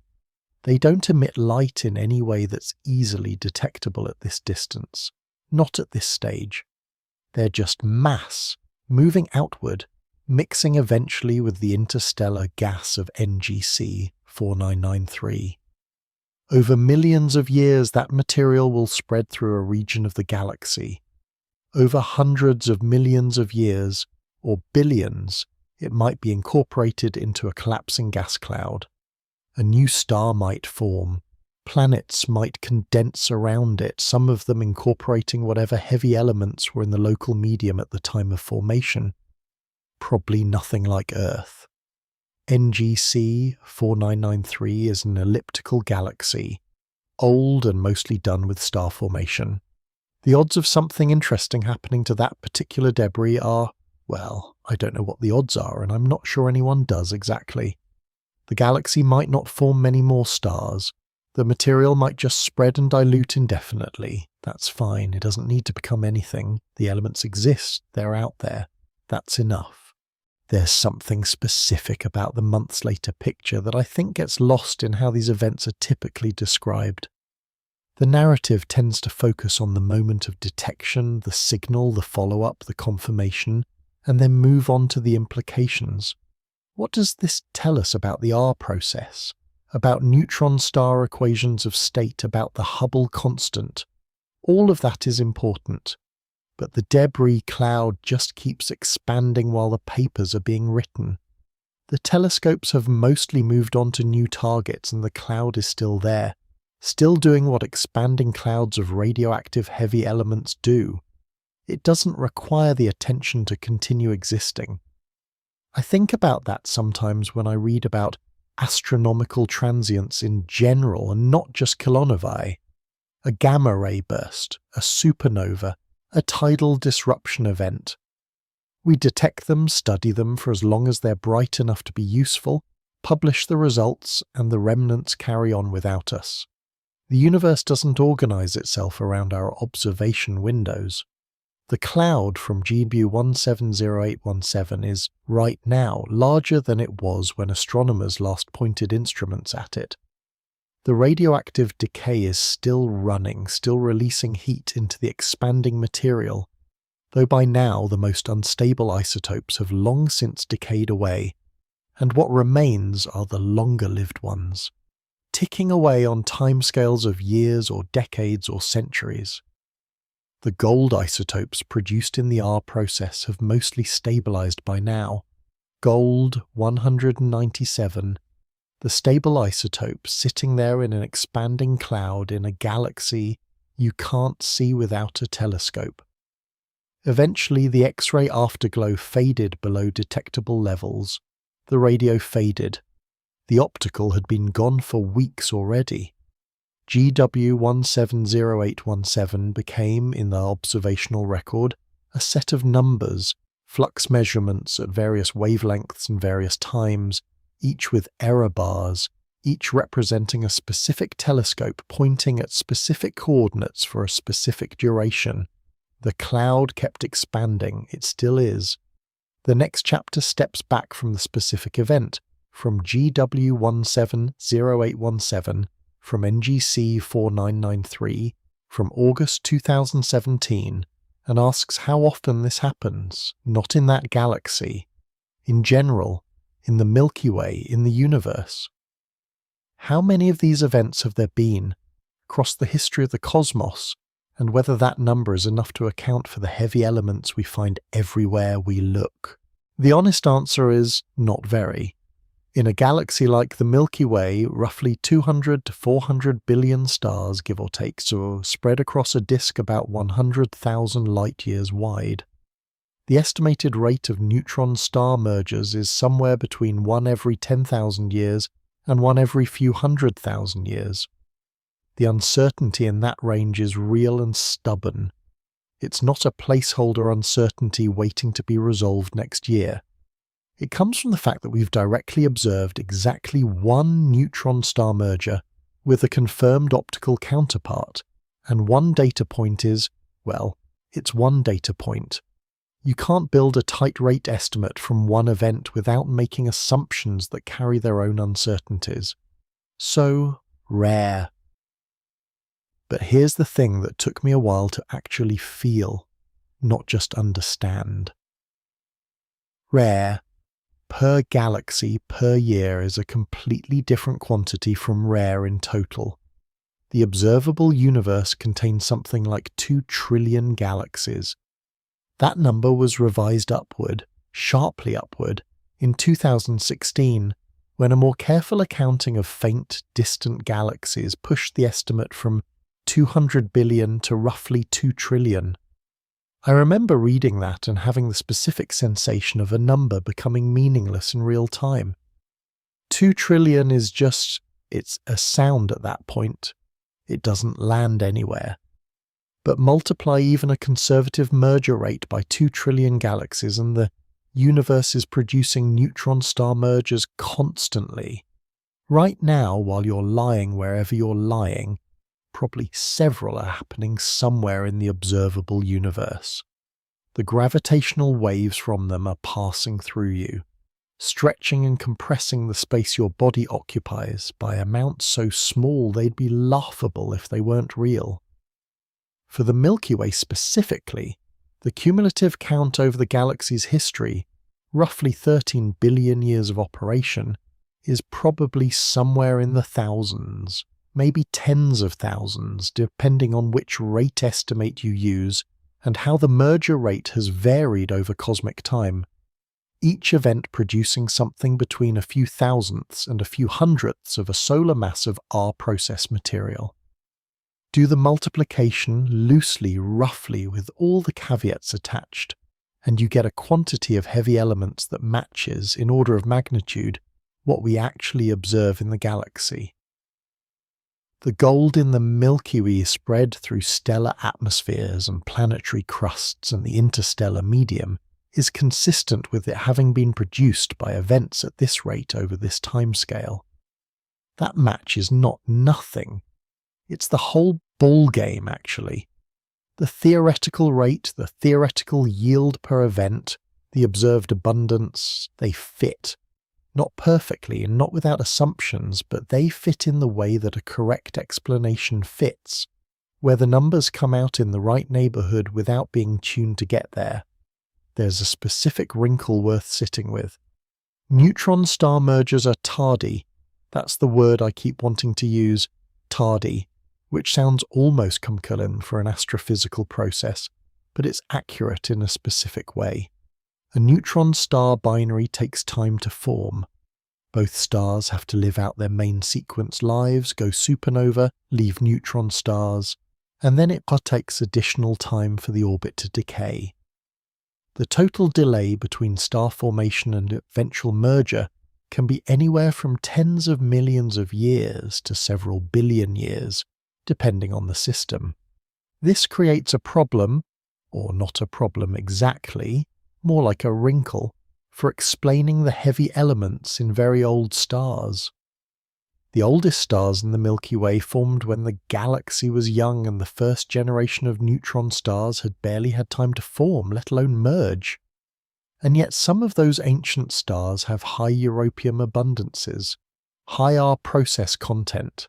They don't emit light in any way that's easily detectable at this distance, not at this stage. They're just mass, moving outward, mixing eventually with the interstellar gas of NGC 4993. Over millions of years, that material will spread through a region of the galaxy. Over hundreds of millions of years, or billions, it might be incorporated into a collapsing gas cloud. A new star might form. Planets might condense around it, some of them incorporating whatever heavy elements were in the local medium at the time of formation. Probably nothing like Earth. NGC 4993 is an elliptical galaxy, old and mostly done with star formation. The odds of something interesting happening to that particular debris are, well, I don't know what the odds are, and I'm not sure anyone does exactly. The galaxy might not form many more stars. The material might just spread and dilute indefinitely. That's fine, it doesn't need to become anything. The elements exist, they're out there. That's enough. There's something specific about the months later picture that I think gets lost in how these events are typically described. The narrative tends to focus on the moment of detection, the signal, the follow-up, the confirmation, and then move on to the implications. What does this tell us about the R process? About neutron star equations of state, about the Hubble constant? All of that is important. But the debris cloud just keeps expanding while the papers are being written. The telescopes have mostly moved on to new targets and the cloud is still there, still doing what expanding clouds of radioactive heavy elements do. It doesn't require the attention to continue existing. I think about that sometimes when I read about astronomical transients in general and not just kilonovae. A gamma ray burst, a supernova, a tidal disruption event. We detect them, study them for as long as they're bright enough to be useful, publish the results, and the remnants carry on without us. The universe doesn't organize itself around our observation windows. The cloud from GW 170817 is, right now, larger than it was when astronomers last pointed instruments at it. The radioactive decay is still running, still releasing heat into the expanding material, though by now the most unstable isotopes have long since decayed away, and what remains are the longer-lived ones, ticking away on timescales of years or decades or centuries. The gold isotopes produced in the R process have mostly stabilized by now. Gold 197, the stable isotope sitting there in an expanding cloud in a galaxy you can't see without a telescope. Eventually the X-ray afterglow faded below detectable levels. The radio faded. The optical had been gone for weeks already. GW 170817 became, in the observational record, a set of numbers, flux measurements at various wavelengths and various times, each with error bars, each representing a specific telescope pointing at specific coordinates for a specific duration. The cloud kept expanding, it still is. The next chapter steps back from the specific event, from GW 170817, from NGC 4993, from August 2017, and asks how often this happens, not in that galaxy, in general, in the Milky Way, in the universe. How many of these events have there been, across the history of the cosmos, and whether that number is enough to account for the heavy elements we find everywhere we look? The honest answer is not very. In a galaxy like the Milky Way, roughly 200 to 400 billion stars, give or take, so spread across a disk about 100,000 light-years wide. The estimated rate of neutron star mergers is somewhere between 1 every 10,000 years and 1 every few 100,000 years. The uncertainty in that range is real and stubborn. It's not a placeholder uncertainty waiting to be resolved next year. It comes from the fact that we've directly observed exactly one neutron star merger with a confirmed optical counterpart, and one data point is, well, it's one data point. You can't build a tight rate estimate from one event without making assumptions that carry their own uncertainties. So rare. But here's the thing that took me a while to actually feel, not just understand. Rare, per galaxy per year, is a completely different quantity from rare in total. The observable universe contains something like 2 trillion galaxies. That number was revised upward, sharply upward, in 2016, when a more careful accounting of faint, distant galaxies pushed the estimate from 200 billion to roughly 2 trillion. I remember reading that and having the specific sensation of a number becoming meaningless in real time. 2 trillion is just, it's a sound at that point. It doesn't land anywhere. But multiply even a conservative merger rate by 2 trillion galaxies and the universe is producing neutron star mergers constantly. Right now, while you're lying wherever you're lying, probably several are happening somewhere in the observable universe. The gravitational waves from them are passing through you, stretching and compressing the space your body occupies by amounts so small they'd be laughable if they weren't real. For the Milky Way specifically, the cumulative count over the galaxy's history, roughly 13 billion years of operation, is probably somewhere in the thousands. Maybe tens of thousands, depending on which rate estimate you use and how the merger rate has varied over cosmic time, each event producing something between a few thousandths and a few hundredths of a solar mass of our process material. Do the multiplication loosely, roughly, with all the caveats attached, and you get a quantity of heavy elements that matches, in order of magnitude, what we actually observe in the galaxy. The gold in the Milky Way spread through stellar atmospheres and planetary crusts and the interstellar medium is consistent with it having been produced by events at this rate over this timescale. That match is not nothing. It's the whole ballgame, actually. The theoretical rate, the theoretical yield per event, the observed abundance, they fit. Not perfectly and not without assumptions, but they fit in the way that a correct explanation fits, where the numbers come out in the right neighbourhood without being tuned to get there. There's a specific wrinkle worth sitting with. Neutron star mergers are tardy. That's the word I keep wanting to use, tardy, which sounds almost cumculin for an astrophysical process, but it's accurate in a specific way. A neutron star binary takes time to form. Both stars have to live out their main sequence lives, go supernova, leave neutron stars, and then it partakes additional time for the orbit to decay. The total delay between star formation and eventual merger can be anywhere from tens of millions of years to several billion years, depending on the system. This creates a problem, or not a problem exactly, more like a wrinkle, for explaining the heavy elements in very old stars. The oldest stars in the Milky Way formed when the galaxy was young and the first generation of neutron stars had barely had time to form, let alone merge. And yet some of those ancient stars have high Europium abundances, high R process content.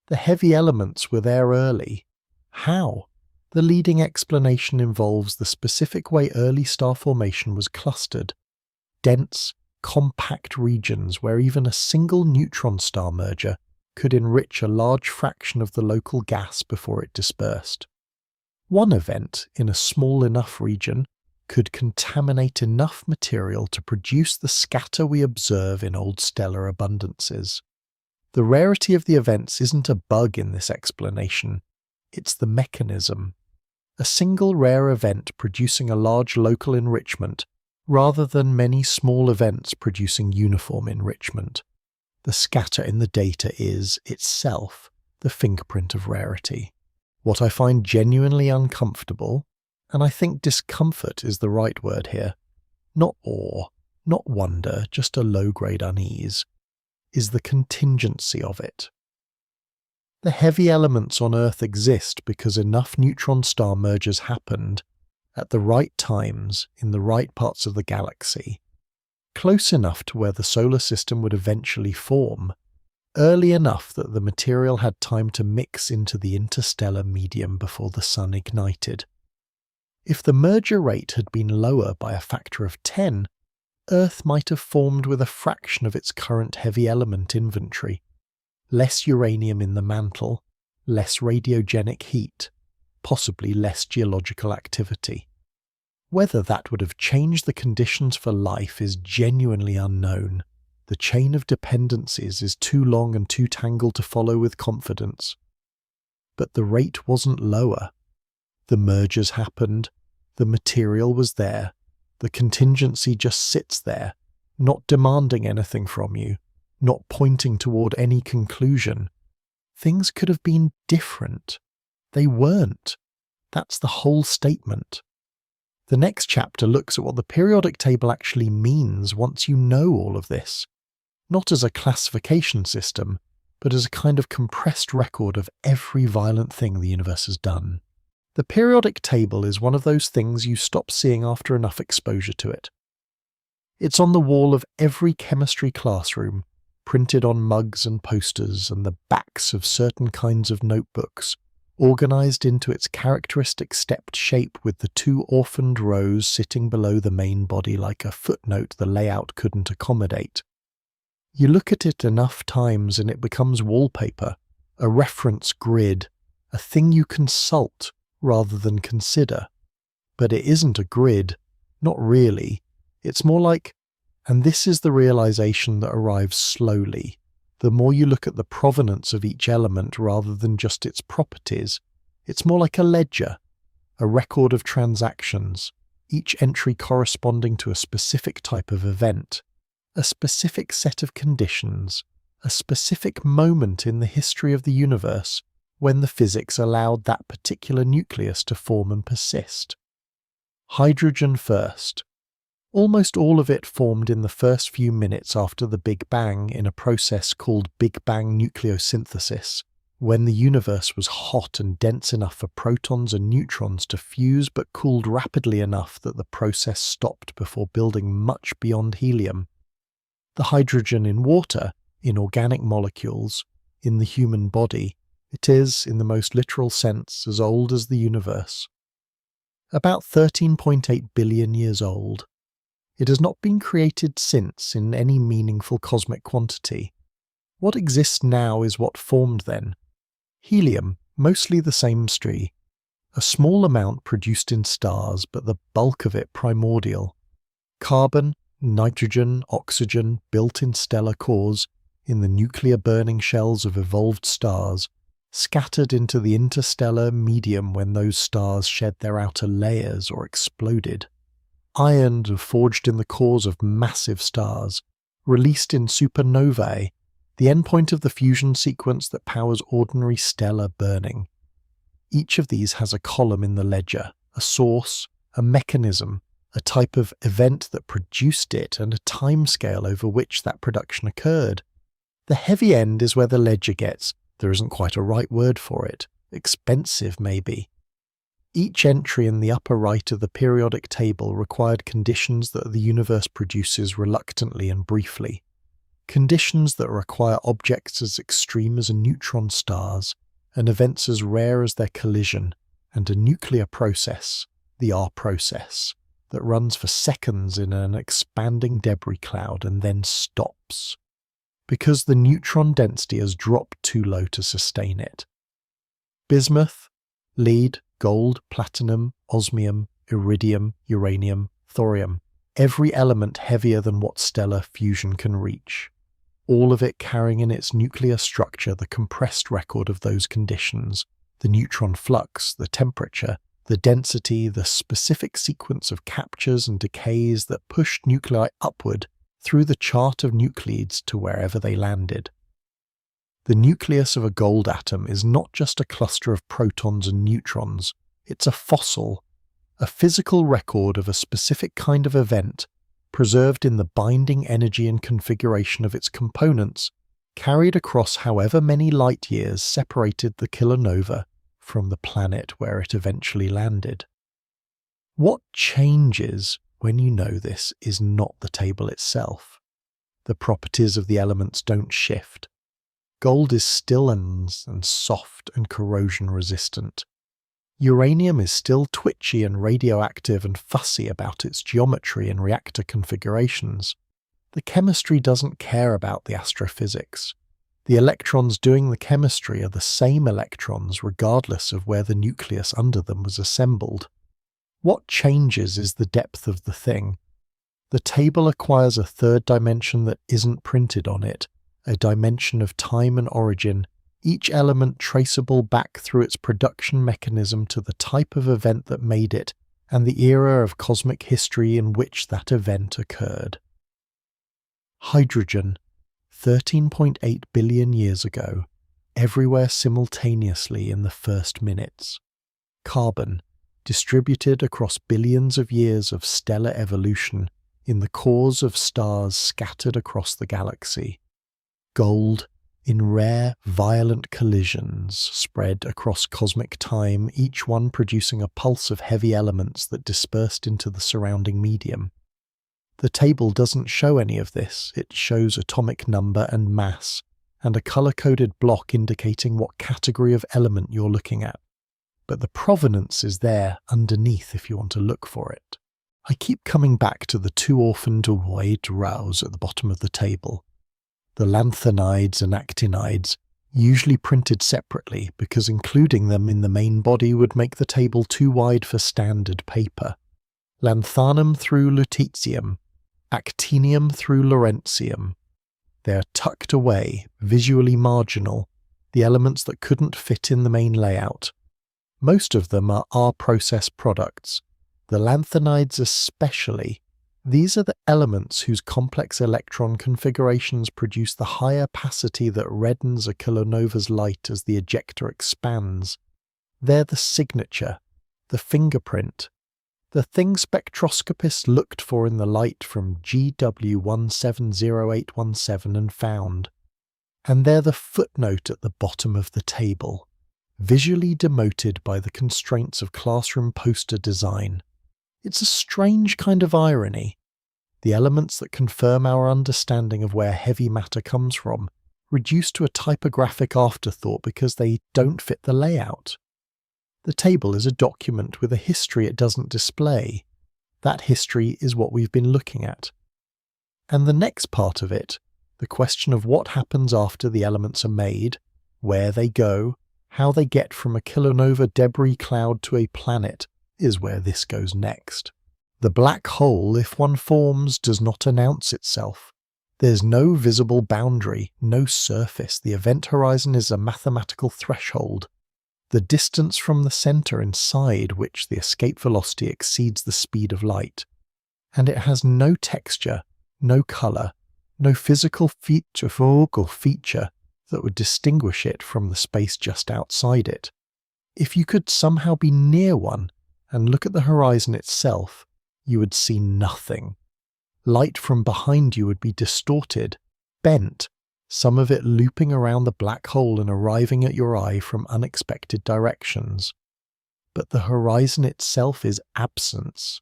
The heavy elements were there early. How? The leading explanation involves the specific way early star formation was clustered. Dense, compact regions where even a single neutron star merger could enrich a large fraction of the local gas before it dispersed. One event in a small enough region, could contaminate enough material to produce the scatter we observe in old stellar abundances. The rarity of the events isn't a bug in this explanation, it's the mechanism. A single rare event producing a large local enrichment, rather than many small events producing uniform enrichment. The scatter in the data is, itself, the fingerprint of rarity. What I find genuinely uncomfortable, and I think discomfort is the right word here, not awe, not wonder, just a low-grade unease, is the contingency of it. The heavy elements on Earth exist because enough neutron star mergers happened at the right times in the right parts of the galaxy, close enough to where the solar system would eventually form, early enough that the material had time to mix into the interstellar medium before the sun ignited. If the merger rate had been lower by a factor of 10, Earth might have formed with a fraction of its current heavy element inventory. Less uranium in the mantle, less radiogenic heat, possibly less geological activity. Whether that would have changed the conditions for life is genuinely unknown. The chain of dependencies is too long and too tangled to follow with confidence. But the rate wasn't lower. The mergers happened, the material was there, the contingency just sits there, not demanding anything from you, not pointing toward any conclusion. Things could have been different. They weren't. That's the whole statement. The next chapter looks at what the periodic table actually means once you know all of this, not as a classification system, but as a kind of compressed record of every violent thing the universe has done. The periodic table is one of those things you stop seeing after enough exposure to it. It's on the wall of every chemistry classroom, printed on mugs and posters and the backs of certain kinds of notebooks, organised into its characteristic stepped shape with the two orphaned rows sitting below the main body like a footnote the layout couldn't accommodate. You look at it enough times and it becomes wallpaper, a reference grid, a thing you consult rather than consider. But it isn't a grid, not really. It's more like, and this is the realization that arrives slowly, the more you look at the provenance of each element rather than just its properties, it's more like a ledger, a record of transactions, each entry corresponding to a specific type of event, a specific set of conditions, a specific moment in the history of the universe when the physics allowed that particular nucleus to form and persist. Hydrogen first. Almost all of it formed in the first few minutes after the Big Bang in a process called Big Bang nucleosynthesis, when the universe was hot and dense enough for protons and neutrons to fuse but cooled rapidly enough that the process stopped before building much beyond helium. The hydrogen in water, in organic molecules, in the human body, it is, in the most literal sense, as old as the universe. About 13.8 billion years old. It has not been created since in any meaningful cosmic quantity. What exists now is what formed then. Helium, mostly the same tree. A small amount produced in stars, but the bulk of it primordial. Carbon, nitrogen, oxygen, built in stellar cores, in the nuclear burning shells of evolved stars, scattered into the interstellar medium when those stars shed their outer layers or exploded. Ironed and forged in the cores of massive stars, released in supernovae, the endpoint of the fusion sequence that powers ordinary stellar burning. Each of these has a column in the ledger, a source, a mechanism, a type of event that produced it, and a timescale over which that production occurred. The heavy end is where the ledger gets, there isn't quite a right word for it, expensive maybe. Each entry in the upper right of the periodic table required conditions that the universe produces reluctantly and briefly. Conditions that require objects as extreme as a neutron stars, and events as rare as their collision, and a nuclear process, the R process, that runs for seconds in an expanding debris cloud and then stops, because the neutron density has dropped too low to sustain it. Bismuth, lead, gold, platinum, osmium, iridium, uranium, thorium, every element heavier than what stellar fusion can reach. All of it carrying in its nuclear structure the compressed record of those conditions, the neutron flux, the temperature, the density, the specific sequence of captures and decays that pushed nuclei upward through the chart of nucleids to wherever they landed. The nucleus of a gold atom is not just a cluster of protons and neutrons, it's a fossil, a physical record of a specific kind of event, preserved in the binding energy and configuration of its components, carried across however many light years separated the kilonova from the planet where it eventually landed. What changes when you know this is not the table itself. The properties of the elements don't shift. Gold is still and soft and corrosion resistant. Uranium is still twitchy and radioactive and fussy about its geometry and reactor configurations. The chemistry doesn't care about the astrophysics. The electrons doing the chemistry are the same electrons regardless of where the nucleus under them was assembled. What changes is the depth of the thing. The table acquires a third dimension that isn't printed on it, a dimension of time and origin, each element traceable back through its production mechanism to the type of event that made it and the era of cosmic history in which that event occurred. Hydrogen, 13.8 billion years ago, everywhere simultaneously in the first minutes. Carbon, distributed across billions of years of stellar evolution in the cores of stars scattered across the galaxy. Gold, in rare, violent collisions spread across cosmic time, each one producing a pulse of heavy elements that dispersed into the surrounding medium. The table doesn't show any of this, it shows atomic number and mass, and a colour-coded block indicating what category of element you're looking at. But the provenance is there underneath if you want to look for it. I keep coming back to the two orphaned white rows at the bottom of the table. The lanthanides and actinides, usually printed separately because including them in the main body would make the table too wide for standard paper. Lanthanum through lutetium, actinium through lawrencium. They are tucked away, visually marginal, the elements that couldn't fit in the main layout. Most of them are R-process products. The lanthanides especially. These are the elements whose complex electron configurations produce the high opacity that reddens a kilonova's light as the ejector expands. They're the signature, the fingerprint, the thing spectroscopists looked for in the light from GW170817 and found. And they're the footnote at the bottom of the table, visually demoted by the constraints of classroom poster design. It's a strange kind of irony. The elements that confirm our understanding of where heavy matter comes from, reduced to a typographic afterthought because they don't fit the layout. The table is a document with a history it doesn't display. That history is what we've been looking at. And the next part of it, the question of what happens after the elements are made, where they go, how they get from a kilonova debris cloud to a planet, is where this goes next. The black hole, if one forms, does not announce itself. There's no visible boundary, no surface. The event horizon is a mathematical threshold. The distance from the centre inside which the escape velocity exceeds the speed of light. And it has no texture, no colour, no physical feature that would distinguish it from the space just outside it. If you could somehow be near one and look at the horizon itself, you would see nothing. Light from behind you would be distorted, bent, some of it looping around the black hole and arriving at your eye from unexpected directions. But the horizon itself is absence,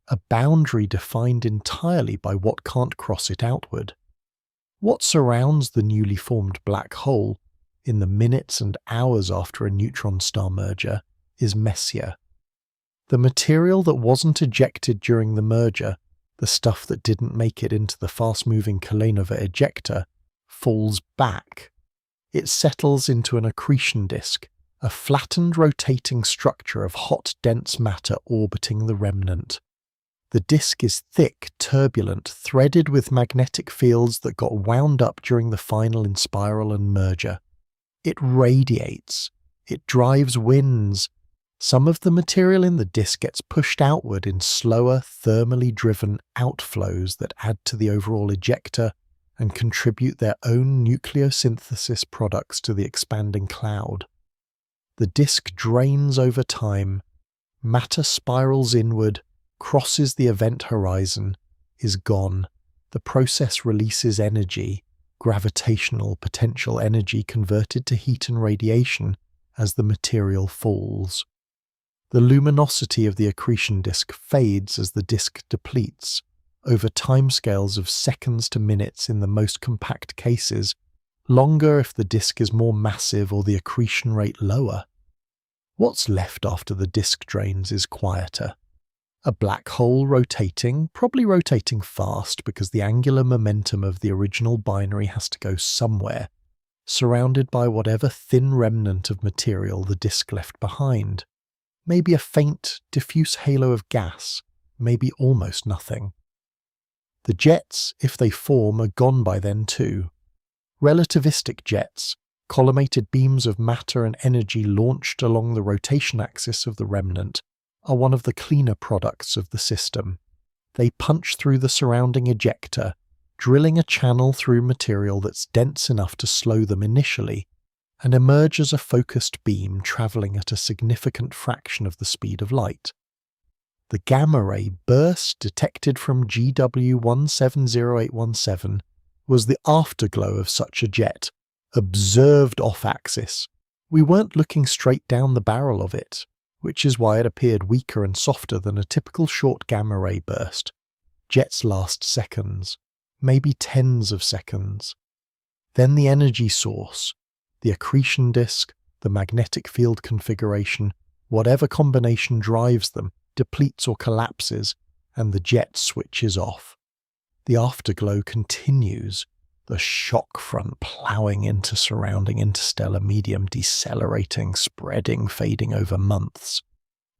a boundary defined entirely by what can't cross it outward. What surrounds the newly formed black hole, in the minutes and hours after a neutron star merger, is Messier. The material that wasn't ejected during the merger, the stuff that didn't make it into the fast-moving kilonova ejector, falls back. It settles into an accretion disk, a flattened rotating structure of hot dense matter orbiting the remnant. The disk is thick, turbulent, threaded with magnetic fields that got wound up during the final inspiral and merger. It radiates. It drives winds. Some of the material in the disk gets pushed outward in slower, thermally driven outflows that add to the overall ejector and contribute their own nucleosynthesis products to the expanding cloud. The disk drains over time. Matter spirals inward, crosses the event horizon, is gone. The process releases energy, gravitational potential energy converted to heat and radiation as the material falls. The luminosity of the accretion disk fades as the disk depletes, over timescales of seconds to minutes in the most compact cases, longer if the disk is more massive or the accretion rate lower. What's left after the disk drains is quieter. A black hole rotating, probably rotating fast because the angular momentum of the original binary has to go somewhere, surrounded by whatever thin remnant of material the disk left behind. Maybe a faint, diffuse halo of gas, maybe almost nothing. The jets, if they form, are gone by then too. Relativistic jets, collimated beams of matter and energy launched along the rotation axis of the remnant, are one of the cleaner products of the system. They punch through the surrounding ejector, drilling a channel through material that's dense enough to slow them initially, and emerge as a focused beam travelling at a significant fraction of the speed of light. The gamma-ray burst detected from GW170817 was the afterglow of such a jet, observed off-axis. We weren't looking straight down the barrel of it, which is why it appeared weaker and softer than a typical short gamma-ray burst. Jets last seconds, maybe tens of seconds. Then the energy source, the accretion disk, the magnetic field configuration, whatever combination drives them, depletes or collapses, and the jet switches off. The afterglow continues, the shock front ploughing into surrounding interstellar medium, decelerating, spreading, fading over months.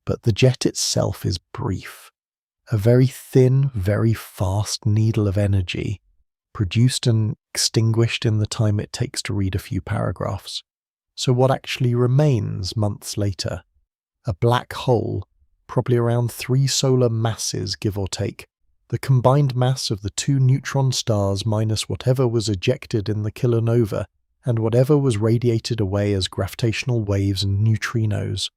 But the jet itself is brief. A very thin, very fast needle of energy, produced and extinguished in the time it takes to read a few paragraphs. So what actually remains months later? A black hole, probably around 3 solar masses, give or take, the combined mass of the 2 neutron stars minus whatever was ejected in the kilonova and whatever was radiated away as gravitational waves and neutrinos,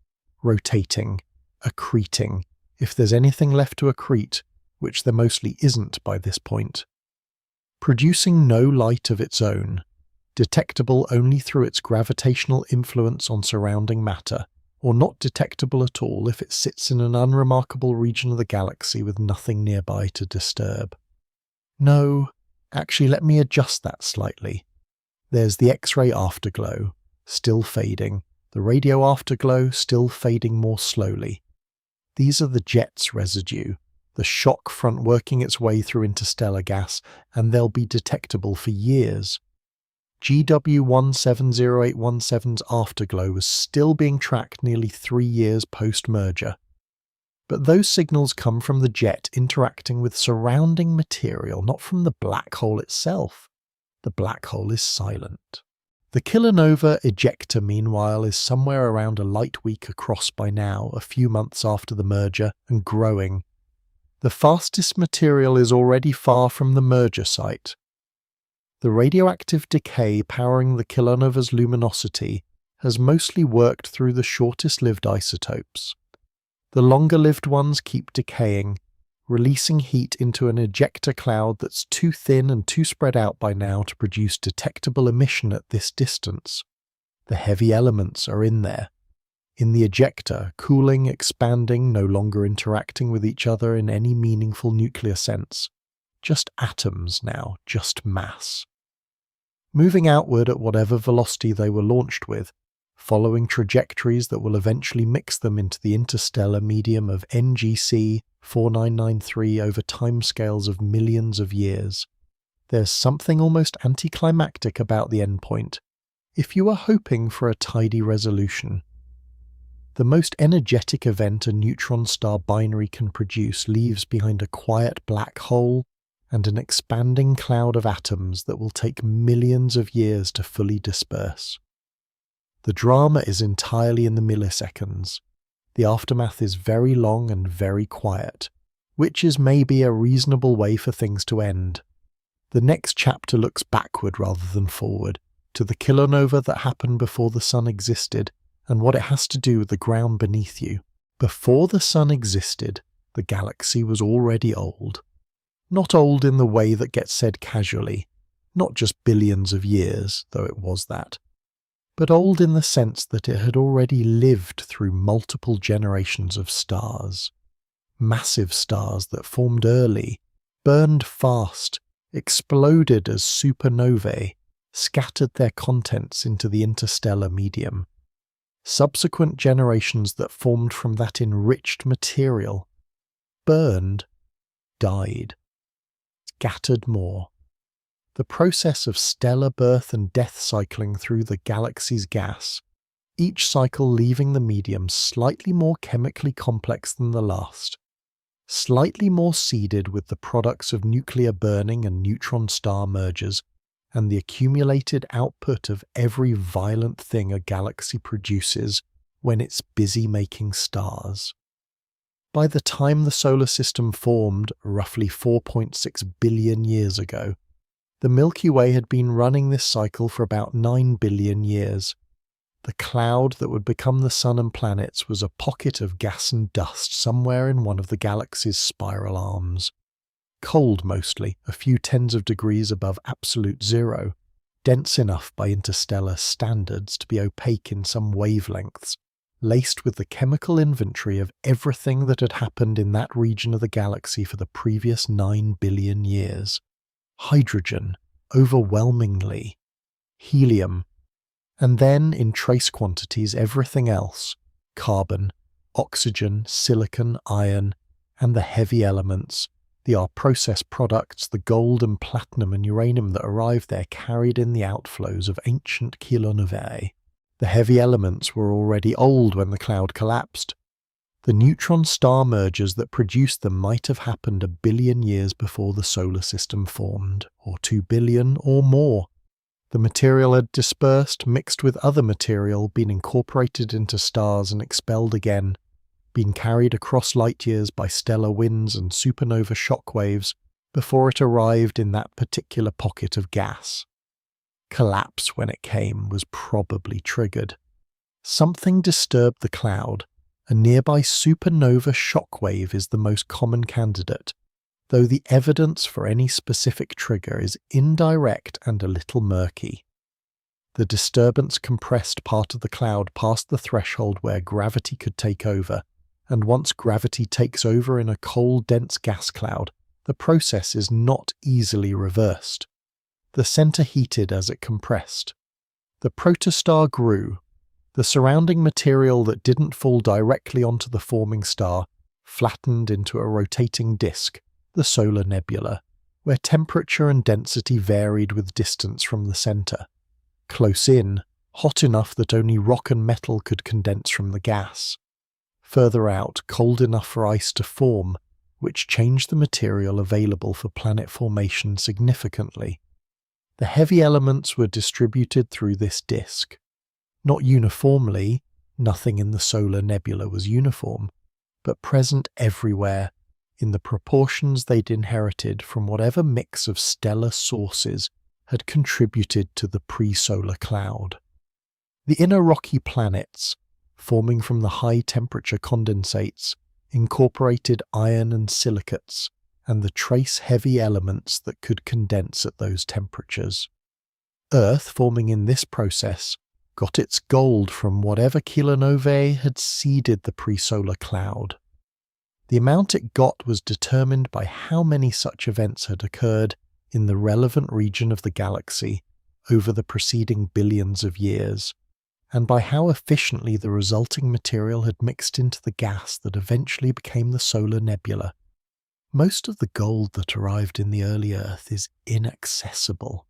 rotating, accreting, if there's anything left to accrete, which there mostly isn't by this point. Producing no light of its own, detectable only through its gravitational influence on surrounding matter, or not detectable at all if it sits in an unremarkable region of the galaxy with nothing nearby to disturb. No, actually let me adjust that slightly. There's the X-ray afterglow, still fading, the radio afterglow still fading more slowly. These are the jet's residue, the shock front working its way through interstellar gas, and they'll be detectable for years. GW170817's afterglow was still being tracked nearly 3 years post-merger. But those signals come from the jet interacting with surrounding material, not from the black hole itself. The black hole is silent. The kilonova ejector, meanwhile, is somewhere around a light week across by now, a few months after the merger, and growing. The fastest material is already far from the merger site. The radioactive decay powering the kilonova's luminosity has mostly worked through the shortest-lived isotopes. The longer-lived ones keep decaying, releasing heat into an ejector cloud that's too thin and too spread out by now to produce detectable emission at this distance. The heavy elements are in there. In the ejector, cooling, expanding, no longer interacting with each other in any meaningful nuclear sense. Just atoms now, just mass. Moving outward at whatever velocity they were launched with, following trajectories that will eventually mix them into the interstellar medium of NGC 4993 over timescales of millions of years. There's something almost anticlimactic about the endpoint. If you are hoping for a tidy resolution, The most energetic event a neutron star binary can produce leaves behind a quiet black hole and an expanding cloud of atoms that will take millions of years to fully disperse. The drama is entirely in the milliseconds. The aftermath is very long and very quiet, which is maybe a reasonable way for things to end. The next chapter looks backward rather than forward, to the kilonova that happened before the sun existed, and what it has to do with the ground beneath you. Before the sun existed, the galaxy was already old. Not old in the way that gets said casually, not just billions of years, though it was that, but old in the sense that it had already lived through multiple generations of stars. Massive stars that formed early, burned fast, exploded as supernovae, scattered their contents into the interstellar medium. Subsequent generations that formed from that enriched material, burned, died, scattered more. The process of stellar birth and death cycling through the galaxy's gas, each cycle leaving the medium slightly more chemically complex than the last, slightly more seeded with the products of nuclear burning and neutron star mergers, and the accumulated output of every violent thing a galaxy produces when it's busy making stars. By the time the solar system formed, roughly 4.6 billion years ago, the Milky Way had been running this cycle for about 9 billion years. The cloud that would become the sun and planets was a pocket of gas and dust somewhere in one of the galaxy's spiral arms. Cold mostly, a few tens of degrees above absolute zero, dense enough by interstellar standards to be opaque in some wavelengths, laced with the chemical inventory of everything that had happened in that region of the galaxy for the previous 9 billion years. Hydrogen, overwhelmingly. Helium. And then, in trace quantities, everything else. Carbon, oxygen, silicon, iron, and the heavy elements. The processed products, the gold and platinum and uranium that arrived there carried in the outflows of ancient kilonovae. The heavy elements were already old when the cloud collapsed. The neutron star mergers that produced them might have happened 1 billion years before the solar system formed, or 2 billion or more. The material had dispersed, mixed with other material, been incorporated into stars and expelled again, been carried across light years by stellar winds and supernova shockwaves before it arrived in that particular pocket of gas. Collapse, when it came, was probably triggered. Something disturbed the cloud. A nearby supernova shockwave is the most common candidate, though the evidence for any specific trigger is indirect and a little murky. The disturbance compressed part of the cloud past the threshold where gravity could take over, and once gravity takes over in a cold, dense gas cloud, the process is not easily reversed. The center heated as it compressed. The protostar grew. The surrounding material that didn't fall directly onto the forming star flattened into a rotating disk, the solar nebula, where temperature and density varied with distance from the center. Close in, hot enough that only rock and metal could condense from the gas. Further out, cold enough for ice to form, which changed the material available for planet formation significantly. The heavy elements were distributed through this disk. Not uniformly, nothing in the solar nebula was uniform, but present everywhere, in the proportions they'd inherited from whatever mix of stellar sources had contributed to the pre-solar cloud. The inner rocky planets, forming from the high-temperature condensates, incorporated iron and silicates, and the trace heavy elements that could condense at those temperatures. Earth, forming in this process, got its gold from whatever kilonovae had seeded the pre-solar cloud. The amount it got was determined by how many such events had occurred in the relevant region of the galaxy over the preceding billions of years, and by how efficiently the resulting material had mixed into the gas that eventually became the solar nebula. Most of the gold that arrived in the early Earth is inaccessible.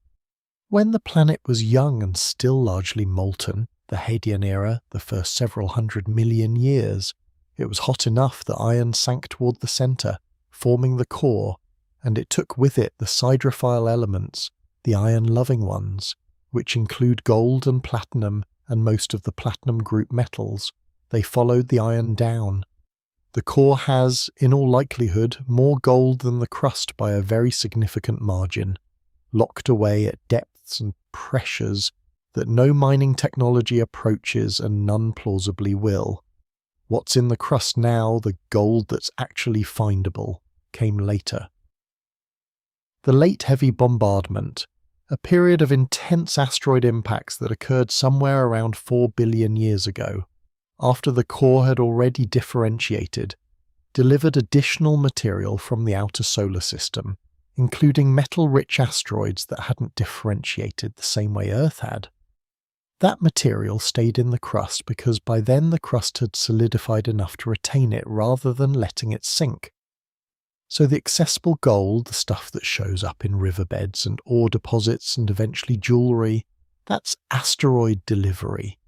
When the planet was young and still largely molten, the Hadean era, the first several 100 million years. It was hot enough that iron sank toward the centre, forming the core, and it took with it the siderophile elements, the iron-loving ones, which include gold and platinum and most of the platinum group metals. They followed the iron down. The core has, in all likelihood, more gold than the crust by a very significant margin, locked away at depths and pressures that no mining technology approaches and none plausibly will. What's in the crust now, the gold that's actually findable, came later. The late heavy bombardment, a period of intense asteroid impacts that occurred somewhere around 4 billion years ago, after the core had already differentiated, delivered additional material from the outer solar system, including metal-rich asteroids that hadn't differentiated the same way Earth had. That material stayed in the crust because by then the crust had solidified enough to retain it rather than letting it sink. So the accessible gold, the stuff that shows up in riverbeds and ore deposits and eventually jewellery, that's asteroid delivery.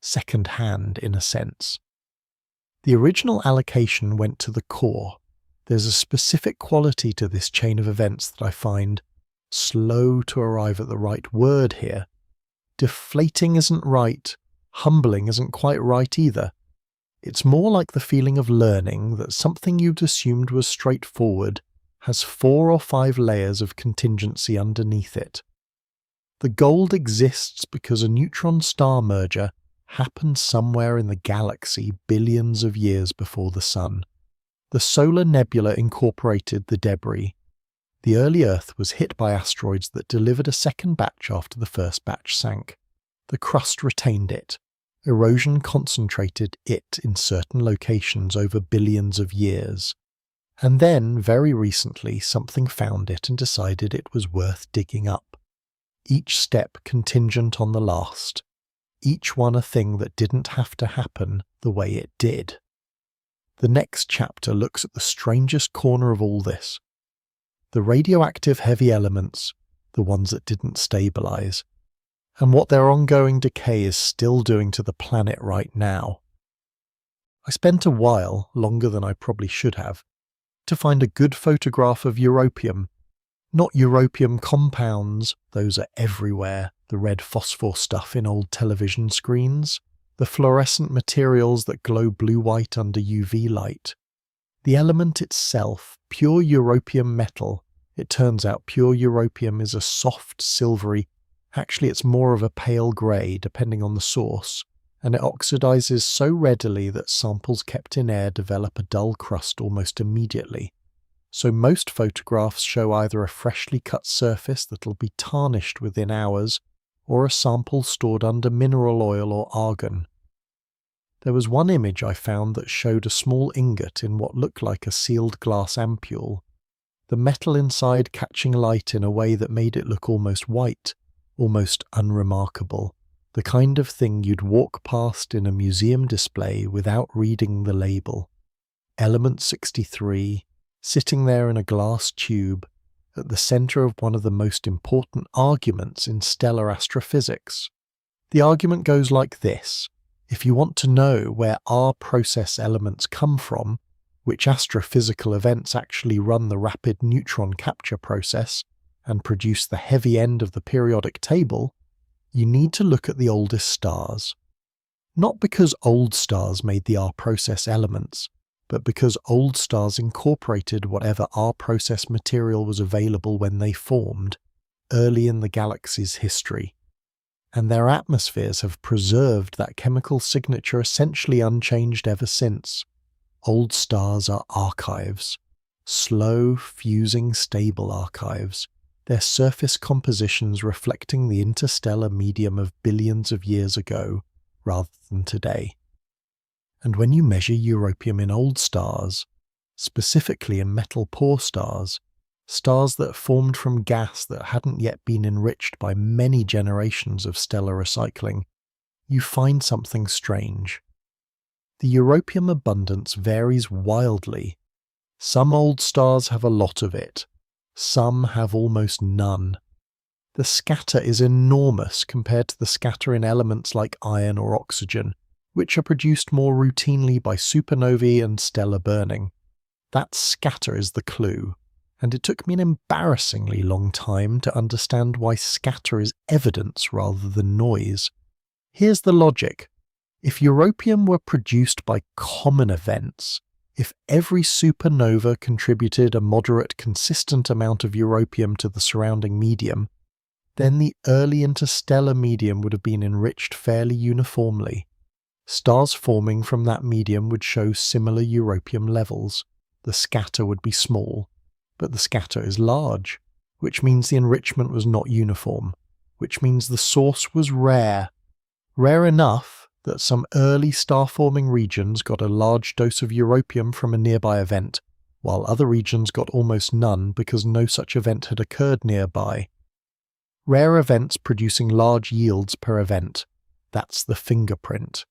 Second-hand in a sense. The original allocation went to the core. There's a specific quality to this chain of events that I find slow to arrive at the right word here. Deflating isn't right, humbling isn't quite right either. It's more like the feeling of learning that something you'd assumed was straightforward has 4 or 5 layers of contingency underneath it. The gold exists because a neutron star merger happened somewhere in the galaxy billions of years before the Sun. The solar nebula incorporated the debris. The early Earth was hit by asteroids that delivered a second batch after the first batch sank. The crust retained it. Erosion concentrated it in certain locations over billions of years. And then, very recently, something found it and decided it was worth digging up. Each step contingent on the last. Each one a thing that didn't have to happen the way it did. The next chapter looks at the strangest corner of all this. The radioactive heavy elements, the ones that didn't stabilize, and what their ongoing decay is still doing to the planet right now. I spent a while, longer than I probably should have, to find a good photograph of europium. Not europium compounds, those are everywhere, the red phosphor stuff in old television screens, the fluorescent materials that glow blue-white under UV light. The element itself, pure europium metal. It turns out pure europium is a soft, silvery, actually it's more of a pale grey depending on the source, and it oxidizes so readily that samples kept in air develop a dull crust almost immediately. So most photographs show either a freshly cut surface that'll be tarnished within hours, or a sample stored under mineral oil or argon. There was one image I found that showed a small ingot in what looked like a sealed glass ampule, the metal inside catching light in a way that made it look almost white, almost unremarkable, the kind of thing you'd walk past in a museum display without reading the label. Element 63, sitting there in a glass tube, at the centre of one of the most important arguments in stellar astrophysics. The argument goes like this. If you want to know where our process elements come from, which astrophysical events actually run the rapid neutron capture process and produce the heavy end of the periodic table, you need to look at the oldest stars. Not because old stars made the R process elements, but because old stars incorporated whatever R process material was available when they formed, early in the galaxy's history. And their atmospheres have preserved that chemical signature essentially unchanged ever since. Old stars are archives. Slow, fusing, stable archives. Their surface compositions reflecting the interstellar medium of billions of years ago, rather than today. And when you measure europium in old stars, specifically in metal-poor stars, stars that formed from gas that hadn't yet been enriched by many generations of stellar recycling, you find something strange. The europium abundance varies wildly. Some old stars have a lot of it. Some have almost none. The scatter is enormous compared to the scatter in elements like iron or oxygen, which are produced more routinely by supernovae and stellar burning. That scatter is the clue, and it took me an embarrassingly long time to understand why scatter is evidence rather than noise. Here's the logic. If Europium were produced by common events, if every supernova contributed a moderate, consistent amount of Europium to the surrounding medium, then the early interstellar medium would have been enriched fairly uniformly. Stars forming from that medium would show similar Europium levels. The scatter would be small, but the scatter is large, which means the enrichment was not uniform, which means the source was rare. Rare enough that some early star-forming regions got a large dose of Europium from a nearby event, while other regions got almost none because no such event had occurred nearby. Rare events producing large yields per event. That's the fingerprint.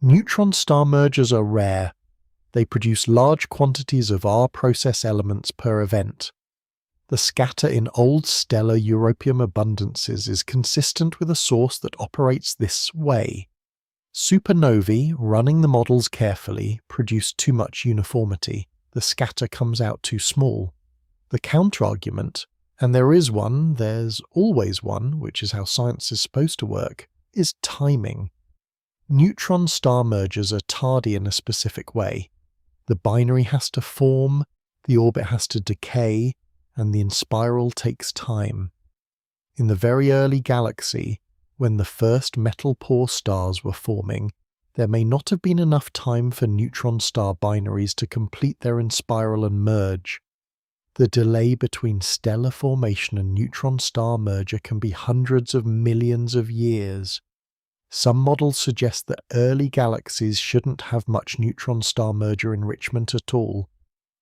Neutron star mergers are rare. They produce large quantities of our process elements per event. The scatter in old stellar Europium abundances is consistent with a source that operates this way. Supernovae, running the models carefully, produce too much uniformity. The scatter comes out too small. The counterargument, and there is one, there's always one, which is how science is supposed to work, is timing. Neutron star mergers are tardy in a specific way. The binary has to form, the orbit has to decay, and the inspiral takes time. In the very early galaxy, when the first metal-poor stars were forming, there may not have been enough time for neutron star binaries to complete their inspiral and merge. The delay between stellar formation and neutron star merger can be hundreds of millions of years. Some models suggest that early galaxies shouldn't have much neutron star merger enrichment at all,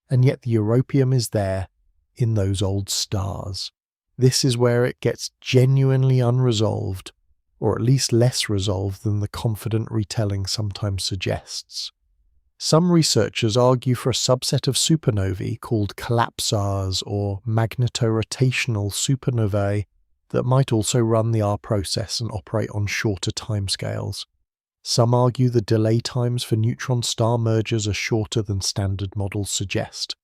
and yet the Europium is there, in those old stars. This is where it gets genuinely unresolved, or at least less resolved than the confident retelling sometimes suggests. Some researchers argue for a subset of supernovae called collapsars or magnetorotational supernovae that might also run the R process and operate on shorter timescales. Some argue the delay times for neutron star mergers are shorter than standard models suggest.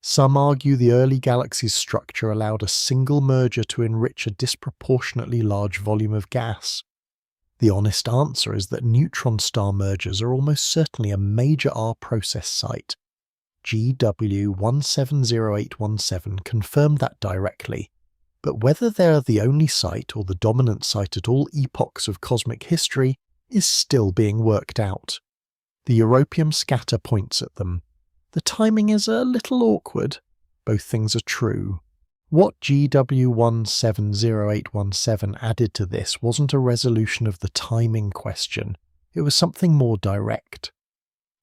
Some argue the early galaxy's structure allowed a single merger to enrich a disproportionately large volume of gas. The honest answer is that neutron star mergers are almost certainly a major R process site. GW170817 confirmed that directly, but whether they're the only site or the dominant site at all epochs of cosmic history is still being worked out. The Europium scatter points at them. The timing is a little awkward. Both things are true. What GW170817 added to this wasn't a resolution of the timing question. It was something more direct.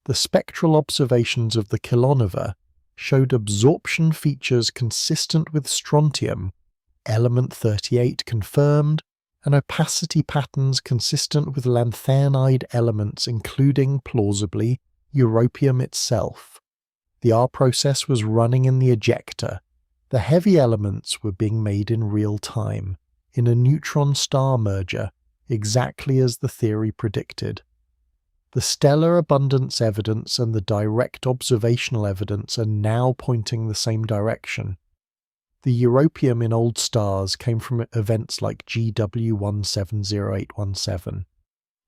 The spectral observations of the kilonova showed absorption features consistent with strontium, element 38 confirmed, and opacity patterns consistent with lanthanide elements including, plausibly, Europium itself. The R process was running in the ejector. The heavy elements were being made in real time, in a neutron star merger, exactly as the theory predicted. The stellar abundance evidence and the direct observational evidence are now pointing the same direction. The Europium in old stars came from events like GW170817.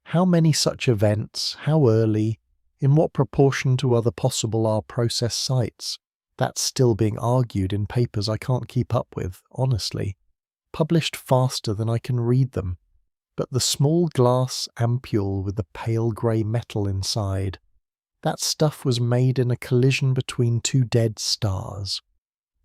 How many such events, how early, in what proportion to other possible R process sites? That's still being argued in papers I can't keep up with, honestly. Published faster than I can read them. But the small glass ampule with the pale grey metal inside, that stuff was made in a collision between two dead stars.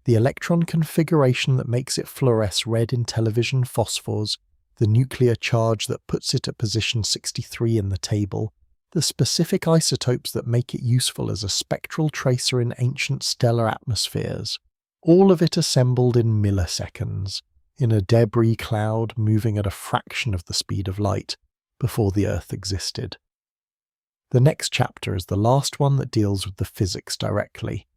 The electron configuration that makes it fluoresce red in television phosphors, the nuclear charge that puts it at position 63 in the table, the specific isotopes that make it useful as a spectral tracer in ancient stellar atmospheres, all of it assembled in milliseconds, in a debris cloud moving at a fraction of the speed of light, before the Earth existed. The next chapter is the last one that deals with the physics directly.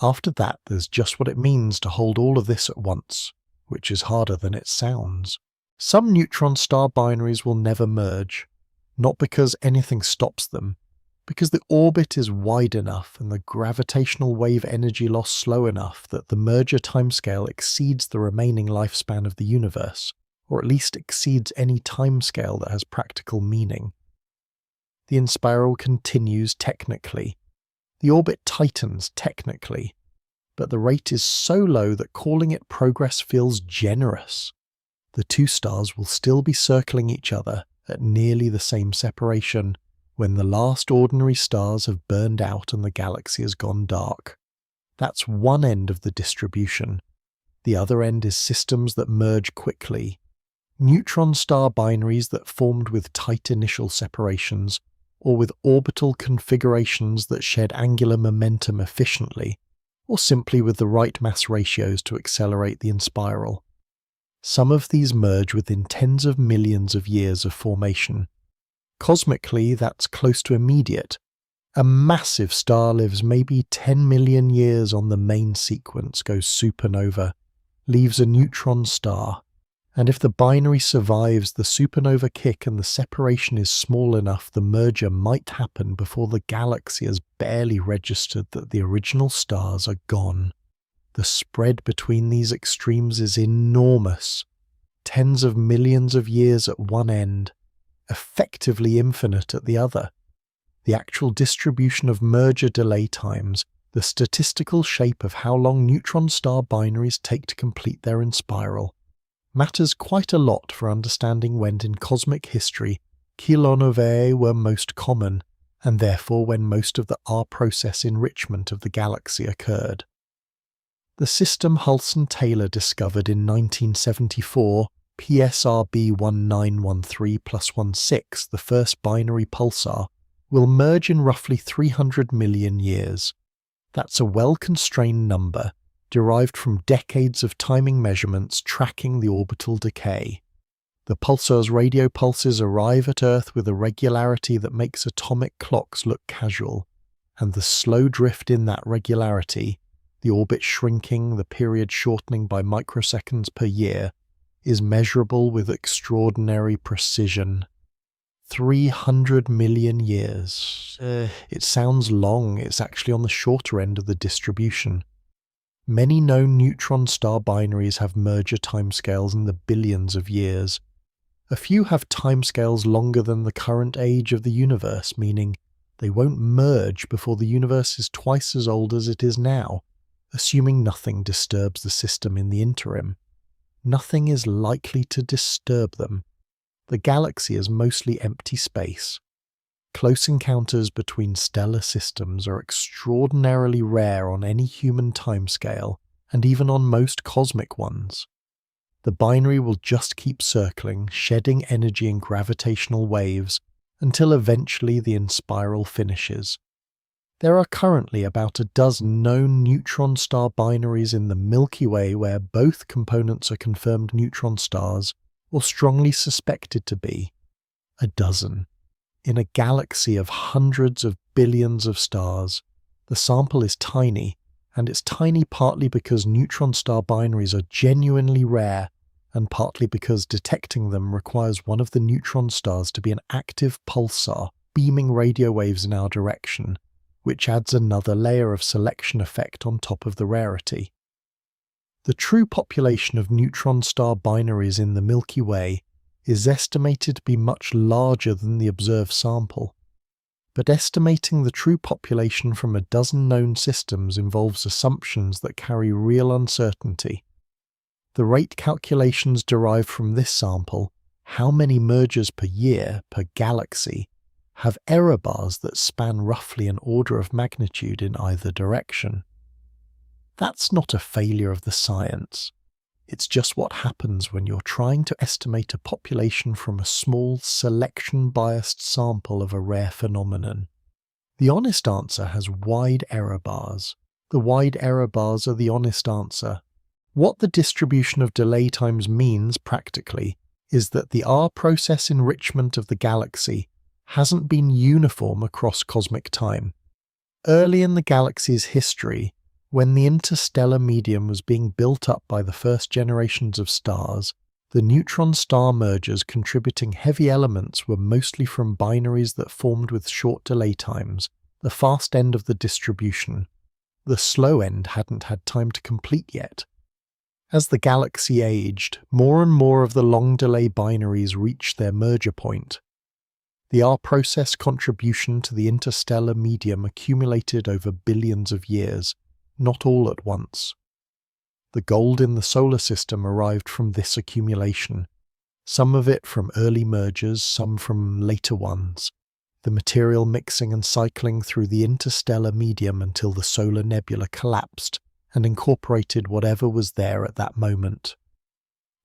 After that, there's just what it means to hold all of this at once. which is harder than it sounds. Some neutron star binaries will never merge, not because anything stops them, because the orbit is wide enough and the gravitational wave energy loss slow enough that the merger timescale exceeds the remaining lifespan of the universe, or at least exceeds any timescale that has practical meaning. The inspiral continues technically. The orbit tightens technically, but the rate is so low that calling it progress feels generous. The two stars will still be circling each other at nearly the same separation when the last ordinary stars have burned out and the galaxy has gone dark. That's one end of the distribution. The other end is systems that merge quickly. Neutron star binaries that formed with tight initial separations, or with orbital configurations that shed angular momentum efficiently, or simply with the right mass ratios to accelerate the inspiral. Some of these merge within tens of millions of years of formation. Cosmically, that's close to immediate. A massive star lives maybe 10 million years on the main sequence, goes supernova, leaves a neutron star, and if the binary survives the supernova kick and the separation is small enough, the merger might happen before the galaxy has barely registered that the original stars are gone. The spread between these extremes is enormous. Tens of millions of years at one end, effectively infinite at the other. The actual distribution of merger delay times, the statistical shape of how long neutron star binaries take to complete their inspiral, matters quite a lot for understanding when in cosmic history kilonovae were most common, and therefore when most of the R-process enrichment of the galaxy occurred. The system Hulson-Taylor discovered in 1974, PSRB 1913+16, the first binary pulsar, will merge in roughly 300 million years. That's a well-constrained number, derived from decades of timing measurements tracking the orbital decay. The pulsar's radio pulses arrive at Earth with a regularity that makes atomic clocks look casual, and the slow drift in that regularity, the orbit shrinking, the period shortening by microseconds per year, is measurable with extraordinary precision. 300 million years. It sounds long, it's actually on the shorter end of the distribution. Many known neutron star binaries have merger timescales in the billions of years. A few have timescales longer than the current age of the universe, meaning they won't merge before the universe is twice as old as it is now, assuming nothing disturbs the system in the interim. Nothing is likely to disturb them. The galaxy is mostly empty space. Close encounters between stellar systems are extraordinarily rare on any human timescale, and even on most cosmic ones. The binary will just keep circling, shedding energy in gravitational waves, until eventually the inspiral finishes. There are currently about a dozen known neutron star binaries in the Milky Way where both components are confirmed neutron stars, or strongly suspected to be. A dozen. In a galaxy of hundreds of billions of stars, the sample is tiny, and it's tiny partly because neutron star binaries are genuinely rare, and partly because detecting them requires one of the neutron stars to be an active pulsar, beaming radio waves in our direction, which adds another layer of selection effect on top of the rarity. The true population of neutron star binaries in the Milky Way is estimated to be much larger than the observed sample, but estimating the true population from a dozen known systems involves assumptions that carry real uncertainty. The rate calculations derived from this sample, how many mergers per year per galaxy, have error bars that span roughly an order of magnitude in either direction. That's not a failure of the science. It's just what happens when you're trying to estimate a population from a small, selection-biased sample of a rare phenomenon. The honest answer has wide error bars. The wide error bars are the honest answer. What the distribution of delay times means, practically, is that the R-process enrichment of the galaxy hasn't been uniform across cosmic time. Early in the galaxy's history, When the interstellar medium was being built up by the first generations of stars, the neutron-star mergers contributing heavy elements were mostly from binaries that formed with short delay times, the fast end of the distribution. The slow end hadn't had time to complete yet. As the galaxy aged, more and more of the long-delay binaries reached their merger point. The R-process contribution to the interstellar medium accumulated over billions of years, not all at once. The gold in the solar system arrived from this accumulation, some of it from early mergers, some from later ones, the material mixing and cycling through the interstellar medium until the solar nebula collapsed and incorporated whatever was there at that moment.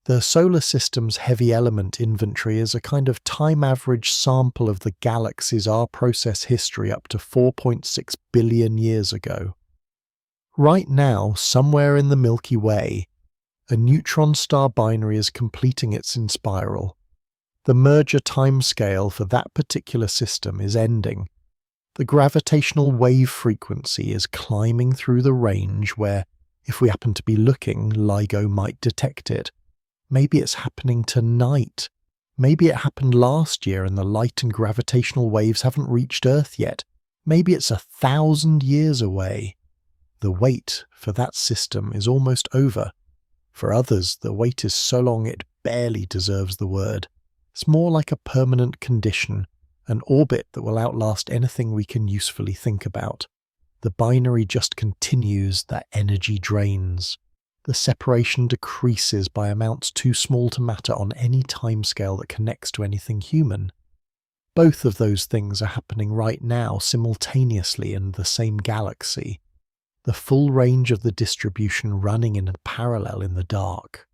The solar system's heavy element inventory is a kind of time-average sample of the galaxy's R-process history up to 4.6 billion years ago. Right now, somewhere in the Milky Way, a neutron star binary is completing its inspiral. The merger timescale for that particular system is ending. The gravitational wave frequency is climbing through the range where, if we happen to be looking, LIGO might detect it. Maybe it's happening tonight. Maybe it happened last year and the light and gravitational waves haven't reached Earth yet. Maybe it's 1,000 years away. The wait for that system is almost over. For others, the wait is so long it barely deserves the word. It's more like a permanent condition, an orbit that will outlast anything we can usefully think about. The binary just continues, that energy drains. The separation decreases by amounts too small to matter on any timescale that connects to anything human. Both of those things are happening right now simultaneously in the same galaxy. The full range of the distribution running in parallel in the dark.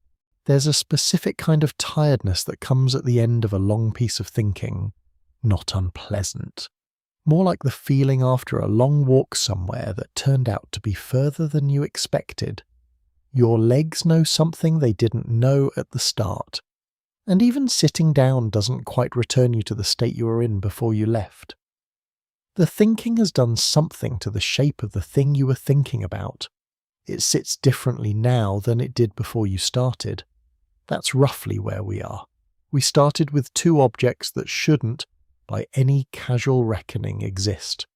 There's a specific kind of tiredness that comes at the end of a long piece of thinking. Not unpleasant. More like the feeling after a long walk somewhere that turned out to be further than you expected. Your legs know something they didn't know at the start. And even sitting down doesn't quite return you to the state you were in before you left. The thinking has done something to the shape of the thing you were thinking about. It sits differently now than it did before you started. That's roughly where we are. We started with two objects that shouldn't, by any casual reckoning, exist.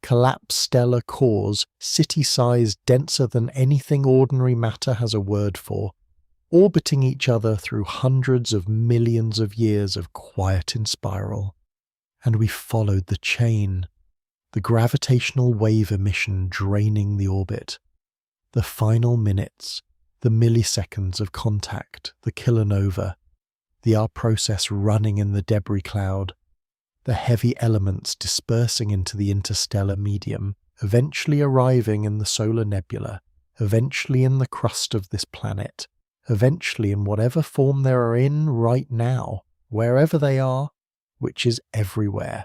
Collapsed stellar cores, city-sized, denser than anything ordinary matter has a word for, orbiting each other through hundreds of millions of years of quiet inspiral. And we followed the chain, the gravitational wave emission draining the orbit, the final minutes, the milliseconds of contact, the kilonova, the R-process running in the debris cloud, the heavy elements dispersing into the interstellar medium, eventually arriving in the solar nebula, eventually in the crust of this planet, eventually in whatever form they are in right now, wherever they are, which is everywhere.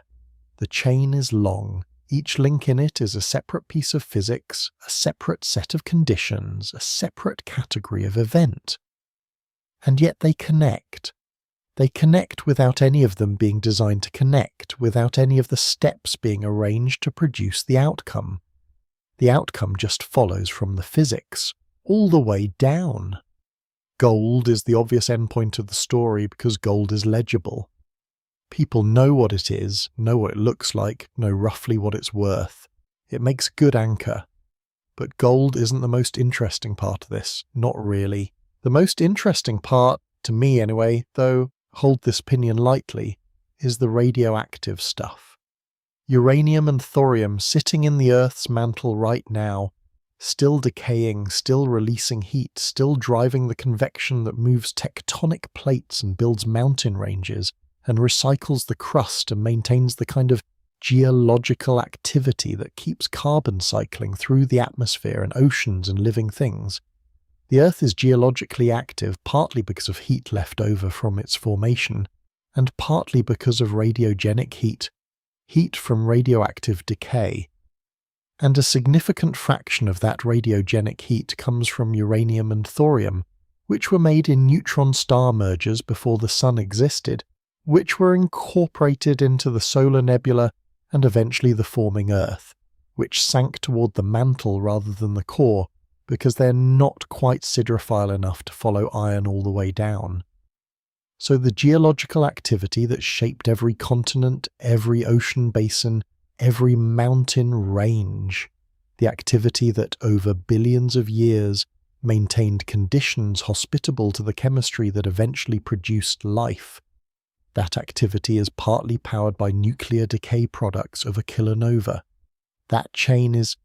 The chain is long. Each link in it is a separate piece of physics, a separate set of conditions, a separate category of event. And yet they connect. They connect without any of them being designed to connect, without any of the steps being arranged to produce the outcome. The outcome just follows from the physics, all the way down. Gold is the obvious endpoint of the story because gold is legible. People know what it is, know what it looks like, know roughly what it's worth. It makes a good anchor. But gold isn't the most interesting part of this, not really. The most interesting part, to me anyway, though, hold this opinion lightly, is the radioactive stuff. Uranium and thorium sitting in the Earth's mantle right now, still decaying, still releasing heat, still driving the convection that moves tectonic plates and builds mountain ranges, and recycles the crust and maintains the kind of geological activity that keeps carbon cycling through the atmosphere and oceans and living things. The Earth is geologically active partly because of heat left over from its formation, and partly because of radiogenic heat from radioactive decay. And a significant fraction of that radiogenic heat comes from uranium and thorium, which were made in neutron star mergers before the Sun existed, which were incorporated into the solar nebula and eventually the forming Earth, which sank toward the mantle rather than the core because they're not quite siderophile enough to follow iron all the way down. So the geological activity that shaped every continent, every ocean basin, every mountain range, the activity that over billions of years maintained conditions hospitable to the chemistry that eventually produced life, that activity is partly powered by nuclear decay products of a kilonova. That chain is...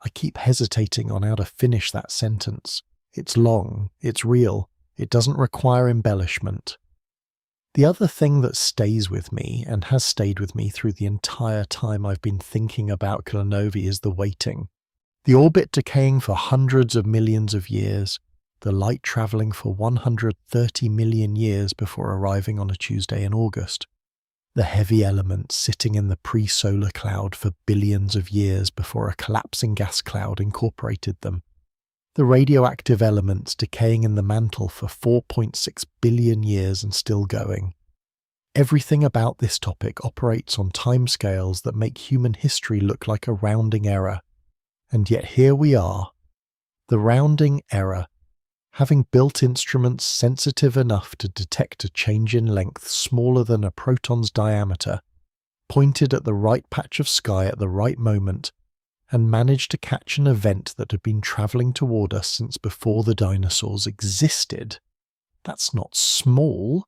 I keep hesitating on how to finish that sentence. It's long, it's real, it doesn't require embellishment. The other thing that stays with me, and has stayed with me through the entire time I've been thinking about kilonovae, is the weighting. The orbit decaying for hundreds of millions of years, the light travelling for 130 million years before arriving on a Tuesday in August. The heavy elements sitting in the pre-solar cloud for billions of years before a collapsing gas cloud incorporated them. The radioactive elements decaying in the mantle for 4.6 billion years and still going. Everything about this topic operates on timescales that make human history look like a rounding error. And yet here we are, the rounding error, having built instruments sensitive enough to detect a change in length smaller than a proton's diameter, pointed at the right patch of sky at the right moment, and managed to catch an event that had been travelling toward us since before the dinosaurs existed. That's not small.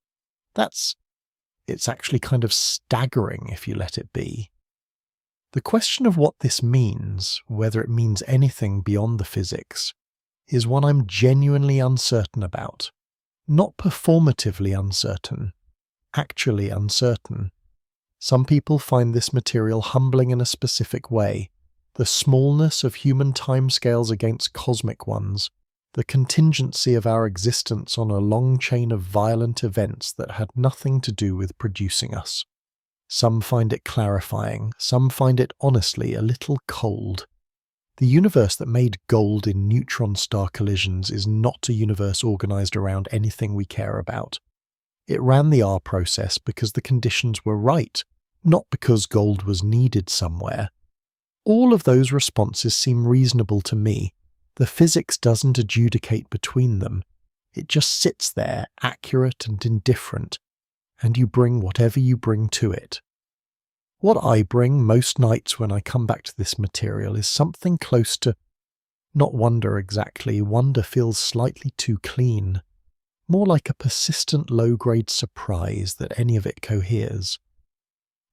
It's actually kind of staggering if you let it be. The question of what this means, whether it means anything beyond the physics, is one I'm genuinely uncertain about. Not performatively uncertain, actually uncertain. Some people find this material humbling in a specific way. The smallness of human timescales against cosmic ones, the contingency of our existence on a long chain of violent events that had nothing to do with producing us. Some find it clarifying, some find it honestly a little cold. The universe that made gold in neutron star collisions is not a universe organised around anything we care about. It ran the R process because the conditions were right, not because gold was needed somewhere. All of those responses seem reasonable to me. The physics doesn't adjudicate between them. It just sits there, accurate and indifferent, and you bring whatever you bring to it. What I bring most nights when I come back to this material is something close to, not wonder exactly, wonder feels slightly too clean, more like a persistent low-grade surprise that any of it coheres.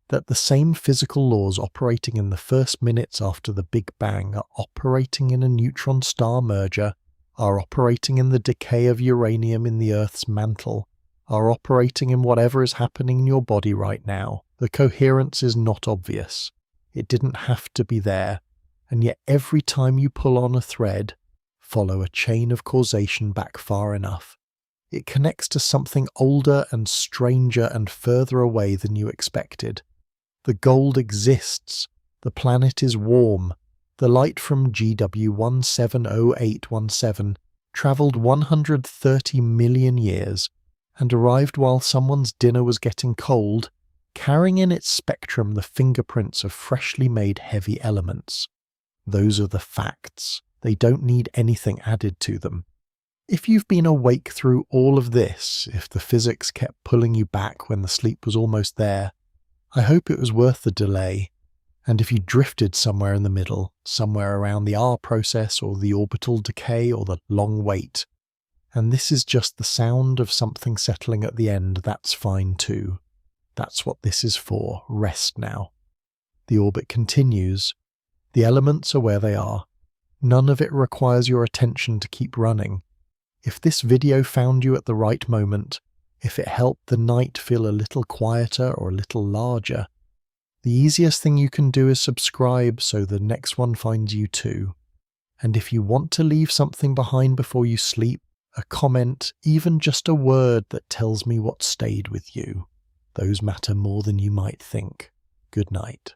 That the same physical laws operating in the first minutes after the Big Bang are operating in a neutron star merger, are operating in the decay of uranium in the Earth's mantle, are operating in whatever is happening in your body right now. The coherence is not obvious. It didn't have to be there, and yet every time you pull on a thread, follow a chain of causation back far enough, it connects to something older and stranger and further away than you expected. The gold exists. The planet is warm. The light from GW 170817 travelled 130 million years and arrived while someone's dinner was getting cold, carrying in its spectrum the fingerprints of freshly made heavy elements. Those are the facts. They don't need anything added to them. If you've been awake through all of this, if the physics kept pulling you back when the sleep was almost there, I hope it was worth the delay. And if you drifted somewhere in the middle, somewhere around the R process or the orbital decay or the long wait, and this is just the sound of something settling at the end, that's fine too. That's what this is for. Rest now. The orbit continues. The elements are where they are. None of it requires your attention to keep running. If this video found you at the right moment, if it helped the night feel a little quieter or a little larger, the easiest thing you can do is subscribe so the next one finds you too. And if you want to leave something behind before you sleep, a comment, even just a word that tells me what stayed with you, those matter more than you might think. Good night.